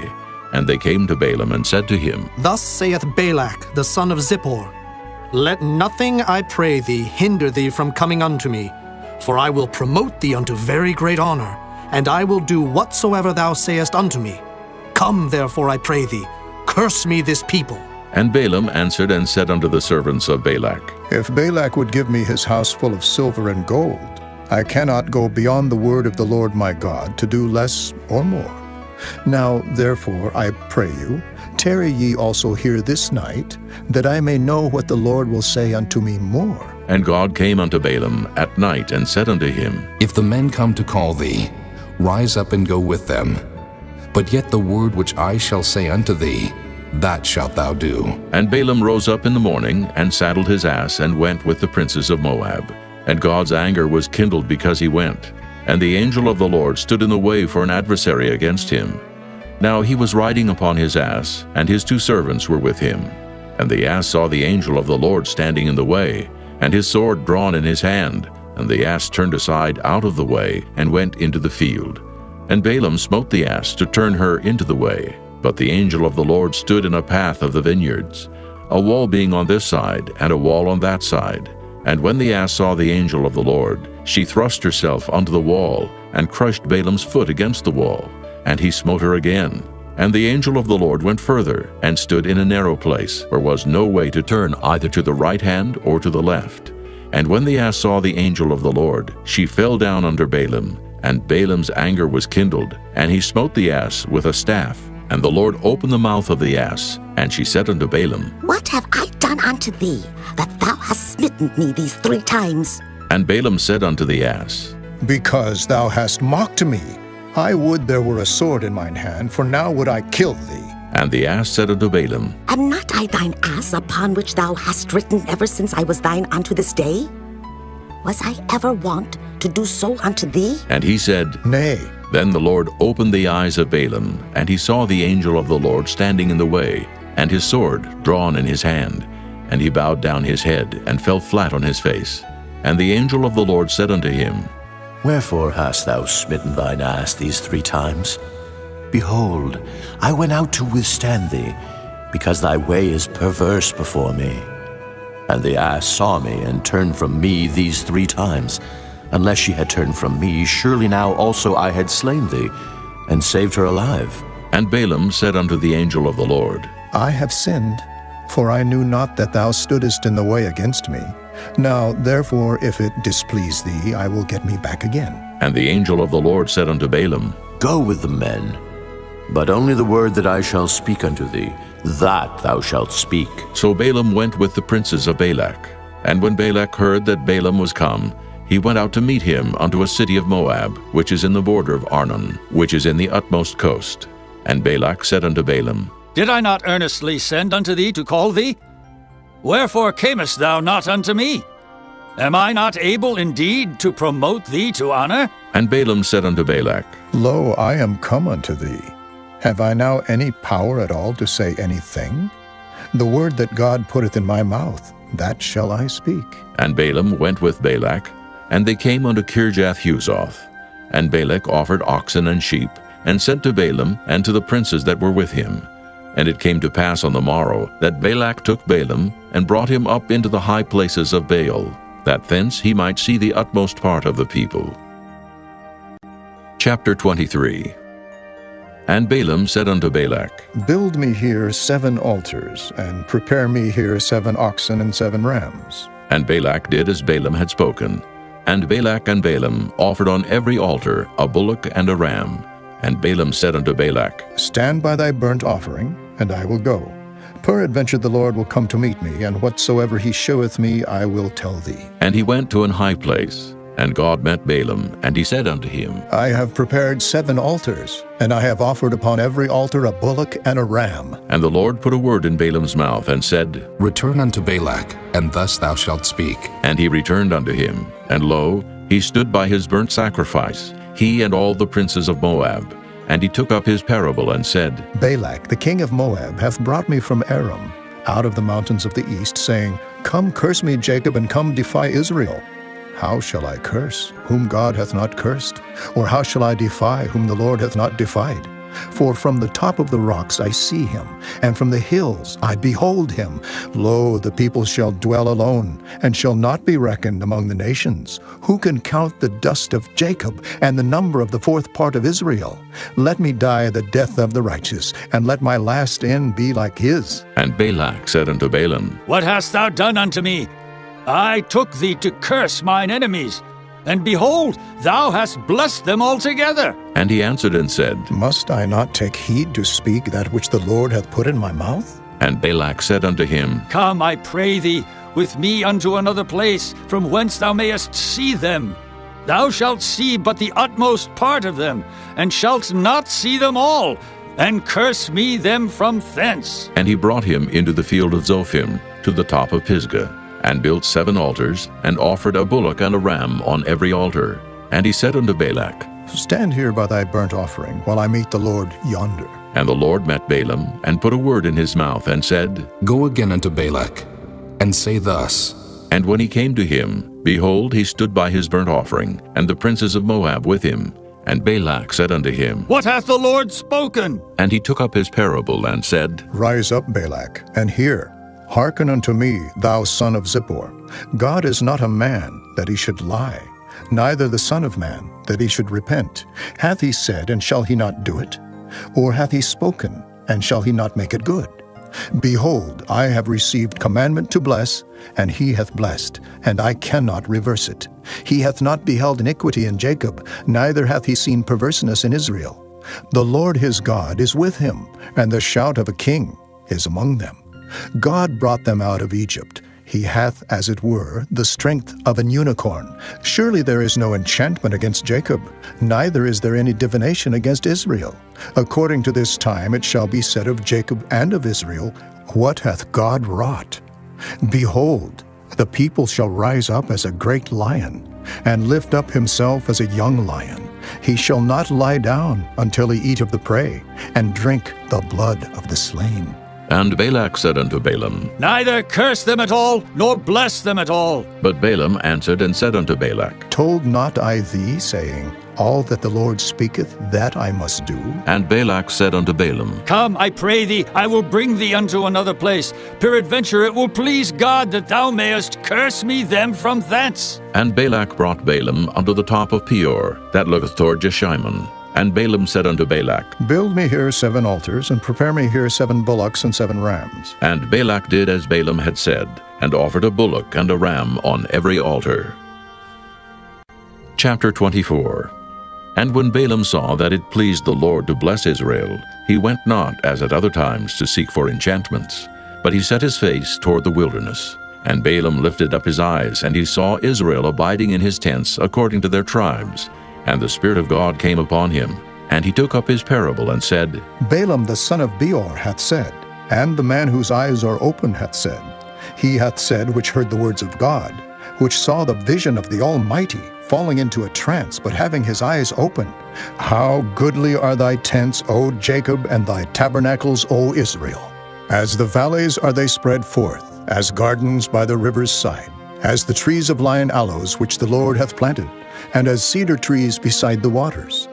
And they came to Balaam, and said to him, Thus saith Balak, the son of Zippor, Let nothing, I pray thee, hinder thee from coming unto me, for I will promote thee unto very great honor, and I will do whatsoever thou sayest unto me. Come, therefore, I pray thee, curse me this people. And Balaam answered and said unto the servants of Balak, If Balak would give me his house full of silver and gold, I cannot go beyond the word of the Lord my God to do less or more. Now, therefore, I pray you, tarry ye also here this night, that I may know what the Lord will say unto me more. And God came unto Balaam at night, and said unto him, If the men come to call thee, rise up and go with them. But yet the word which I shall say unto thee, that shalt thou do. And Balaam rose up in the morning, and saddled his ass, and went with the princes of Moab. And God's anger was kindled because he went. And the angel of the Lord stood in the way for an adversary against him. Now he was riding upon his ass, and his two servants were with him. And the ass saw the angel of the Lord standing in the way, and his sword drawn in his hand. And the ass turned aside out of the way, and went into the field. And Balaam smote the ass to turn her into the way. But the angel of the Lord stood in a path of the vineyards, a wall being on this side, and a wall on that side. And when the ass saw the angel of the Lord, she thrust herself unto the wall, and crushed Balaam's foot against the wall. And he smote her again. And the angel of the Lord went further, and stood in a narrow place, where was no way to turn either to the right hand or to the left. And when the ass saw the angel of the Lord, she fell down under Balaam. And Balaam's anger was kindled, and he smote the ass with a staff. And the Lord opened the mouth of the ass, and she said unto Balaam, What have I done unto thee, that thou hast smitten me these 3 times? And Balaam said unto the ass, Because thou hast mocked me. I would there were a sword in mine hand, for now would I kill thee. And the ass said unto Balaam, Am not I thine ass, upon which thou hast ridden ever since I was thine unto this day? Was I ever wont to do so unto thee? And he said, Nay. Then the Lord opened the eyes of Balaam, and he saw the angel of the Lord standing in the way, and his sword drawn in his hand. And he bowed down his head, and fell flat on his face. And the angel of the Lord said unto him, Wherefore hast thou smitten thine ass these 3 times? Behold, I went out to withstand thee, because thy way is perverse before me. And the ass saw me, and turned from me these 3 times. Unless she had turned from me, surely now also I had slain thee, and saved her alive. And Balaam said unto the angel of the Lord, I have sinned, for I knew not that thou stoodest in the way against me. Now, therefore, if it displease thee, I will get me back again. And the angel of the Lord said unto Balaam, Go with the men, but only the word that I shall speak unto thee, that thou shalt speak. So Balaam went with the princes of Balak. And when Balak heard that Balaam was come, he went out to meet him unto a city of Moab, which is in the border of Arnon, which is in the utmost coast. And Balak said unto Balaam, Did I not earnestly send unto thee to call thee? Wherefore camest thou not unto me? Am I not able indeed to promote thee to honor? And Balaam said unto Balak, Lo, I am come unto thee. Have I now any power at all to say anything? The word that God putteth in my mouth, that shall I speak. And Balaam went with Balak, and they came unto Kirjath-Huzoth. And Balak offered oxen and sheep, and sent to Balaam and to the princes that were with him. And it came to pass on the morrow that Balak took Balaam, and brought him up into the high places of Baal, that thence he might see the utmost part of the people. Chapter 23. And Balaam said unto Balak, Build me here 7 altars, and prepare me here 7 oxen and 7 rams. And Balak did as Balaam had spoken. And Balak and Balaam offered on every altar a bullock and a ram. And Balaam said unto Balak, Stand by thy burnt offering, and I will go. Peradventure the Lord will come to meet me, and whatsoever he sheweth me I will tell thee. And he went to an high place. And God met Balaam, and he said unto him, I have prepared 7 altars, and I have offered upon every altar a bullock and a ram. And the Lord put a word in Balaam's mouth, and said, Return unto Balak, and thus thou shalt speak. And he returned unto him, and lo, he stood by his burnt sacrifice, he and all the princes of Moab. And he took up his parable, and said, Balak, the king of Moab, hath brought me from Aram, out of the mountains of the east, saying, Come curse me, Jacob, and come defy Israel. How shall I curse, whom God hath not cursed? Or how shall I defy, whom the Lord hath not defied? For from the top of the rocks I see him, and from the hills I behold him. Lo, the people shall dwell alone, and shall not be reckoned among the nations. Who can count the dust of Jacob, and the number of the 4th part of Israel? Let me die the death of the righteous, and let my last end be like his. And Balak said unto Balaam, What hast thou done unto me? I took thee to curse mine enemies, and behold, thou hast blessed them altogether. And he answered and said, Must I not take heed to speak that which the Lord hath put in my mouth? And Balak said unto him, Come, I pray thee, with me unto another place, from whence thou mayest see them. Thou shalt see but the utmost part of them, and shalt not see them all, and curse me them from thence. And he brought him into the field of Zophim, to the top of Pisgah, and built 7 altars, and offered a bullock and a ram on every altar. And he said unto Balak, Stand here by thy burnt offering, while I meet the Lord yonder. And the Lord met Balaam, and put a word in his mouth, and said, Go again unto Balak, and say thus. And when he came to him, behold, he stood by his burnt offering, and the princes of Moab with him. And Balak said unto him, What hath the Lord spoken? And he took up his parable, and said, Rise up, Balak, and hear. Hearken unto me, thou son of Zippor. God is not a man, that he should lie, neither the Son of Man, that he should repent. Hath he said, and shall he not do it? Or hath he spoken, and shall he not make it good? Behold, I have received commandment to bless, and he hath blessed, and I cannot reverse it. He hath not beheld iniquity in Jacob, neither hath he seen perverseness in Israel. The Lord his God is with him, and the shout of a king is among them. God brought them out of Egypt. He hath, as it were, the strength of an unicorn. Surely there is no enchantment against Jacob, neither is there any divination against Israel. According to this time it shall be said of Jacob and of Israel, What hath God wrought? Behold, the people shall rise up as a great lion, and lift up himself as a young lion. He shall not lie down until he eat of the prey, and drink the blood of the slain. And Balak said unto Balaam, Neither curse them at all, nor bless them at all. But Balaam answered and said unto Balak, Told not I thee, saying, All that the Lord speaketh, that I must do? And Balak said unto Balaam, Come, I pray thee, I will bring thee unto another place. Peradventure it will please God that thou mayest curse me them from thence. And Balak brought Balaam unto the top of Peor, that looketh toward Jeshimon. And Balaam said unto Balak, Build me here 7 altars, and prepare me here 7 bullocks and 7 rams. And Balak did as Balaam had said, and offered a bullock and a ram on every altar. Chapter 24. And when Balaam saw that it pleased the Lord to bless Israel, he went not as at other times to seek for enchantments, but he set his face toward the wilderness. And Balaam lifted up his eyes, and he saw Israel abiding in his tents according to their tribes. And the Spirit of God came upon him, and he took up his parable and said, Balaam the son of Beor hath said, and the man whose eyes are open hath said, He hath said which heard the words of God, which saw the vision of the Almighty, falling into a trance, but having his eyes open. How goodly are thy tents, O Jacob, and thy tabernacles, O Israel! As the valleys are they spread forth, as gardens by the river's side, as the trees of lion aloes which the Lord hath planted, and as cedar trees beside the waters.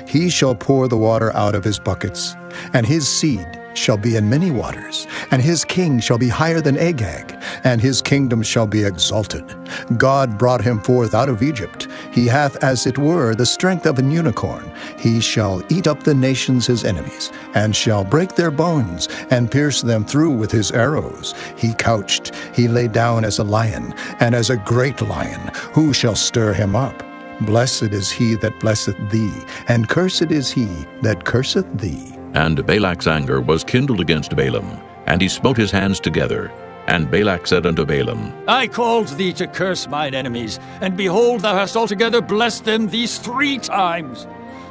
He shall pour the water out of his buckets, and his seed shall be in many waters, and his king shall be higher than Agag, and his kingdom shall be exalted. God brought him forth out of Egypt. He hath as it were the strength of an unicorn. He shall eat up the nations his enemies, and shall break their bones, and pierce them through with his arrows. He couched, he lay down as a lion, and as a great lion. Who shall stir him up? Blessed is he that blesseth thee, and cursed is he that curseth thee. And Balak's anger was kindled against Balaam, and he smote his hands together. And Balak said unto Balaam, I called thee to curse mine enemies, and behold, thou hast altogether blessed them these 3 times.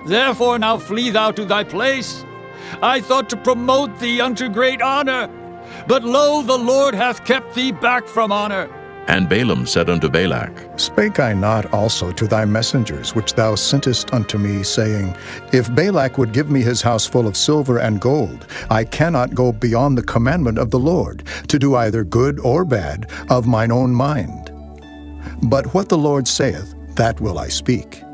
Therefore now flee thou to thy place. I thought to promote thee unto great honor, but lo, the Lord hath kept thee back from honor. And Balaam said unto Balak, Spake I not also to thy messengers, which thou sentest unto me, saying, If Balak would give me his house full of silver and gold, I cannot go beyond the commandment of the Lord, to do either good or bad of mine own mind. But what the Lord saith, that will I speak.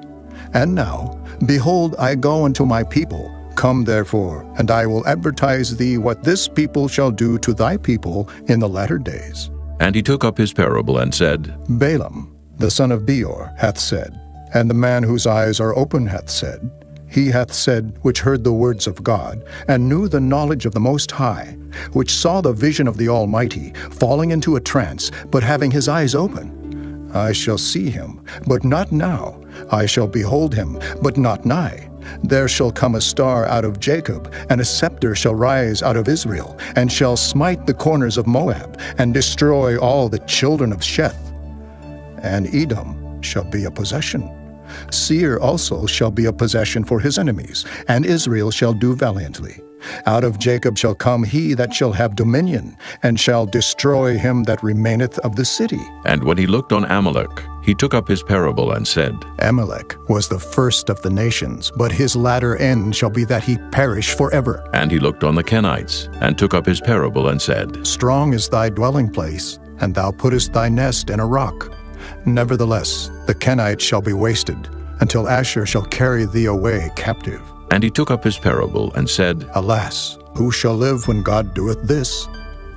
And now, behold, I go unto my people. Come therefore, and I will advertise thee what this people shall do to thy people in the latter days. And he took up his parable and said, Balaam, the son of Beor, hath said, and the man whose eyes are open hath said, He hath said, which heard the words of God, and knew the knowledge of the Most High, which saw the vision of the Almighty, falling into a trance, but having his eyes open. I shall see him, but not now. I shall behold him, but not nigh. There shall come a star out of Jacob, and a scepter shall rise out of Israel, and shall smite the corners of Moab, and destroy all the children of Sheth. And Edom shall be a possession. Seir also shall be a possession for his enemies, and Israel shall do valiantly. Out of Jacob shall come he that shall have dominion, and shall destroy him that remaineth of the city. And when he looked on Amalek, he took up his parable and said, Amalek was the first of the nations, but his latter end shall be that he perish forever. And he looked on the Kenites, and took up his parable and said, Strong is thy dwelling place, and thou puttest thy nest in a rock. Nevertheless, the Kenites shall be wasted, until Asher shall carry thee away captive. And he took up his parable and said, Alas, who shall live when God doeth this?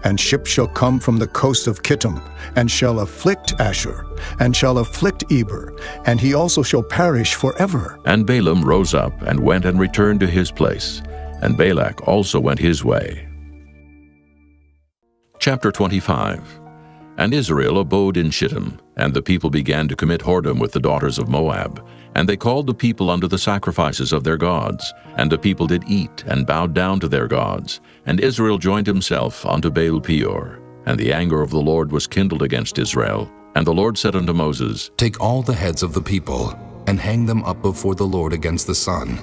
And ships shall come from the coast of Kittim, and shall afflict Asher, and shall afflict Eber, and he also shall perish forever. And Balaam rose up and went and returned to his place, and Balak also went his way. Chapter 25. And Israel abode in Shittim, and the people began to commit whoredom with the daughters of Moab. And they called the people unto the sacrifices of their gods. And the people did eat, and bowed down to their gods. And Israel joined himself unto Baal Peor. And the anger of the Lord was kindled against Israel. And the Lord said unto Moses, Take all the heads of the people, and hang them up before the Lord against the sun,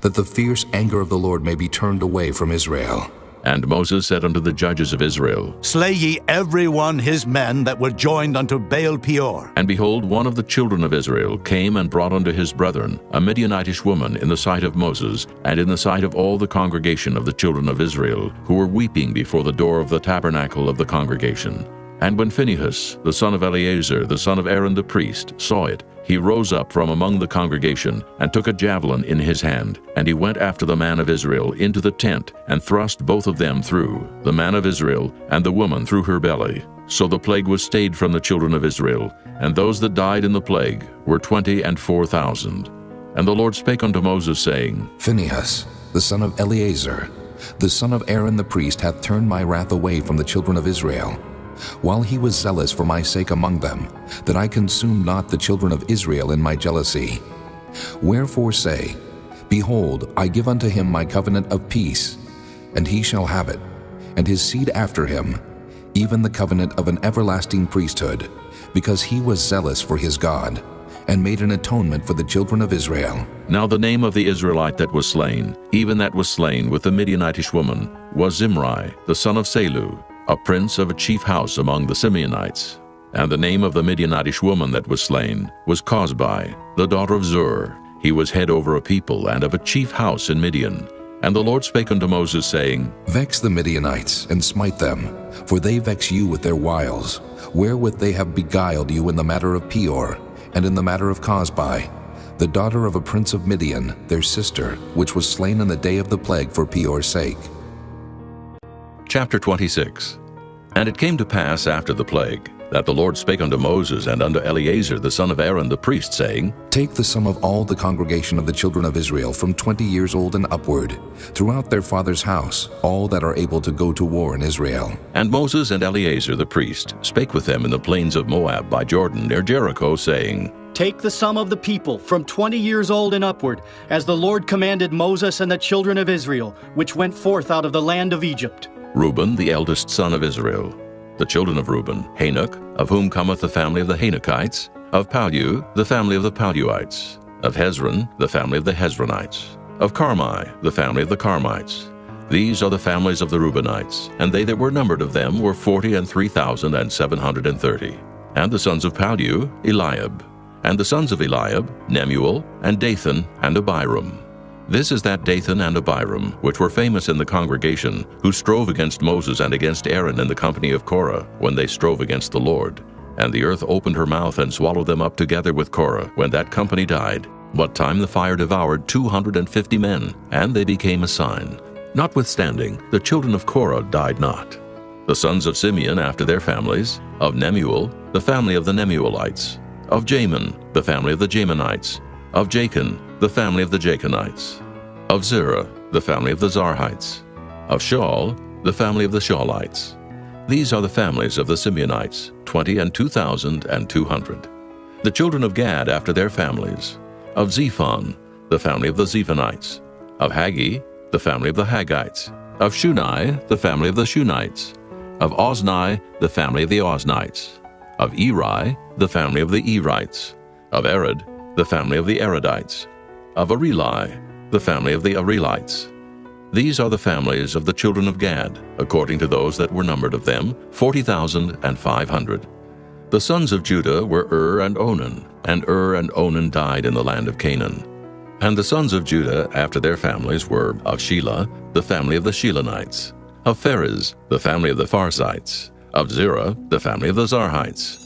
that the fierce anger of the Lord may be turned away from Israel. And Moses said unto the judges of Israel, Slay ye every one his men that were joined unto Baal Peor. And behold, one of the children of Israel came and brought unto his brethren a Midianitish woman in the sight of Moses, and in the sight of all the congregation of the children of Israel, who were weeping before the door of the tabernacle of the congregation. And when Phinehas, the son of Eleazar, the son of Aaron the priest, saw it, he rose up from among the congregation, and took a javelin in his hand, and he went after the man of Israel into the tent, and thrust both of them through, the man of Israel and the woman through her belly. So the plague was stayed from the children of Israel, and those that died in the plague were 24,000. And the Lord spake unto Moses, saying, Phinehas, the son of Eleazar, the son of Aaron the priest, hath turned my wrath away from the children of Israel, while he was zealous for my sake among them, that I consumed not the children of Israel in my jealousy. Wherefore say, Behold, I give unto him my covenant of peace, and he shall have it, and his seed after him, even the covenant of an everlasting priesthood, because he was zealous for his God, and made an atonement for the children of Israel. Now the name of the Israelite that was slain, even that was slain with the Midianitish woman, was Zimri, the son of Salu, a prince of a chief house among the Simeonites. And the name of the Midianitish woman that was slain was Cosbi, the daughter of Zur. He was head over a people and of a chief house in Midian. And the Lord spake unto Moses, saying, Vex the Midianites, and smite them, for they vex you with their wiles, wherewith they have beguiled you in the matter of Peor, and in the matter of Cosbi, the daughter of a prince of Midian, their sister, which was slain in the day of the plague for Peor's sake. Chapter 26. And it came to pass after the plague, that the Lord spake unto Moses and unto Eleazar the son of Aaron the priest, saying, Take the sum of all the congregation of the children of Israel from 20 years old and upward, throughout their father's house, all that are able to go to war in Israel. And Moses and Eleazar the priest spake with them in the plains of Moab by Jordan near Jericho, saying, Take the sum of the people from 20 years old and upward, as the Lord commanded Moses and the children of Israel, which went forth out of the land of Egypt. Reuben, the eldest son of Israel. The children of Reuben, Hanok, of whom cometh the family of the Hanokites. Of Pallu, the family of the Palluites. Of Hezron, the family of the Hezronites. Of Carmi, the family of the Carmites. These are the families of the Reubenites, and they that were numbered of them were 43,730. And the sons of Pallu, Eliab. And the sons of Eliab, Nemuel, and Dathan, and Abiram. This is that Dathan and Abiram, which were famous in the congregation, who strove against Moses and against Aaron in the company of Korah, when they strove against the Lord. And the earth opened her mouth and swallowed them up together with Korah, when that company died, what time the fire devoured 250 men, and they became a sign. Notwithstanding, the children of Korah died not. The sons of Simeon after their families, of Nemuel, the family of the Nemuelites, of Jamin, the family of the Jaminites, of Jachin, the family of the Jachinites, of Zerah, the family of the Zarhites, of Shaul, the family of the Shaulites. These are the families of the Simeonites, 22,200. The children of Gad after their families, of Zephon, the family of the Zephonites, of Haggi, the family of the Haggites, of Shunai, the family of the Shunites, of Ozni, the family of the Oznites, of Eri, the family of the Erites, of Arad, the family of the Aradites, of Areli, the family of the Arelites. These are the families of the children of Gad, according to those that were numbered of them, 40,500. The sons of Judah were and Onan died in the land of Canaan. And the sons of Judah after their families were of Shelah, the family of the Shelonites, of Pharez, the family of the Pharzites, of Zerah, the family of the Zarhites.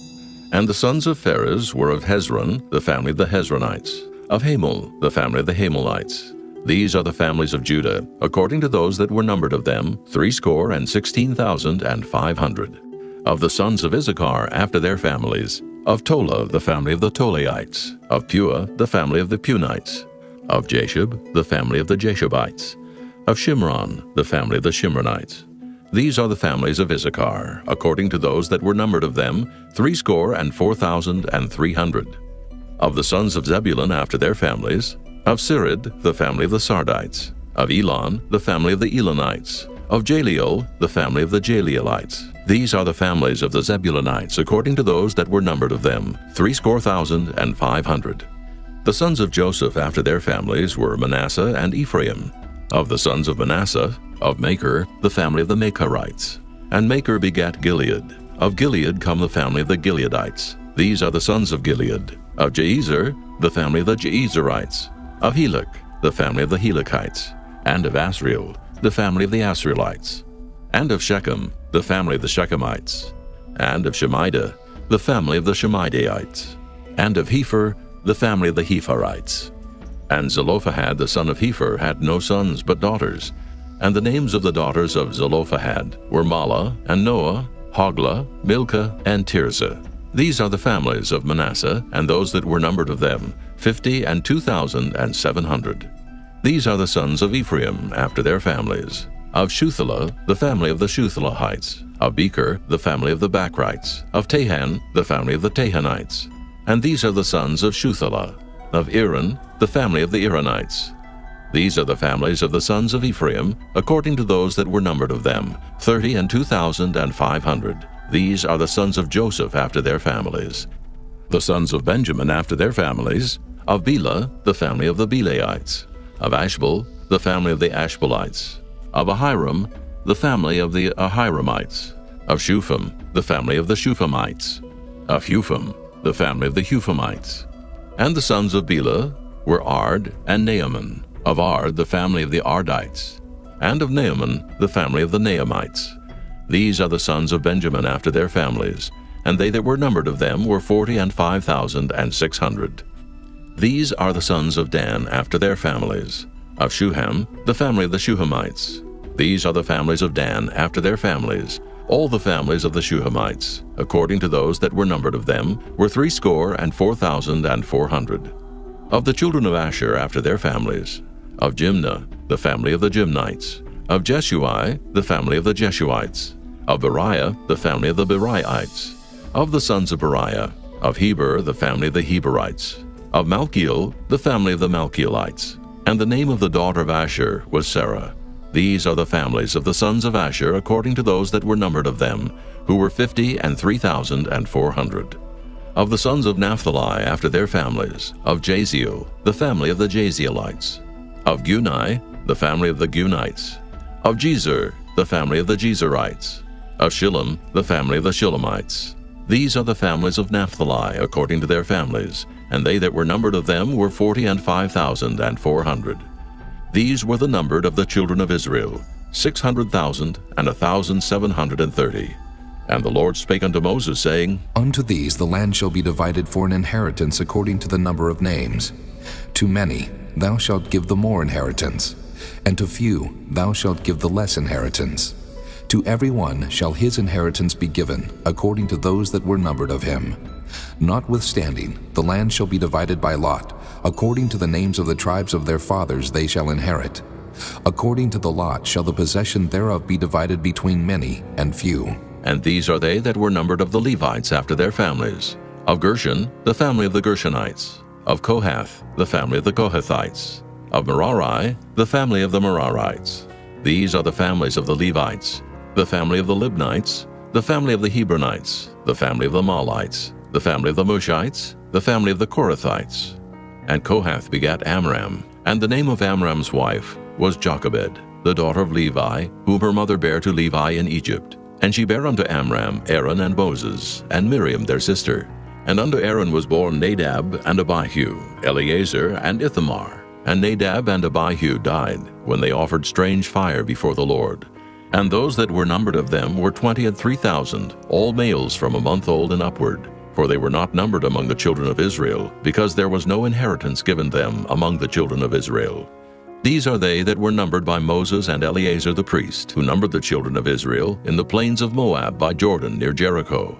And the sons of Pharez were of Hezron, the family of the Hezronites, of Hamul, the family of the Hamulites. These are the families of Judah, according to those that were numbered of them, 16,500. Of the sons of Issachar after their families, of Tola, the family of the Tolaites, of Pua, the family of the Punites, of Jashub, the family of the Jashubites, of Shimron, the family of the Shimronites. These are the families of Issachar, according to those that were numbered of them, 64,300. Of the sons of Zebulun after their families, of Sirid, the family of the Sardites, of Elon, the family of the Elonites, of Jaleel, the family of the Jaleelites. These are the families of the Zebulunites, according to those that were numbered of them, 64,500. The sons of Joseph after their families were Manasseh and Ephraim. Of the sons of Manasseh, Of Machir, the family of the Machirites. And Machir begat Gilead. Of Gilead come the family of the Gileadites. These are the sons of Gilead. Of Jeezer, the family of the Jeezerites. Of Helek, the family of the Helekites. And of Asriel, the family of the Asrielites. And of Shechem, the family of the Shechemites. And of Shemida, the family of the Shemidaites. And of Hepher, the family of the Hepherites. And Zelophehad the son of Hepher had no sons but daughters. And the names of the daughters of Zelophehad were Mahlah, and Noah, Hoglah, Milcah, and Tirzah. These are the families of Manasseh, and those that were numbered of them, 50 and 2,700. These are the sons of Ephraim after their families. Of Shuthelah, the family of the Shuthelahites. Of Becher, the family of the Bachrites. Of Tahan, the family of the Tahanites. And these are the sons of Shuthelah. Of Aaron, the family of the Aaronites. These are the families of the sons of Ephraim, according to those that were numbered of them, 30 and 2,500. These are the sons of Joseph after their families. The sons of Benjamin after their families. Of Bela, the family of the Belaites. Of Ashbel, the family of the Ashbelites. Of Ahiram, the family of the Ahiramites. Of Shupham, the family of the Shuphamites. Of Hupham, the family of the Huphamites. And the sons of Bela were Ard and Naaman. Of Ard, the family of the Ardites. And of Naaman, the family of the Naamites. These are the sons of Benjamin after their families, and they that were numbered of them were 40 and 5,600. These are the sons of Dan after their families. Of Shuham, the family of the Shuhamites. These are the families of Dan after their families. All the families of the Shuhamites, according to those that were numbered of them, were 64,400. Of the children of Asher after their families. Of Jimnah, the family of the Jimnites. Of Jeshui, the family of the Jeshuites. Of Beriah, the family of the Beriaites. Of the sons of Beriah. Of Heber, the family of the Heberites. Of Malchiel, the family of the Malchielites. And the name of the daughter of Asher was Sarah. These are the families of the sons of Asher according to those that were numbered of them, who were 50 and 3,400. Of the sons of Naphtali after their families. Of Jaziel, the family of the Jazielites. Of Gunai, the family of the Gunites. Of Jezer, the family of the Jezerites. Of Shillem, the family of the Shillemites. These are the families of Naphtali according to their families, and they that were numbered of them were 40 and 5,400. These were the numbered of the children of Israel, 600,000 and 1,730. And the Lord spake unto Moses, saying, Unto these the land shall be divided for an inheritance according to the number of names. To many thou shalt give the more inheritance, and to few thou shalt give the less inheritance. To every one shall his inheritance be given, according to those that were numbered of him. Notwithstanding, the land shall be divided by lot, according to the names of the tribes of their fathers they shall inherit. According to the lot shall the possession thereof be divided between many and few. And these are they that were numbered of the Levites after their families. Of Gershon, the family of the Gershonites. Of Kohath, the family of the Kohathites. Of Merari, the family of the Merarites. These are the families of the Levites. The family of the Libnites, the family of the Hebronites, the family of the Mahlites, the family of the Mushites, the family of the Korathites. And Kohath begat Amram, and the name of Amram's wife was Jochebed, the daughter of Levi, whom her mother bare to Levi in Egypt. And she bare unto Amram Aaron and Moses, and Miriam their sister. And unto Aaron was born Nadab and Abihu, Eleazar and Ithamar. And Nadab and Abihu died, when they offered strange fire before the Lord. And those that were numbered of them were 23,000, all males from a month old and upward. For they were not numbered among the children of Israel, because there was no inheritance given them among the children of Israel. These are they that were numbered by Moses and Eleazar the priest, who numbered the children of Israel in the plains of Moab by Jordan near Jericho.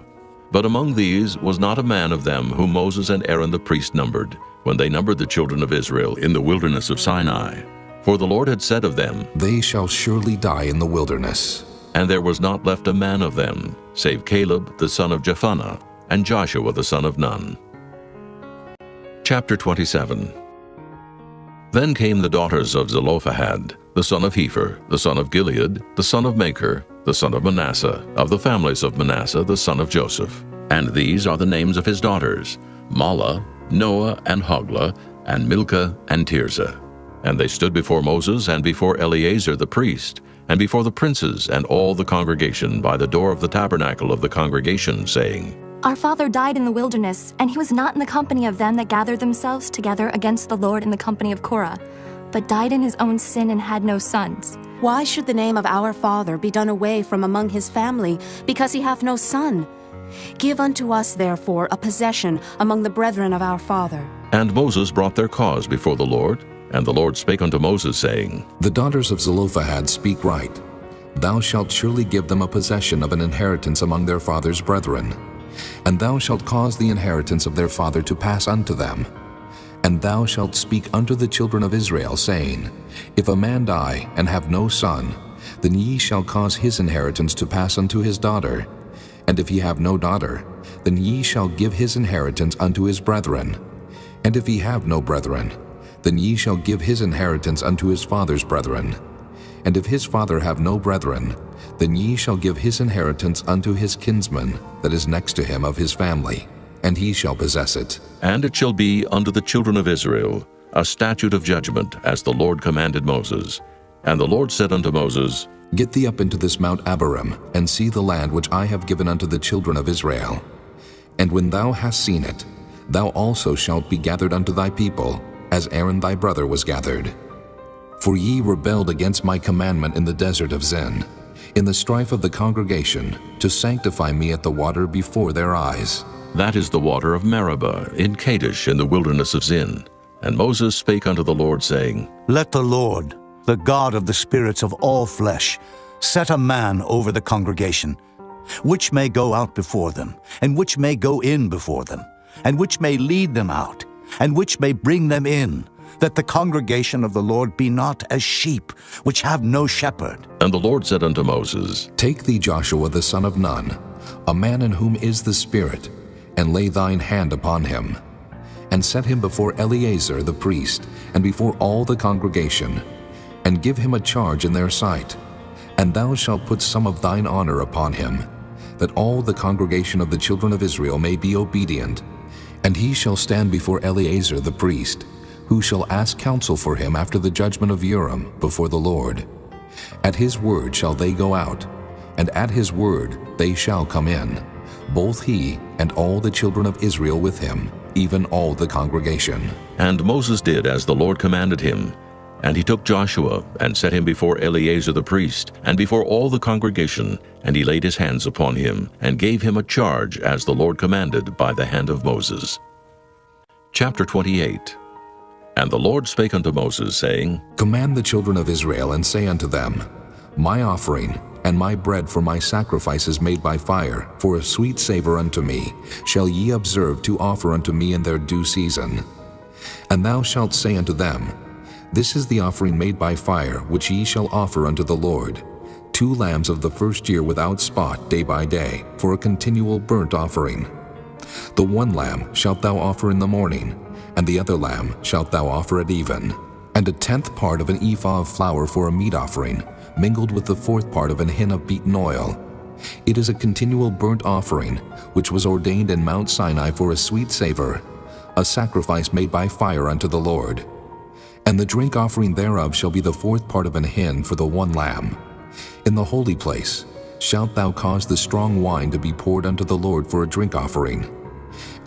But among these was not a man of them whom Moses and Aaron the priest numbered, when they numbered the children of Israel in the wilderness of Sinai. For the Lord had said of them, They shall surely die in the wilderness. And there was not left a man of them, save Caleb the son of Jephunneh, and Joshua the son of Nun. Chapter 27. Then came the daughters of Zelophehad, the son of Hepher, the son of Gilead, the son of Machir, the son of Manasseh, of the families of Manasseh, the son of Joseph. And these are the names of his daughters, Mahlah, Noah, and Hoglah, and Milcah, and Tirzah. And they stood before Moses and before Eleazar the priest, and before the princes and all the congregation by the door of the tabernacle of the congregation, saying, Our father died in the wilderness, and he was not in the company of them that gathered themselves together against the Lord in the company of Korah, but died in his own sin and had no sons. Why should the name of our father be done away from among his family, because he hath no son? Give unto us, therefore, a possession among the brethren of our father. And Moses brought their cause before the Lord, and the Lord spake unto Moses, saying, The daughters of Zelophehad speak right. Thou shalt surely give them a possession of an inheritance among their father's brethren. And thou shalt cause the inheritance of their father to pass unto them. And thou shalt speak unto the children of Israel, saying, If a man die and have no son, then ye shall cause his inheritance to pass unto his daughter. And if he have no daughter, then ye shall give his inheritance unto his brethren. And if he have no brethren, then ye shall give his inheritance unto his father's brethren. And if his father have no brethren, then ye shall give his inheritance unto his kinsman that is next to him of his family, and he shall possess it. And it shall be unto the children of Israel a statute of judgment, as the Lord commanded Moses. And the Lord said unto Moses, Get thee up into this Mount Abarim, and see the land which I have given unto the children of Israel. And when thou hast seen it, thou also shalt be gathered unto thy people, as Aaron thy brother was gathered. For ye rebelled against my commandment in the desert of Zin, in the strife of the congregation, to sanctify me at the water before their eyes. That is the water of Meribah, in Kadesh, in the wilderness of Zin. And Moses spake unto the Lord, saying, Let the Lord, the God of the spirits of all flesh, set a man over the congregation, which may go out before them, and which may go in before them, and which may lead them out, and which may bring them in, that the congregation of the Lord be not as sheep, which have no shepherd. And the Lord said unto Moses, Take thee Joshua the son of Nun, a man in whom is the Spirit, and lay thine hand upon him, and set him before Eleazar the priest, and before all the congregation, and give him a charge in their sight. And thou shalt put some of thine honor upon him, that all the congregation of the children of Israel may be obedient. And he shall stand before Eleazar the priest, who shall ask counsel for him after the judgment of Urim before the Lord. At his word shall they go out, and at his word they shall come in, both he and all the children of Israel with him, even all the congregation. And Moses did as the Lord commanded him. And he took Joshua, and set him before Eleazar the priest, and before all the congregation, and he laid his hands upon him, and gave him a charge as the Lord commanded by the hand of Moses. Chapter 28. And the Lord spake unto Moses, saying, Command the children of Israel, and say unto them, My offering and my bread for my sacrifices made by fire, for a sweet savor unto me, shall ye observe to offer unto me in their due season. And thou shalt say unto them, This is the offering made by fire, which ye shall offer unto the Lord, 2 lambs of the first year without spot day by day, for a continual burnt offering. The 1 lamb shalt thou offer in the morning, and the other lamb shalt thou offer at even. And a 10th part of an ephah of flour for a meat offering, mingled with the 4th part of an hin of beaten oil. It is a continual burnt offering, which was ordained in Mount Sinai for a sweet savor, a sacrifice made by fire unto the Lord. And the drink offering thereof shall be the 4th part of an hin for the 1 lamb. In the holy place shalt thou cause the strong wine to be poured unto the Lord for a drink offering.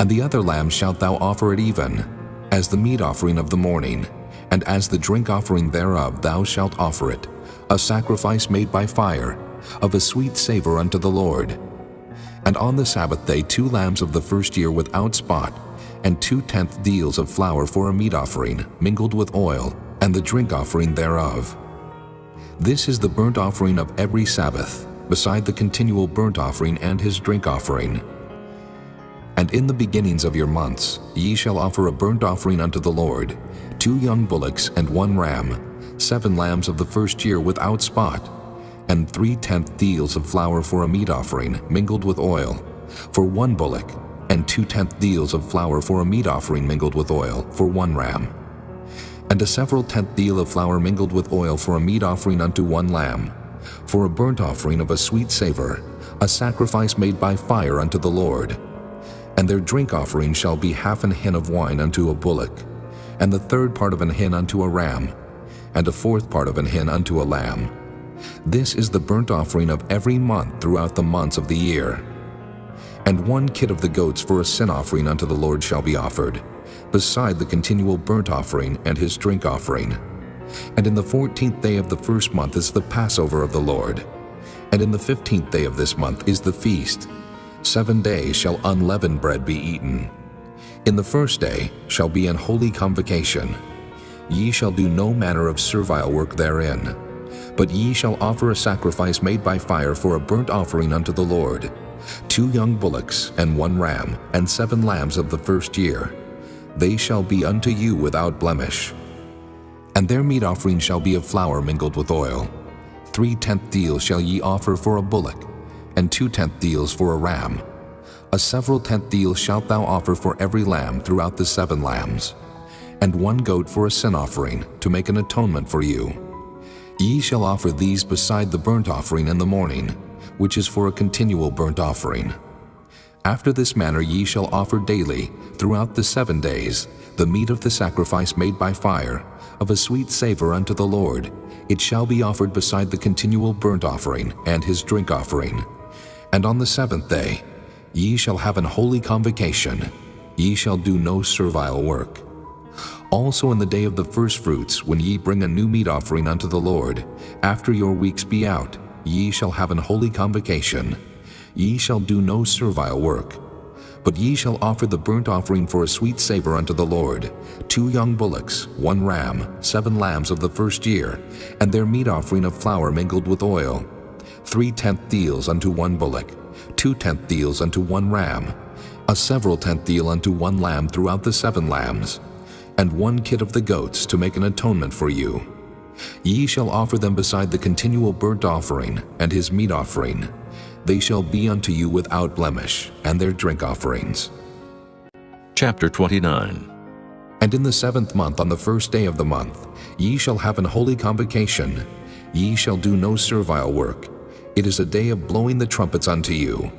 And the other lamb shalt thou offer at even, as the meat offering of the morning, and as the drink offering thereof thou shalt offer it, a sacrifice made by fire, of a sweet savor unto the Lord. And on the Sabbath day 2 lambs of the first year without spot, and 2/10 deals of flour for a meat offering, mingled with oil, and the drink offering thereof. This is the burnt offering of every Sabbath, beside the continual burnt offering and his drink offering. And in the beginnings of your months ye shall offer a burnt offering unto the Lord, 2 young bullocks and 1 ram, 7 lambs of the first year without spot, and 3/10 deals of flour for a meat offering, mingled with oil, for 1 bullock, and 2/10 deals of flour for a meat offering mingled with oil, for 1 ram. And a several 10th deal of flour mingled with oil for a meat offering unto 1 lamb, for a burnt offering of a sweet savor, a sacrifice made by fire unto the Lord. And their drink offering shall be 1/2 an hin of wine unto a bullock, and the 3rd part of an hin unto a ram, and a 4th part of an hin unto a lamb. This is the burnt offering of every month throughout the months of the year. And 1 kid of the goats for a sin offering unto the Lord shall be offered, beside the continual burnt offering and his drink offering. And in the 14th day of the first month is the Passover of the Lord. And in the 15th day of this month is the feast. 7 days shall unleavened bread be eaten. In the first day shall be an holy convocation. Ye shall do no manner of servile work therein. But ye shall offer a sacrifice made by fire for a burnt offering unto the Lord, 2 young bullocks and 1 ram, and 7 lambs of the first year. They shall be unto you without blemish. And their meat offering shall be of flour mingled with oil. 3/10 deals shall ye offer for a bullock, and 2/10 deals for a ram. A several 10th deal shalt thou offer for every lamb throughout the 7 lambs, and 1 goat for a sin offering, to make an atonement for you. Ye shall offer these beside the burnt offering in the morning, which is for a continual burnt offering. After this manner ye shall offer daily, throughout the 7 days, the meat of the sacrifice made by fire, of a sweet savor unto the Lord. It shall be offered beside the continual burnt offering and his drink offering. And on the 7th day ye shall have an holy convocation. Ye shall do no servile work. Also in the day of the firstfruits, when ye bring a new meat offering unto the Lord, after your weeks be out, ye shall have an holy convocation. Ye shall do no servile work. But ye shall offer the burnt offering for a sweet savor unto the Lord, 2 young bullocks, 1 ram, 7 lambs of the first year, and their meat offering of flour mingled with oil, 3/10 deals unto 1 bullock, 2/10 deals unto 1 ram, a several 10th deal unto 1 lamb throughout the 7 lambs, and 1 kid of the goats to make an atonement for you. Ye shall offer them beside the continual burnt offering and his meat offering. They shall be unto you without blemish, and their drink offerings. Chapter 29. And in the 7th month, on the 1st day of the month, ye shall have an holy convocation. Ye shall do no servile work. It is a day of blowing the trumpets unto you.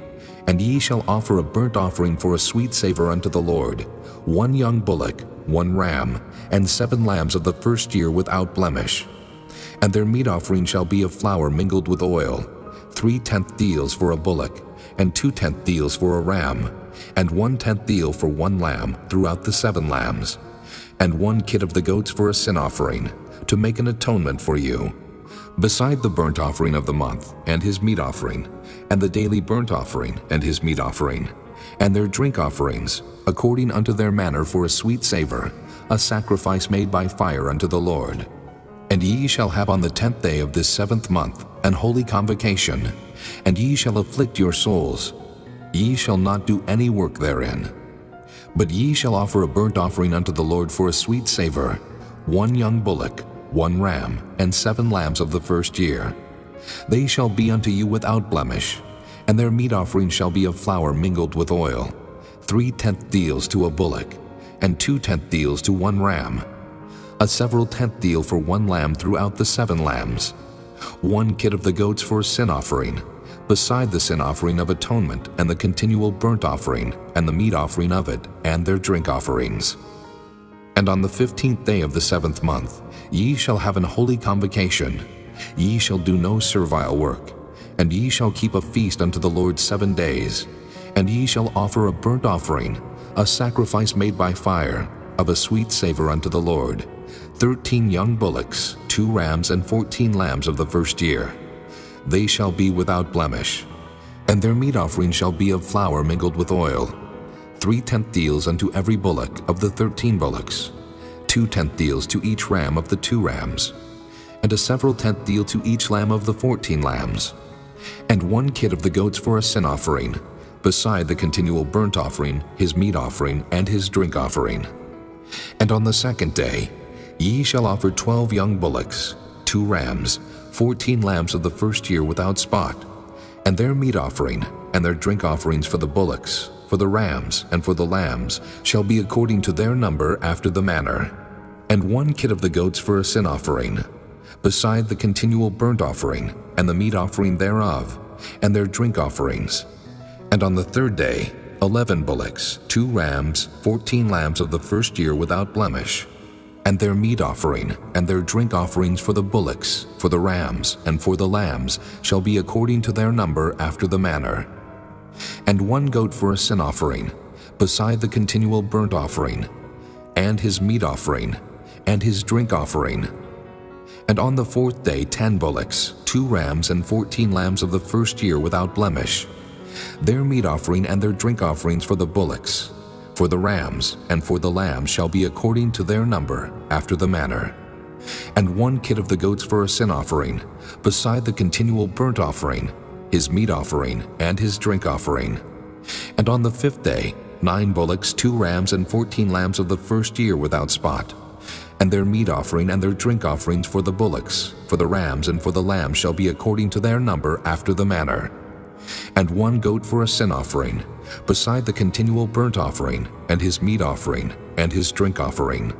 And ye shall offer a burnt offering for a sweet savor unto the Lord, 1 young bullock, 1 ram, and 7 lambs of the first year without blemish. And their meat offering shall be of flour mingled with oil, 3/10 deals for a bullock, and 2/10 deals for a ram, and 1/10 deal for 1 lamb throughout the 7 lambs, and 1 kid of the goats for a sin offering, to make an atonement for you, beside the burnt offering of the month, and his meat offering, and the daily burnt offering, and his meat offering, and their drink offerings, according unto their manner for a sweet savor, a sacrifice made by fire unto the Lord. And ye shall have on the 10th day of this 7th month an holy convocation, and ye shall afflict your souls. Ye shall not do any work therein. But ye shall offer a burnt offering unto the Lord for a sweet savor, 1 young bullock, 1 ram, and 7 lambs of the first year. They shall be unto you without blemish, and their meat offering shall be of flour mingled with oil, 3/10 deals to a bullock, and 2/10 deals to 1 ram, a several 10th deal for 1 lamb throughout the 7 lambs, 1 kid of the goats for a sin offering, beside the sin offering of atonement and the continual burnt offering and the meat offering of it and their drink offerings. And on the 15th day of the 7th month ye shall have an holy convocation. Ye shall do no servile work, and ye shall keep a feast unto the Lord 7 days, and ye shall offer a burnt offering, a sacrifice made by fire, of a sweet savor unto the Lord, 13 young bullocks, 2 rams, and 14 lambs of the first year. They shall be without blemish. And their meat offering shall be of flour mingled with oil, 3/10 deals unto every bullock of the 13 bullocks, 2/10 deals to each ram of the 2 rams, and a several 10th deal to each lamb of the 14 lambs, and 1 kid of the goats for a sin offering, beside the continual burnt offering, his meat offering, and his drink offering. And on the 2nd day ye shall offer 12 young bullocks, 2 rams, 14 lambs of the first year without spot, and their meat offering and their drink offerings for the bullocks, for the rams, and for the lambs shall be according to their number after the manner, and 1 kid of the goats for a sin offering, beside the continual burnt offering and the meat offering thereof, and their drink offerings. And on the 3rd day 11 bullocks, 2 rams, 14 lambs of the first year without blemish, And their meat offering and their drink offerings for the bullocks, for the rams, and for the lambs shall be according to their number after the manner. And 1 goat for a sin offering, beside the continual burnt offering, and his meat offering, and his drink offering. And on the 4th day 10 bullocks, 2 rams, and 14 lambs of the first year without blemish. Their meat offering and their drink offerings for the bullocks, for the rams, and for the lambs shall be according to their number, after the manner. And 1 kid of the goats for a sin offering, beside the continual burnt offering, his meat offering, and his drink offering. And on the 5th day 9 bullocks, 2 rams, and 14 lambs of the first year without spot. And their meat offering and their drink offerings for the bullocks, for the rams, and for the lambs shall be according to their number, after the manner. And 1 goat for a sin offering, beside the continual burnt offering, and his meat offering, and his drink offering.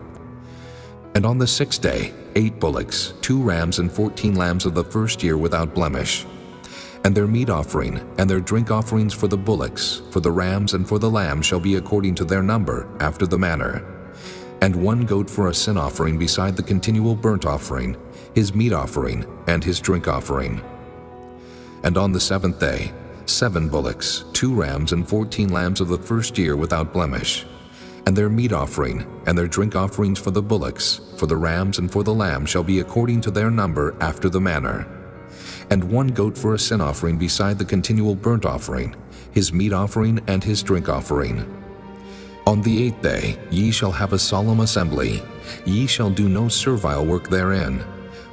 And on the 6th day 8 bullocks, 2 rams, and 14 lambs of the first year without blemish. And their meat offering and their drink offerings for the bullocks, for the rams, and for the lambs shall be according to their number, after the manner. And 1 goat for a sin offering beside the continual burnt offering, his meat offering, and his drink offering. And on the 7th day 7 bullocks, 2 rams, and 14 lambs of the first year without blemish. And their meat offering and their drink offerings for the bullocks, for the rams, and for the lambs shall be according to their number, after the manner. And 1 goat for a sin offering beside the continual burnt offering, his meat offering, and his drink offering. On the 8th day ye shall have a solemn assembly. Ye shall do no servile work therein,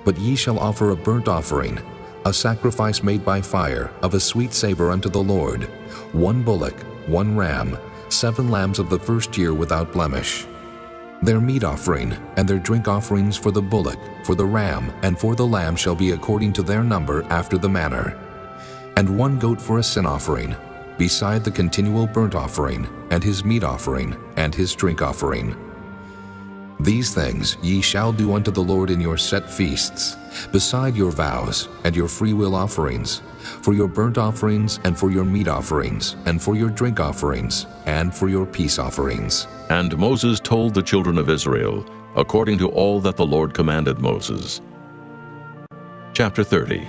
but ye shall offer a burnt offering, a sacrifice made by fire, of a sweet savor unto the Lord, 1 bullock, 1 ram, 7 lambs of the first year without blemish. Their meat offering and their drink offerings for the bullock, for the ram, and for the lamb shall be according to their number, after the manner. And 1 goat for a sin offering, beside the continual burnt offering, and his meat offering, and his drink offering. These things ye shall do unto the Lord in your set feasts, beside your vows and your freewill offerings, for your burnt offerings, and for your meat offerings, and for your drink offerings, and for your peace offerings. And Moses told the children of Israel, according to all that the Lord commanded Moses. Chapter 30.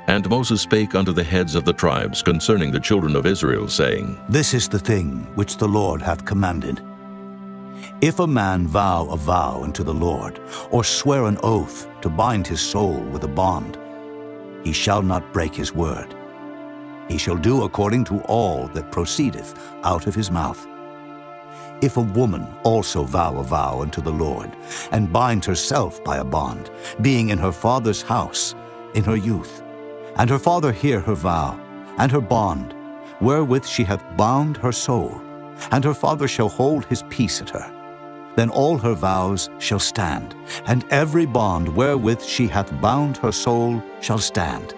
And Moses spake unto the heads of the tribes concerning the children of Israel, saying, This is the thing which the Lord hath commanded. If a man vow a vow unto the Lord, or swear an oath to bind his soul with a bond, he shall not break his word. He shall do according to all that proceedeth out of his mouth. If a woman also vow a vow unto the Lord, and bind herself by a bond, being in her father's house in her youth, and her father hear her vow, and her bond, wherewith she hath bound her soul, and her father shall hold his peace at her, then all her vows shall stand, and every bond wherewith she hath bound her soul shall stand.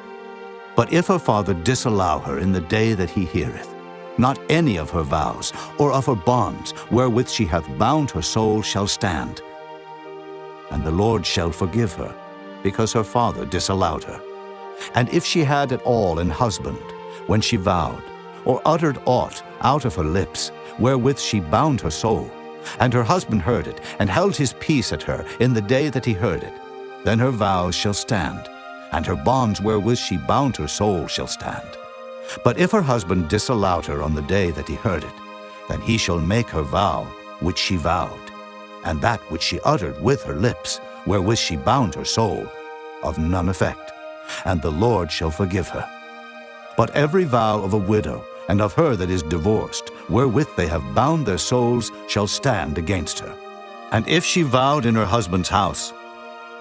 But if her father disallow her in the day that he heareth, not any of her vows or of her bonds wherewith she hath bound her soul shall stand. And the Lord shall forgive her, because her father disallowed her. And if she had at all an husband, when she vowed, or uttered aught out of her lips, wherewith she bound her soul, and her husband heard it, and held his peace at her in the day that he heard it, then her vows shall stand, and her bonds wherewith she bound her soul shall stand. But if her husband disallowed her on the day that he heard it, then he shall make her vow which she vowed, and that which she uttered with her lips, wherewith she bound her soul, of none effect, and the Lord shall forgive her. But every vow of a widow, and of her that is divorced, wherewith they have bound their souls, shall stand against her. And if she vowed in her husband's house,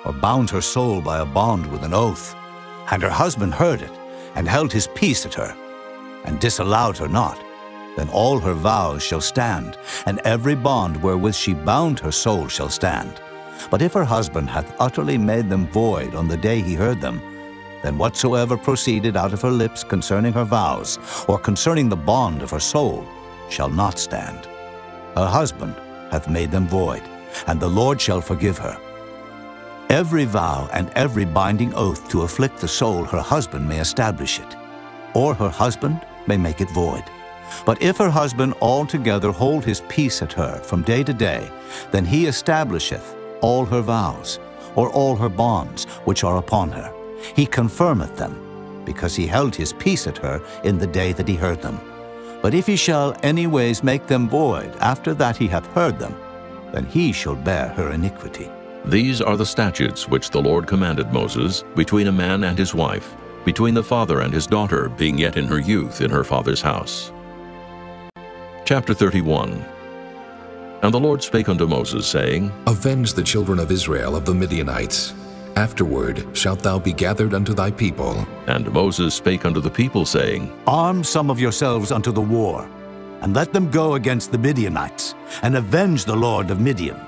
or bound her soul by a bond with an oath, and her husband heard it, and held his peace at her, and disallowed her not, then all her vows shall stand, and every bond wherewith she bound her soul shall stand. But if her husband hath utterly made them void on the day he heard them, then whatsoever proceeded out of her lips concerning her vows, or concerning the bond of her soul, shall not stand. Her husband hath made them void, and the Lord shall forgive her. Every vow and every binding oath to afflict the soul her husband may establish it, or her husband may make it void. But if her husband altogether hold his peace at her from day to day, then he establisheth all her vows, or all her bonds which are upon her. He confirmeth them, because he held his peace at her in the day that he heard them. But if he shall any ways make them void after that he hath heard them, then he shall bear her iniquity. These are the statutes which the Lord commanded Moses between a man and his wife, between the father and his daughter, being yet in her youth in her father's house. Chapter 31. And the Lord spake unto Moses, saying, Avenge the children of Israel of the Midianites. Afterward shalt thou be gathered unto thy people. And Moses spake unto the people, saying, Arm some of yourselves unto the war, and let them go against the Midianites, and avenge the Lord of Midian.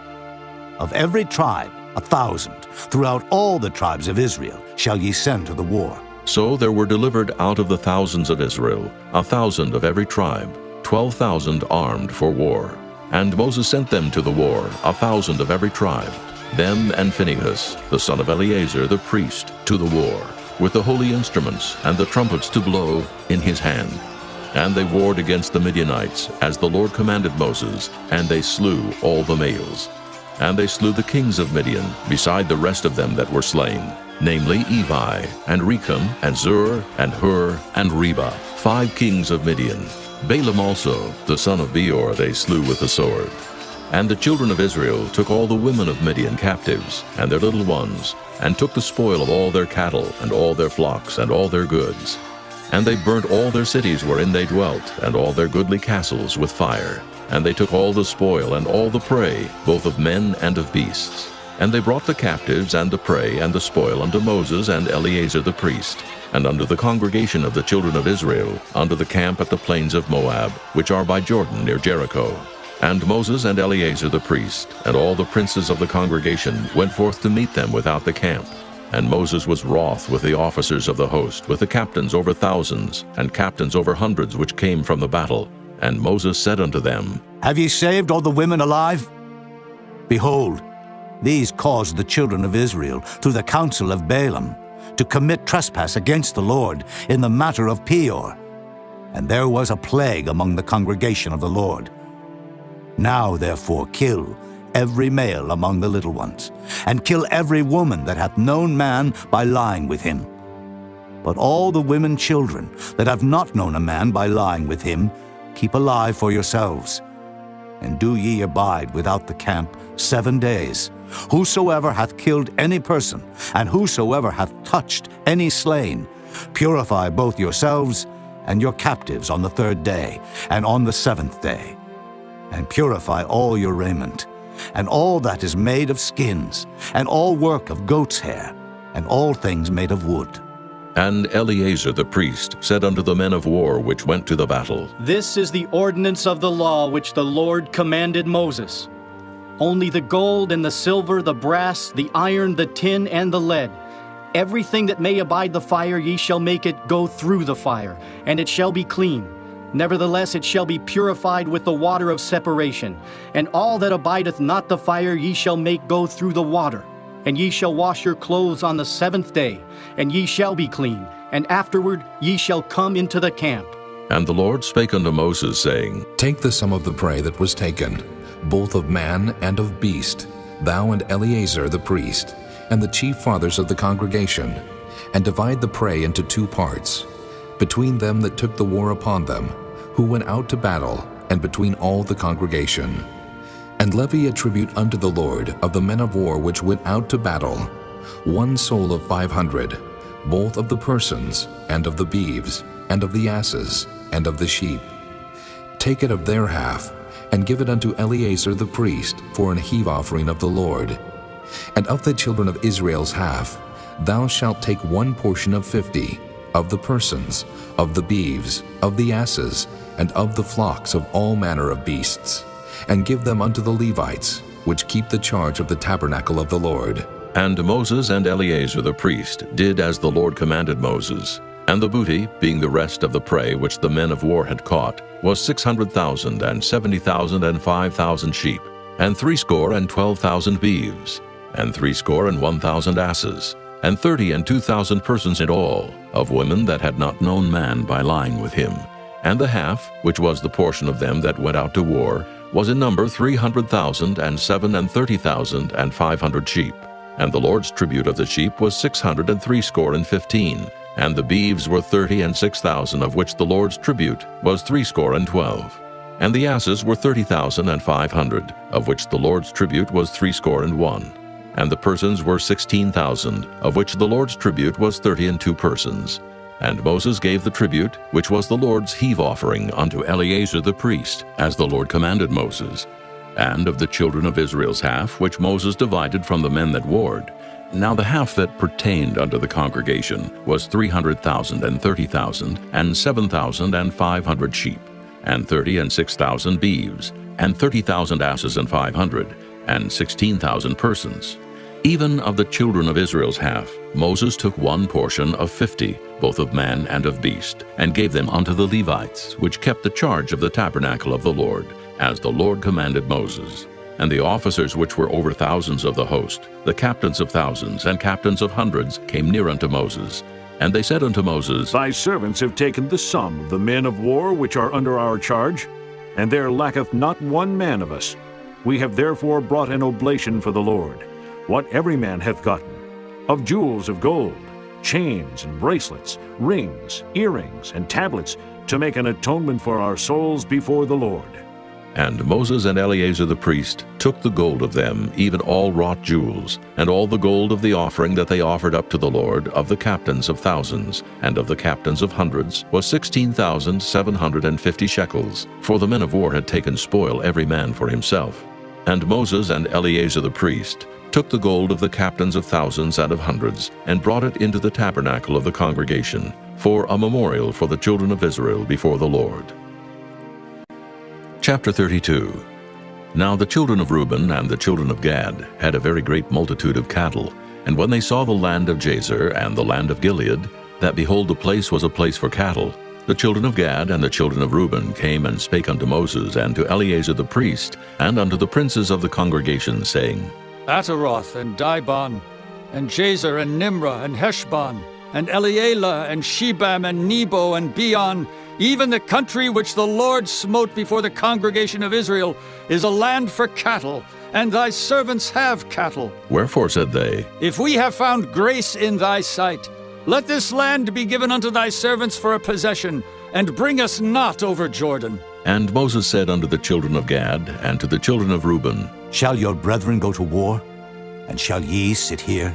Of every tribe 1,000, throughout all the tribes of Israel, shall ye send to the war. So there were delivered out of the thousands of Israel 1,000 of every tribe, 12,000 armed for war. And Moses sent them to the war, 1,000 of every tribe, them and Phinehas, the son of Eleazar the priest, to the war, with the holy instruments and the trumpets to blow in his hand. And they warred against the Midianites, as the Lord commanded Moses, and they slew all the males. And they slew the kings of Midian, beside the rest of them that were slain, namely Evi, and Rechem, and Zur, and Hur, and Reba, 5 kings of Midian. Balaam also, the son of Beor, they slew with the sword. And the children of Israel took all the women of Midian captives, and their little ones, and took the spoil of all their cattle, and all their flocks, and all their goods. And they burnt all their cities wherein they dwelt, and all their goodly castles with fire. And they took all the spoil, and all the prey, both of men and of beasts. And they brought the captives, and the prey, and the spoil unto Moses and Eleazar the priest, and unto the congregation of the children of Israel, unto the camp at the plains of Moab, which are by Jordan near Jericho. And Moses and Eleazar the priest, and all the princes of the congregation, went forth to meet them without the camp. And Moses was wroth with the officers of the host, with the captains over thousands, and captains over hundreds which came from the battle. And Moses said unto them, Have ye saved all the women alive? Behold, these caused the children of Israel, through the counsel of Balaam, to commit trespass against the Lord in the matter of Peor. And there was a plague among the congregation of the Lord. Now therefore kill every male among the little ones, and kill every woman that hath known man by lying with him. But all the women children that have not known a man by lying with him, keep alive for yourselves. And do ye abide without the camp 7 days. Whosoever hath killed any person, and whosoever hath touched any slain, purify both yourselves and your captives on the 3rd day, and on the 7th day. And purify all your raiment, and all that is made of skins, and all work of goat's hair, and all things made of wood. And Eleazar the priest said unto the men of war which went to the battle, This is the ordinance of the law which the Lord commanded Moses. Only the gold and the silver, the brass, the iron, the tin, and the lead, everything that may abide the fire, ye shall make it go through the fire, and it shall be clean. Nevertheless it shall be purified with the water of separation. And all that abideth not the fire ye shall make go through the water. And ye shall wash your clothes on the 7th day, and ye shall be clean, and afterward ye shall come into the camp. And the Lord spake unto Moses, saying, Take the sum of the prey that was taken, both of man and of beast, thou and Eleazar the priest, and the chief fathers of the congregation, and divide the prey into 2 parts, between them that took the war upon them, who went out to battle, and between all the congregation. And levy a tribute unto the Lord of the men of war which went out to battle, 1 soul of 500, both of the persons, and of the beeves, and of the asses, and of the sheep. Take it of their half, and give it unto Eleazar the priest for an heave offering of the Lord. And of the children of Israel's half, thou shalt take 1 portion of 50, of the persons, of the beeves, of the asses, and of the flocks of all manner of beasts, and give them unto the Levites, which keep the charge of the tabernacle of the Lord. And Moses and Eleazar the priest did as the Lord commanded Moses. And the booty, being the rest of the prey which the men of war had caught, was 600,000, and 70,000, and 5,000 sheep, and 62,000 beeves, and 61,000 asses, and 32,000 persons in all, of women that had not known man by lying with him. And the half, which was the portion of them that went out to war, was in number 300,000, and 30,500 sheep. And the Lord's tribute of the sheep was 615, and the beeves were 30 and 6,000, of which the Lord's tribute was 12. And the asses were 30,500, of which the Lord's tribute was 61. And the persons were 16,000, of which the Lord's tribute was 32 persons. And Moses gave the tribute, which was the Lord's heave offering, unto Eleazar the priest, as the Lord commanded Moses. And of the children of Israel's half, which Moses divided from the men that warred, now the half that pertained unto the congregation was 300,000 and 30,000, and 7,500 sheep, and 30 and 6,000 beeves, and 30,000 asses and 500, and 16,000 persons. Even of the children of Israel's half, Moses took one portion of 50, both of man and of beast, and gave them unto the Levites, which kept the charge of the tabernacle of the Lord, as the Lord commanded Moses. And the officers which were over thousands of the host, the captains of thousands and captains of hundreds, came near unto Moses. And they said unto Moses, Thy servants have taken the sum of the men of war which are under our charge, and there lacketh not one man of us. We have therefore brought an oblation for the Lord, what every man hath gotten, of jewels of gold, chains and bracelets, rings, earrings, and tablets, to make an atonement for our souls before the Lord. And Moses and Eleazar the priest took the gold of them, even all wrought jewels, and all the gold of the offering that they offered up to the Lord, of the captains of thousands, and of the captains of hundreds, was 16,750 shekels, for the men of war had taken spoil every man for himself. And Moses and Eleazar the priest took the gold of the captains of thousands and of hundreds, and brought it into the tabernacle of the congregation, for a memorial for the children of Israel before the Lord. Chapter 32. Now the children of Reuben and the children of Gad had a very great multitude of cattle, and when they saw the land of Jazer and the land of Gilead, that behold the place was a place for cattle, the children of Gad and the children of Reuben came and spake unto Moses and to Eleazar the priest, and unto the princes of the congregation, saying, Ataroth and Dibon, and Jazer and Nimrah and Heshbon, and Elealeh and Shebam and Nebo and Beon, even the country which the Lord smote before the congregation of Israel, is a land for cattle, and thy servants have cattle. Wherefore, said they, If we have found grace in thy sight, let this land be given unto thy servants for a possession, and bring us not over Jordan. And Moses said unto the children of Gad and to the children of Reuben, Shall your brethren go to war? And shall ye sit here?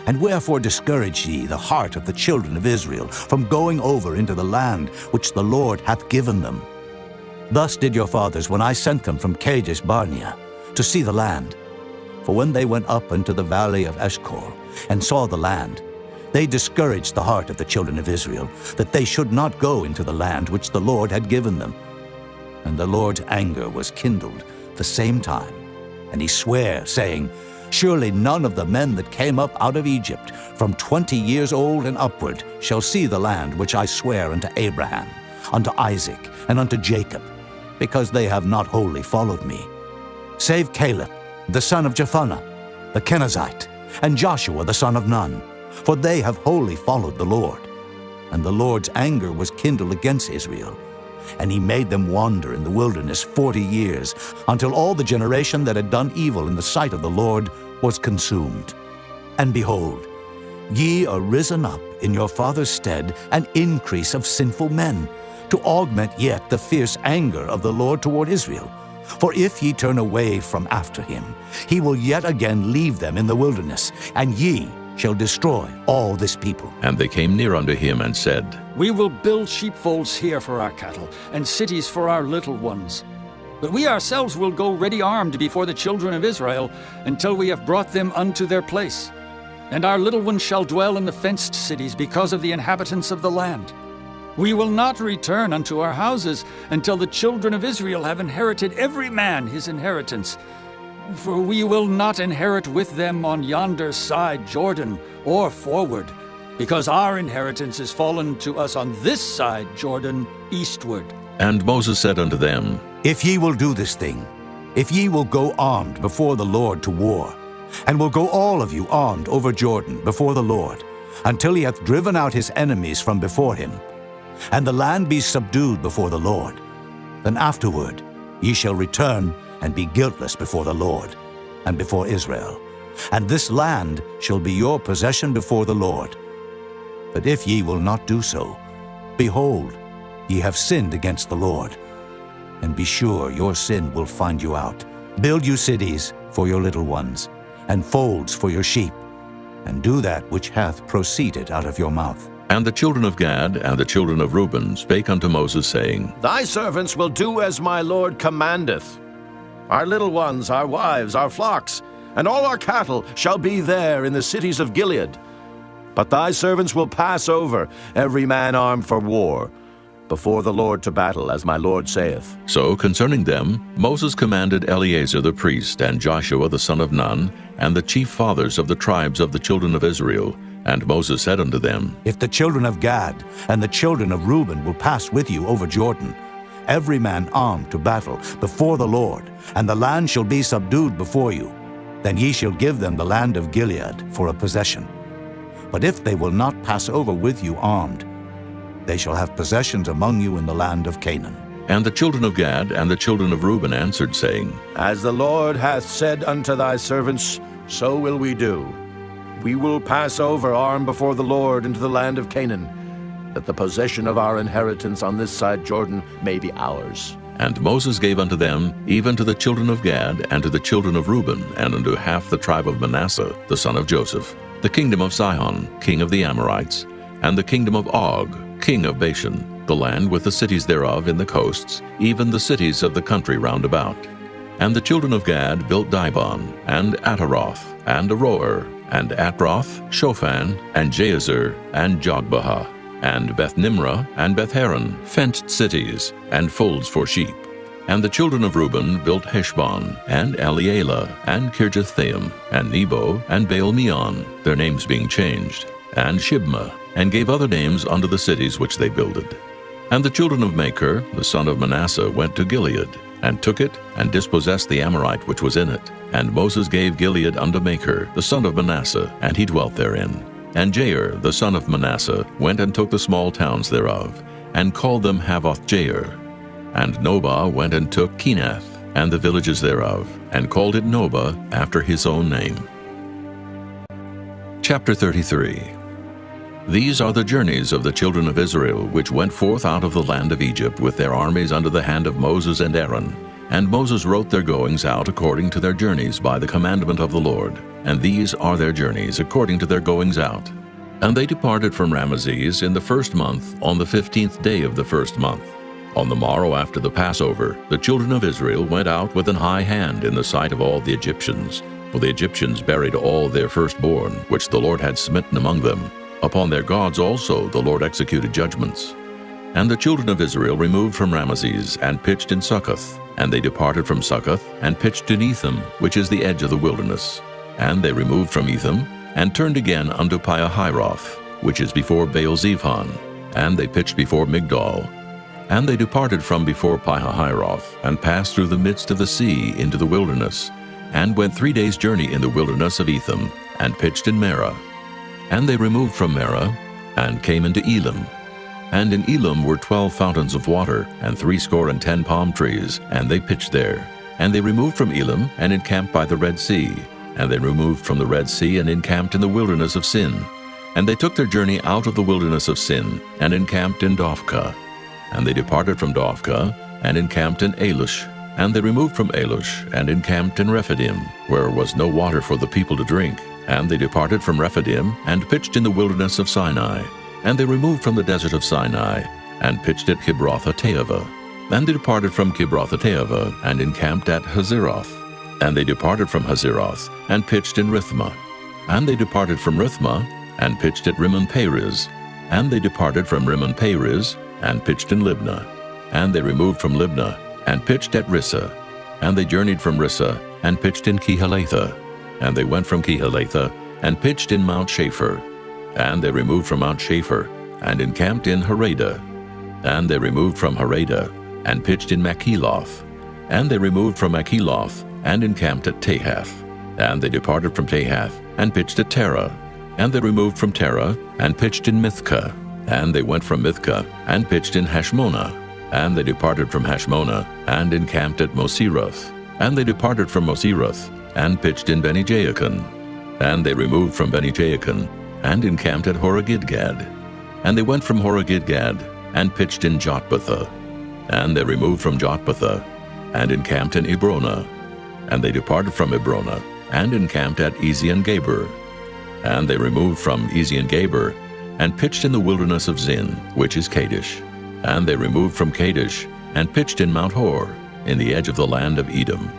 And wherefore discourage ye the heart of the children of Israel from going over into the land which the Lord hath given them? Thus did your fathers when I sent them from Kadesh Barnea to see the land. For when they went up into the valley of Eshcol and saw the land, they discouraged the heart of the children of Israel, that they should not go into the land which the Lord had given them. And the Lord's anger was kindled the same time, and he sware, saying, Surely none of the men that came up out of Egypt from 20 years old and upward shall see the land which I swear unto Abraham, unto Isaac, and unto Jacob, because they have not wholly followed me, save Caleb, the son of Jephunneh, the Kenizzite, and Joshua the son of Nun, for they have wholly followed the Lord. And the Lord's anger was kindled against Israel, and he made them wander in the wilderness 40 years, until all the generation that had done evil in the sight of the Lord was consumed. And behold, ye are risen up in your father's stead an increase of sinful men, to augment yet the fierce anger of the Lord toward Israel. For if ye turn away from after him, he will yet again leave them in the wilderness, and ye shall destroy all this people. And they came near unto him and said, We will build sheepfolds here for our cattle, and cities for our little ones. But we ourselves will go ready armed before the children of Israel, until we have brought them unto their place. And our little ones shall dwell in the fenced cities, because of the inhabitants of the land. We will not return unto our houses, until the children of Israel have inherited every man his inheritance. For we will not inherit with them on yonder side Jordan, or forward, because our inheritance is fallen to us on this side Jordan, eastward. And Moses said unto them, If ye will do this thing, if ye will go armed before the Lord to war, and will go all of you armed over Jordan before the Lord, until he hath driven out his enemies from before him, and the land be subdued before the Lord, then afterward ye shall return and be guiltless before the Lord, and before Israel. And this land shall be your possession before the Lord. But if ye will not do so, behold, ye have sinned against the Lord. And be sure your sin will find you out. Build you cities for your little ones, and folds for your sheep, and do that which hath proceeded out of your mouth. And the children of Gad and the children of Reuben spake unto Moses, saying, Thy servants will do as my Lord commandeth. Our little ones, our wives, our flocks, and all our cattle shall be there in the cities of Gilead. But thy servants will pass over, every man armed for war, before the Lord to battle, as my Lord saith. So concerning them Moses commanded Eleazar the priest, and Joshua the son of Nun, and the chief fathers of the tribes of the children of Israel. And Moses said unto them, If the children of Gad and the children of Reuben will pass with you over Jordan, every man armed to battle before the Lord, and the land shall be subdued before you, then ye shall give them the land of Gilead for a possession. But if they will not pass over with you armed, they shall have possessions among you in the land of Canaan. And the children of Gad and the children of Reuben answered, saying, As the Lord hath said unto thy servants, so will we do. We will pass over armed before the Lord into the land of Canaan, that the possession of our inheritance on this side Jordan may be ours. And Moses gave unto them, even to the children of Gad, and to the children of Reuben, and unto half the tribe of Manasseh, the son of Joseph, the kingdom of Sihon, king of the Amorites, and the kingdom of Og, king of Bashan, the land with the cities thereof in the coasts, even the cities of the country round about. And the children of Gad built Dibon, and Ataroth, and Aroer, and Atroth, Shophan, and Jazer, and Jogbehah, and Beth-Nimrah, and Beth-Haran, fenced cities, and folds for sheep. And the children of Reuben built Heshbon, and Elealeh, and Kirjathaim, and Nebo, and Baal-meon, their names being changed, and Shibmah, and gave other names unto the cities which they builded. And the children of Machir, the son of Manasseh, went to Gilead, and took it, and dispossessed the Amorite which was in it. And Moses gave Gilead unto Machir, the son of Manasseh, and he dwelt therein. And Jair, the son of Manasseh, went and took the small towns thereof, and called them Havoth-Jair. And Nobah went and took Kenath, and the villages thereof, and called it Nobah after his own name. Chapter 33. These are the journeys of the children of Israel, which went forth out of the land of Egypt with their armies under the hand of Moses and Aaron. And Moses wrote their goings out according to their journeys by the commandment of the Lord. And these are their journeys according to their goings out. And they departed from Ramesses in the first month, on the 15th day of the first month. On the morrow after the Passover, the children of Israel went out with an high hand in the sight of all the Egyptians. For the Egyptians buried all their firstborn, which the Lord had smitten among them. Upon their gods also the Lord executed judgments. And the children of Israel removed from Ramesses, and pitched in Succoth. And they departed from Succoth, and pitched in Etham, which is the edge of the wilderness. And they removed from Etham, and turned again unto Piahiroth, which is before Baal-zephon. And they pitched before Migdol. And they departed from before Piahiroth, and passed through the midst of the sea into the wilderness, and went 3 days' journey in the wilderness of Etham, and pitched in Marah. And they removed from Marah, and came into Elim. And in Elim were 12 fountains of water, and 70 palm trees, and they pitched there. And they removed from Elim, and encamped by the Red Sea. And they removed from the Red Sea, and encamped in the wilderness of Sin. And they took their journey out of the wilderness of Sin, and encamped in Dophkah. And they departed from Dophkah, and encamped in Alush. And they removed from Alush, and encamped in Rephidim, where was no water for the people to drink. And they departed from Rephidim, and pitched in the wilderness of Sinai. And they removed from the desert of Sinai, and pitched at Kibroth-hattaavah. And they departed from Kibroth-hattaavah, and encamped at Hazeroth. And they departed from Hazeroth, and pitched in Rithmah. And they departed from Rithmah, and pitched at Rimmon-Perez. And they departed from Rimmon-Perez, and pitched in Libnah. And they removed from Libnah, and pitched at Rissah. And they journeyed from Rissah, and pitched in Kehelathah. And they went from Kehelathah, and pitched in Mount Shapher. And they removed from Mount Shapher, and encamped in Haradah. And they removed from Haradah, and pitched in Makheloth. And they removed from Makheloth, and encamped at Tahath. And they departed from Tahath, and pitched at Terah. And they removed from Terah, and pitched in Mithkah. And they went from Mithkah, and pitched in Hashmonah. And they departed from Hashmonah, and encamped at Moseroth. And they departed from Moseroth, and pitched in Beni-Jaakon. And they removed from Beni-Jaakon, and encamped at Horah-Gidgad. And they went from Horah-Gidgad, and pitched in Jotbathah. And they removed from Jotbathah, and encamped in Ebrona. And they departed from Ebrona, and encamped at Ezion-Geber. And they removed from Ezion-Geber, and pitched in the wilderness of Zin, which is Kadesh. And they removed from Kadesh, and pitched in Mount Hor, in the edge of the land of Edom.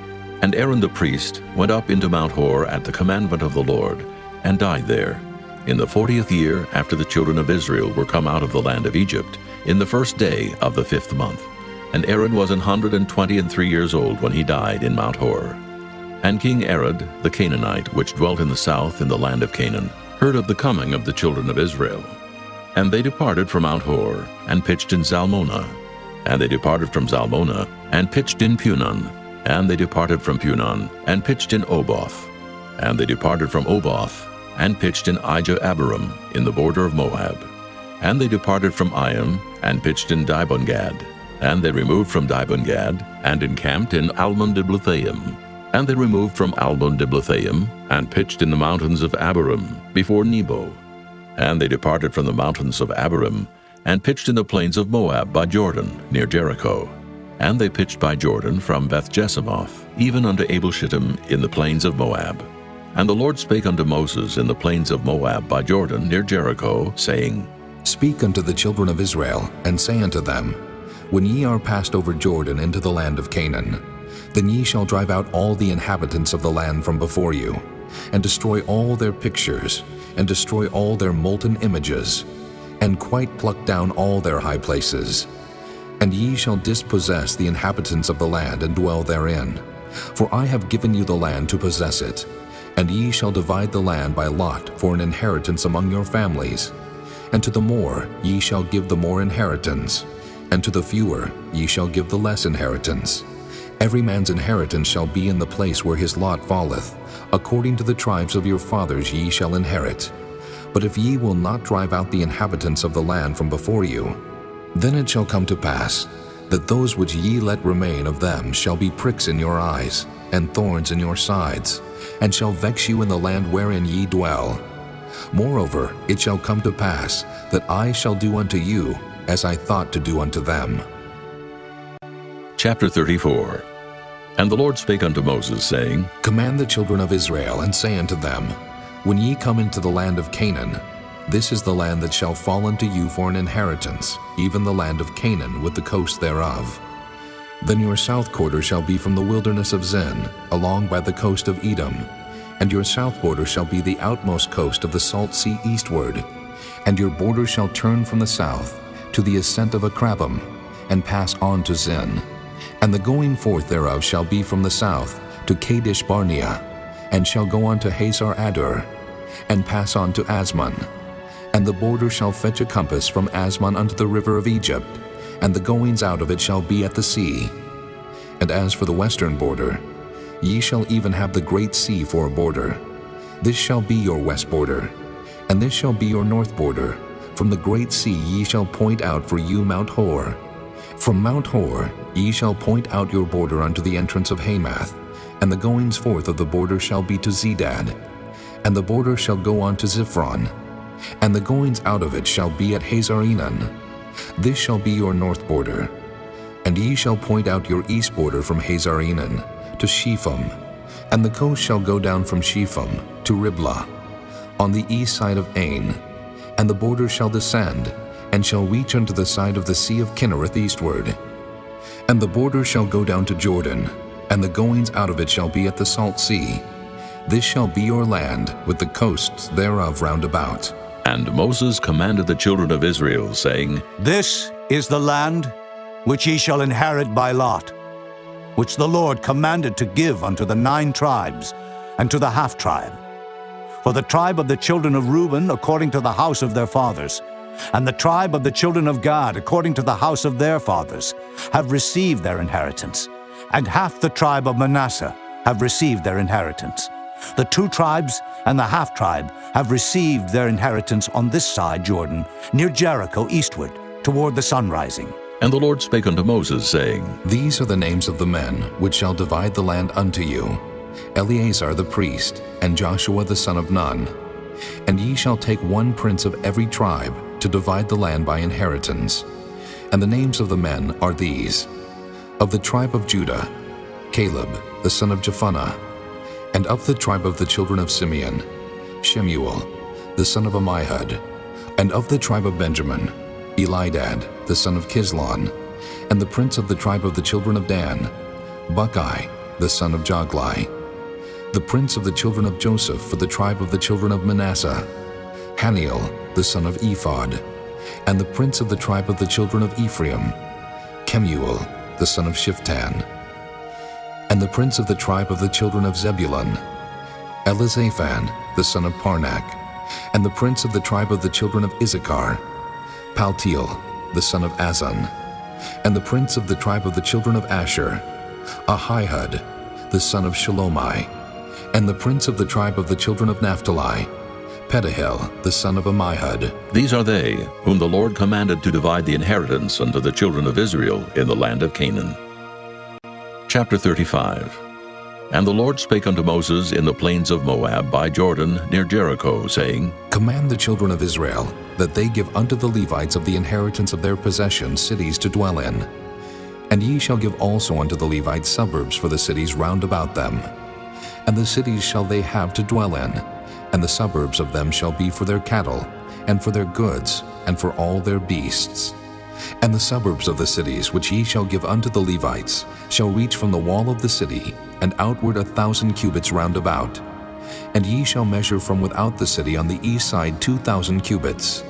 And Aaron the priest went up into Mount Hor at the commandment of the Lord, and died there, in the 40th year after the children of Israel were come out of the land of Egypt, in the first day of the 5th month. And Aaron was 123 years old when he died in Mount Hor. And King Arad the Canaanite, which dwelt in the south in the land of Canaan, heard of the coming of the children of Israel. And they departed from Mount Hor, and pitched in Zalmonah. And they departed from Zalmonah, and pitched in Punon. And they departed from Punon, and pitched in Oboth. And they departed from Oboth, and pitched in Ijah-Abarim, in the border of Moab. And they departed from Iam, and pitched in Dibon-Gad. And they removed from Dibon-Gad, and encamped in Almon-Diblathaim. And they removed from Almon-Diblathaim, and pitched in the mountains of Abarim, before Nebo. And they departed from the mountains of Abarim, and pitched in the plains of Moab by Jordan, near Jericho. And they pitched by Jordan from Beth-Jesimoth, even unto Abel-Shittim in the plains of Moab. And the Lord spake unto Moses in the plains of Moab by Jordan, near Jericho, saying, Speak unto the children of Israel, and say unto them, When ye are passed over Jordan into the land of Canaan, then ye shall drive out all the inhabitants of the land from before you, and destroy all their pictures, and destroy all their molten images, and quite pluck down all their high places. And ye shall dispossess the inhabitants of the land, and dwell therein. For I have given you the land to possess it, and ye shall divide the land by lot for an inheritance among your families. And to the more ye shall give the more inheritance, and to the fewer ye shall give the less inheritance. Every man's inheritance shall be in the place where his lot falleth. According to the tribes of your fathers ye shall inherit. But if ye will not drive out the inhabitants of the land from before you, then it shall come to pass that those which ye let remain of them shall be pricks in your eyes, and thorns in your sides, and shall vex you in the land wherein ye dwell. Moreover, it shall come to pass that I shall do unto you as I thought to do unto them. Chapter 34. And the Lord spake unto Moses, saying, Command the children of Israel, and say unto them, When ye come into the land of Canaan, this is the land that shall fall unto you for an inheritance, even the land of Canaan with the coast thereof. Then your south quarter shall be from the wilderness of Zin, along by the coast of Edom, and your south border shall be the outmost coast of the salt sea eastward, and your border shall turn from the south to the ascent of Akrabim, and pass on to Zin. And the going forth thereof shall be from the south to Kadesh Barnea, and shall go on to Hazar Adur, and pass on to Asmon. And the border shall fetch a compass from Asmon unto the river of Egypt, and the goings out of it shall be at the sea. And as for the western border, ye shall even have the great sea for a border. This shall be your west border, and this shall be your north border. From the great sea ye shall point out for you Mount Hor. From Mount Hor ye shall point out your border unto the entrance of Hamath, and the goings forth of the border shall be to Zedad. And the border shall go on to Ziphron, and the goings out of it shall be at Hazar-Enan. This shall be your north border. And ye shall point out your east border from Hazar-Enan to Shepham, and the coast shall go down from Shepham to Riblah, on the east side of Ain, and the border shall descend, and shall reach unto the side of the sea of Kinnereth eastward. And the border shall go down to Jordan, and the goings out of it shall be at the salt sea. This shall be your land, with the coasts thereof round about. And Moses commanded the children of Israel, saying, This is the land which ye shall inherit by lot, which the Lord commanded to give unto the 9 tribes, and to the half-tribe. For the tribe of the children of Reuben according to the house of their fathers, and the tribe of the children of Gad according to the house of their fathers, have received their inheritance, and half the tribe of Manasseh have received their inheritance. The 2 tribes and the half-tribe have received their inheritance on this side Jordan, near Jericho eastward, toward the sun rising. And the Lord spake unto Moses, saying, These are the names of the men which shall divide the land unto you, Eleazar the priest, and Joshua the son of Nun. And ye shall take one prince of every tribe to divide the land by inheritance. And the names of the men are these: of the tribe of Judah, Caleb the son of Jephunneh; and of the tribe of the children of Simeon, Shemuel the son of Ammihud; and of the tribe of Benjamin, Elidad the son of Kislon; and the prince of the tribe of the children of Dan, Buckai the son of Joglai; the prince of the children of Joseph for the tribe of the children of Manasseh, Haniel the son of Ephod; and the prince of the tribe of the children of Ephraim, Kemuel the son of Shiftan; and the prince of the tribe of the children of Zebulun, Elizaphan the son of Parnak; and the prince of the tribe of the children of Issachar, Paltiel the son of Azan; and the prince of the tribe of the children of Asher, Ahihud the son of Shalomai; and the prince of the tribe of the children of Naphtali, Pedahel the son of Ammihud. These are they whom the Lord commanded to divide the inheritance unto the children of Israel in the land of Canaan. Chapter 35. And the Lord spake unto Moses in the plains of Moab by Jordan near Jericho, saying, Command the children of Israel that they give unto the Levites of the inheritance of their possession cities to dwell in. And ye shall give also unto the Levites suburbs for the cities round about them. And the cities shall they have to dwell in, and the suburbs of them shall be for their cattle, and for their goods, and for all their beasts. And the suburbs of the cities which ye shall give unto the Levites shall reach from the wall of the city, and outward 1,000 cubits round about. And ye shall measure from without the city on the east side 2,000 cubits,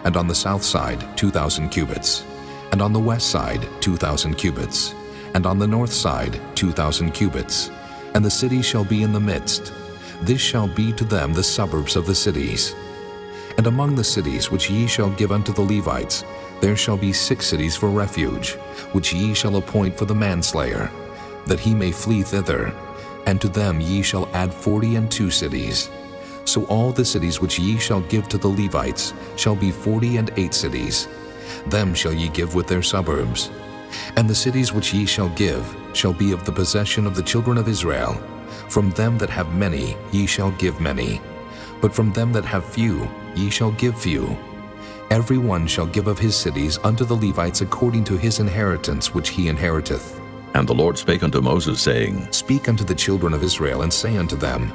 and on the south side 2,000 cubits, and on the west side 2,000 cubits, and on the north side 2,000 cubits. And the city shall be in the midst. This shall be to them the suburbs of the cities. And among the cities which ye shall give unto the Levites, there shall be 6 cities for refuge, which ye shall appoint for the manslayer, that he may flee thither, and to them ye shall add 42 cities. So all the cities which ye shall give to the Levites shall be 48 cities. Them shall ye give with their suburbs. And the cities which ye shall give shall be of the possession of the children of Israel. From them that have many ye shall give many, but from them that have few ye shall give few. Every one shall give of his cities unto the Levites according to his inheritance which he inheriteth. And the Lord spake unto Moses, saying, Speak unto the children of Israel, and say unto them,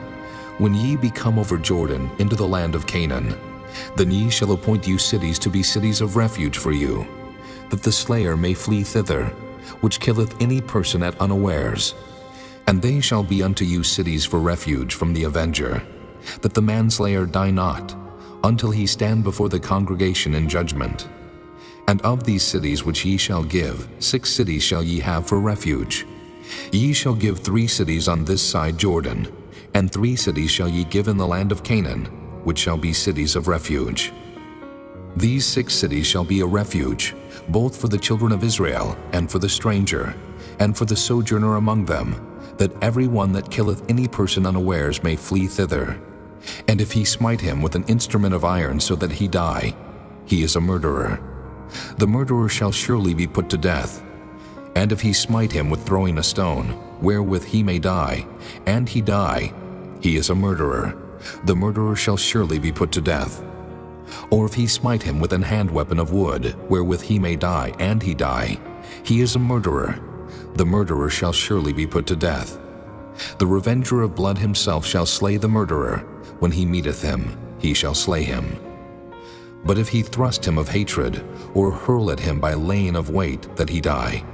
When ye be come over Jordan into the land of Canaan, then ye shall appoint you cities to be cities of refuge for you, that the slayer may flee thither, which killeth any person at unawares. And they shall be unto you cities for refuge from the avenger, that the manslayer die not, until he stand before the congregation in judgment. And of these cities which ye shall give, 6 cities shall ye have for refuge. Ye shall give 3 cities on this side Jordan, and 3 cities shall ye give in the land of Canaan, which shall be cities of refuge. These 6 cities shall be a refuge, both for the children of Israel, and for the stranger, and for the sojourner among them, that every one that killeth any person unawares may flee thither. And if he smite him with an instrument of iron so that he die, he is a murderer. The murderer shall surely be put to death. And if he smite him with throwing a stone, wherewith he may die, and he die, he is a murderer. The murderer shall surely be put to death. Or if he smite him with an hand weapon of wood, wherewith he may die, and he die, he is a murderer. The murderer shall surely be put to death. The revenger of blood himself shall slay the murderer. When he meeteth him, he shall slay him. But if he thrust him of hatred, or hurl at him by laying of weight, that he die,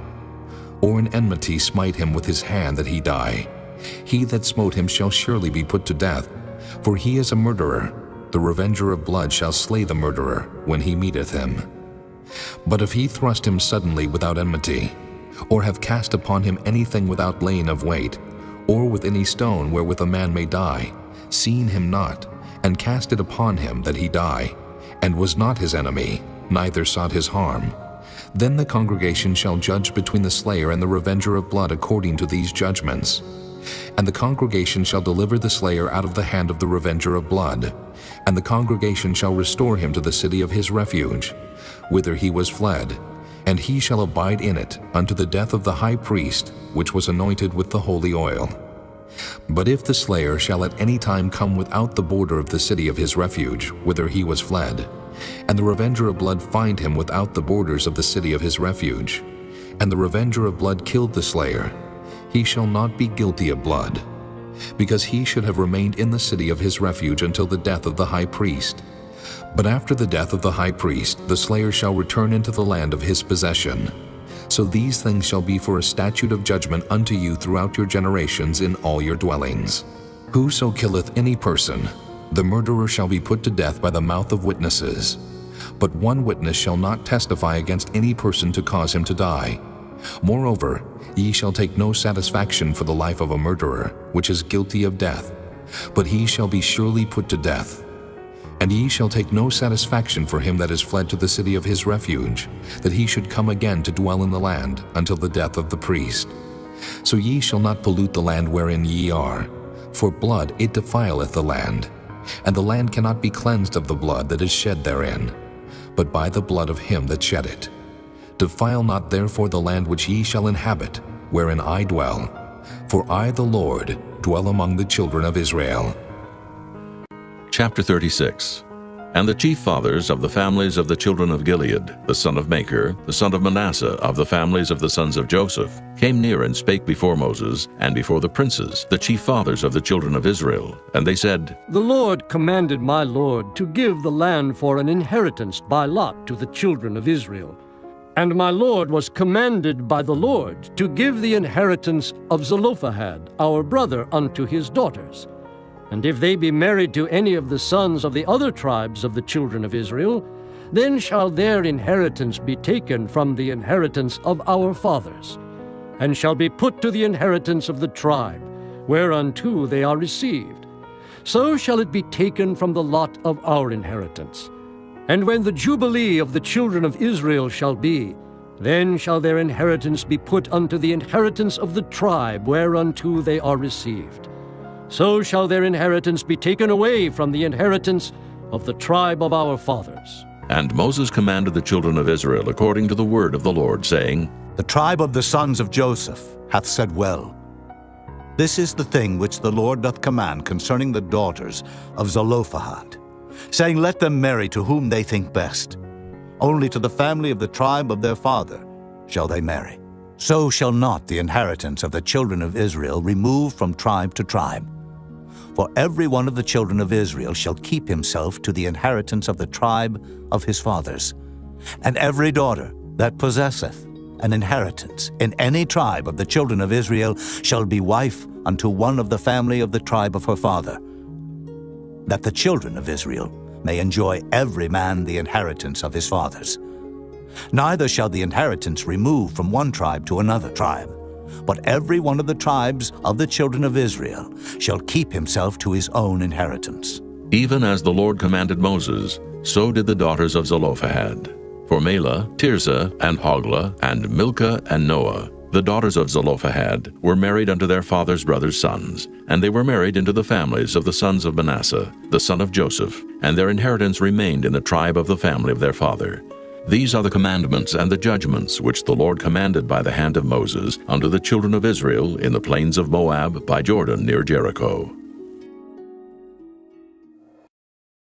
or in enmity smite him with his hand, that he die, he that smote him shall surely be put to death, for he is a murderer. The revenger of blood shall slay the murderer when he meeteth him. But if he thrust him suddenly without enmity, or have cast upon him anything without laying of weight, or with any stone wherewith a man may die, seeing him not, and cast it upon him that he die, and was not his enemy, neither sought his harm, then the congregation shall judge between the slayer and the revenger of blood according to these judgments. And the congregation shall deliver the slayer out of the hand of the revenger of blood, and the congregation shall restore him to the city of his refuge, whither he was fled, and he shall abide in it unto the death of the high priest, which was anointed with the holy oil. But if the slayer shall at any time come without the border of the city of his refuge, whither he was fled, and the revenger of blood find him without the borders of the city of his refuge, and the revenger of blood killed the slayer, he shall not be guilty of blood, because he should have remained in the city of his refuge until the death of the high priest. But after the death of the high priest, the slayer shall return into the land of his possession. So these things shall be for a statute of judgment unto you throughout your generations in all your dwellings. Whoso killeth any person, the murderer shall be put to death by the mouth of witnesses. But one witness shall not testify against any person to cause him to die. Moreover, ye shall take no satisfaction for the life of a murderer, which is guilty of death, but he shall be surely put to death. And ye shall take no satisfaction for him that is fled to the city of his refuge, that he should come again to dwell in the land until the death of the priest. So ye shall not pollute the land wherein ye are, for blood it defileth the land, and the land cannot be cleansed of the blood that is shed therein, but by the blood of him that shed it. Defile not therefore the land which ye shall inhabit, wherein I dwell, for I the Lord dwell among the children of Israel. Chapter 36. And the chief fathers of the families of the children of Gilead, the son of Machir, the son of Manasseh, of the families of the sons of Joseph, came near and spake before Moses, and before the princes, the chief fathers of the children of Israel. And they said, The Lord commanded my Lord to give the land for an inheritance by lot to the children of Israel. And my Lord was commanded by the Lord to give the inheritance of Zelophehad, our brother, unto his daughters. And if they be married to any of the sons of the other tribes of the children of Israel, then shall their inheritance be taken from the inheritance of our fathers, and shall be put to the inheritance of the tribe, whereunto they are received. So shall it be taken from the lot of our inheritance. And when the jubilee of the children of Israel shall be, then shall their inheritance be put unto the inheritance of the tribe, whereunto they are received. So shall their inheritance be taken away from the inheritance of the tribe of our fathers. And Moses commanded the children of Israel according to the word of the Lord, saying, The tribe of the sons of Joseph hath said well. This is the thing which the Lord doth command concerning the daughters of Zelophehad, saying, Let them marry to whom they think best. Only to the family of the tribe of their father shall they marry. So shall not the inheritance of the children of Israel remove from tribe to tribe. For every one of the children of Israel shall keep himself to the inheritance of the tribe of his fathers. And every daughter that possesseth an inheritance in any tribe of the children of Israel shall be wife unto one of the family of the tribe of her father, that the children of Israel may enjoy every man the inheritance of his fathers. Neither shall the inheritance remove from one tribe to another tribe, but every one of the tribes of the children of Israel shall keep himself to his own inheritance. Even as the Lord commanded Moses, so did the daughters of Zelophehad. For Mahlah, Tirzah, and Hoglah, and Milcah, and Noah, the daughters of Zelophehad, were married unto their father's brothers' sons, and they were married into the families of the sons of Manasseh, the son of Joseph, and their inheritance remained in the tribe of the family of their father. These are the commandments and the judgments which the Lord commanded by the hand of Moses unto the children of Israel in the plains of Moab by Jordan near Jericho.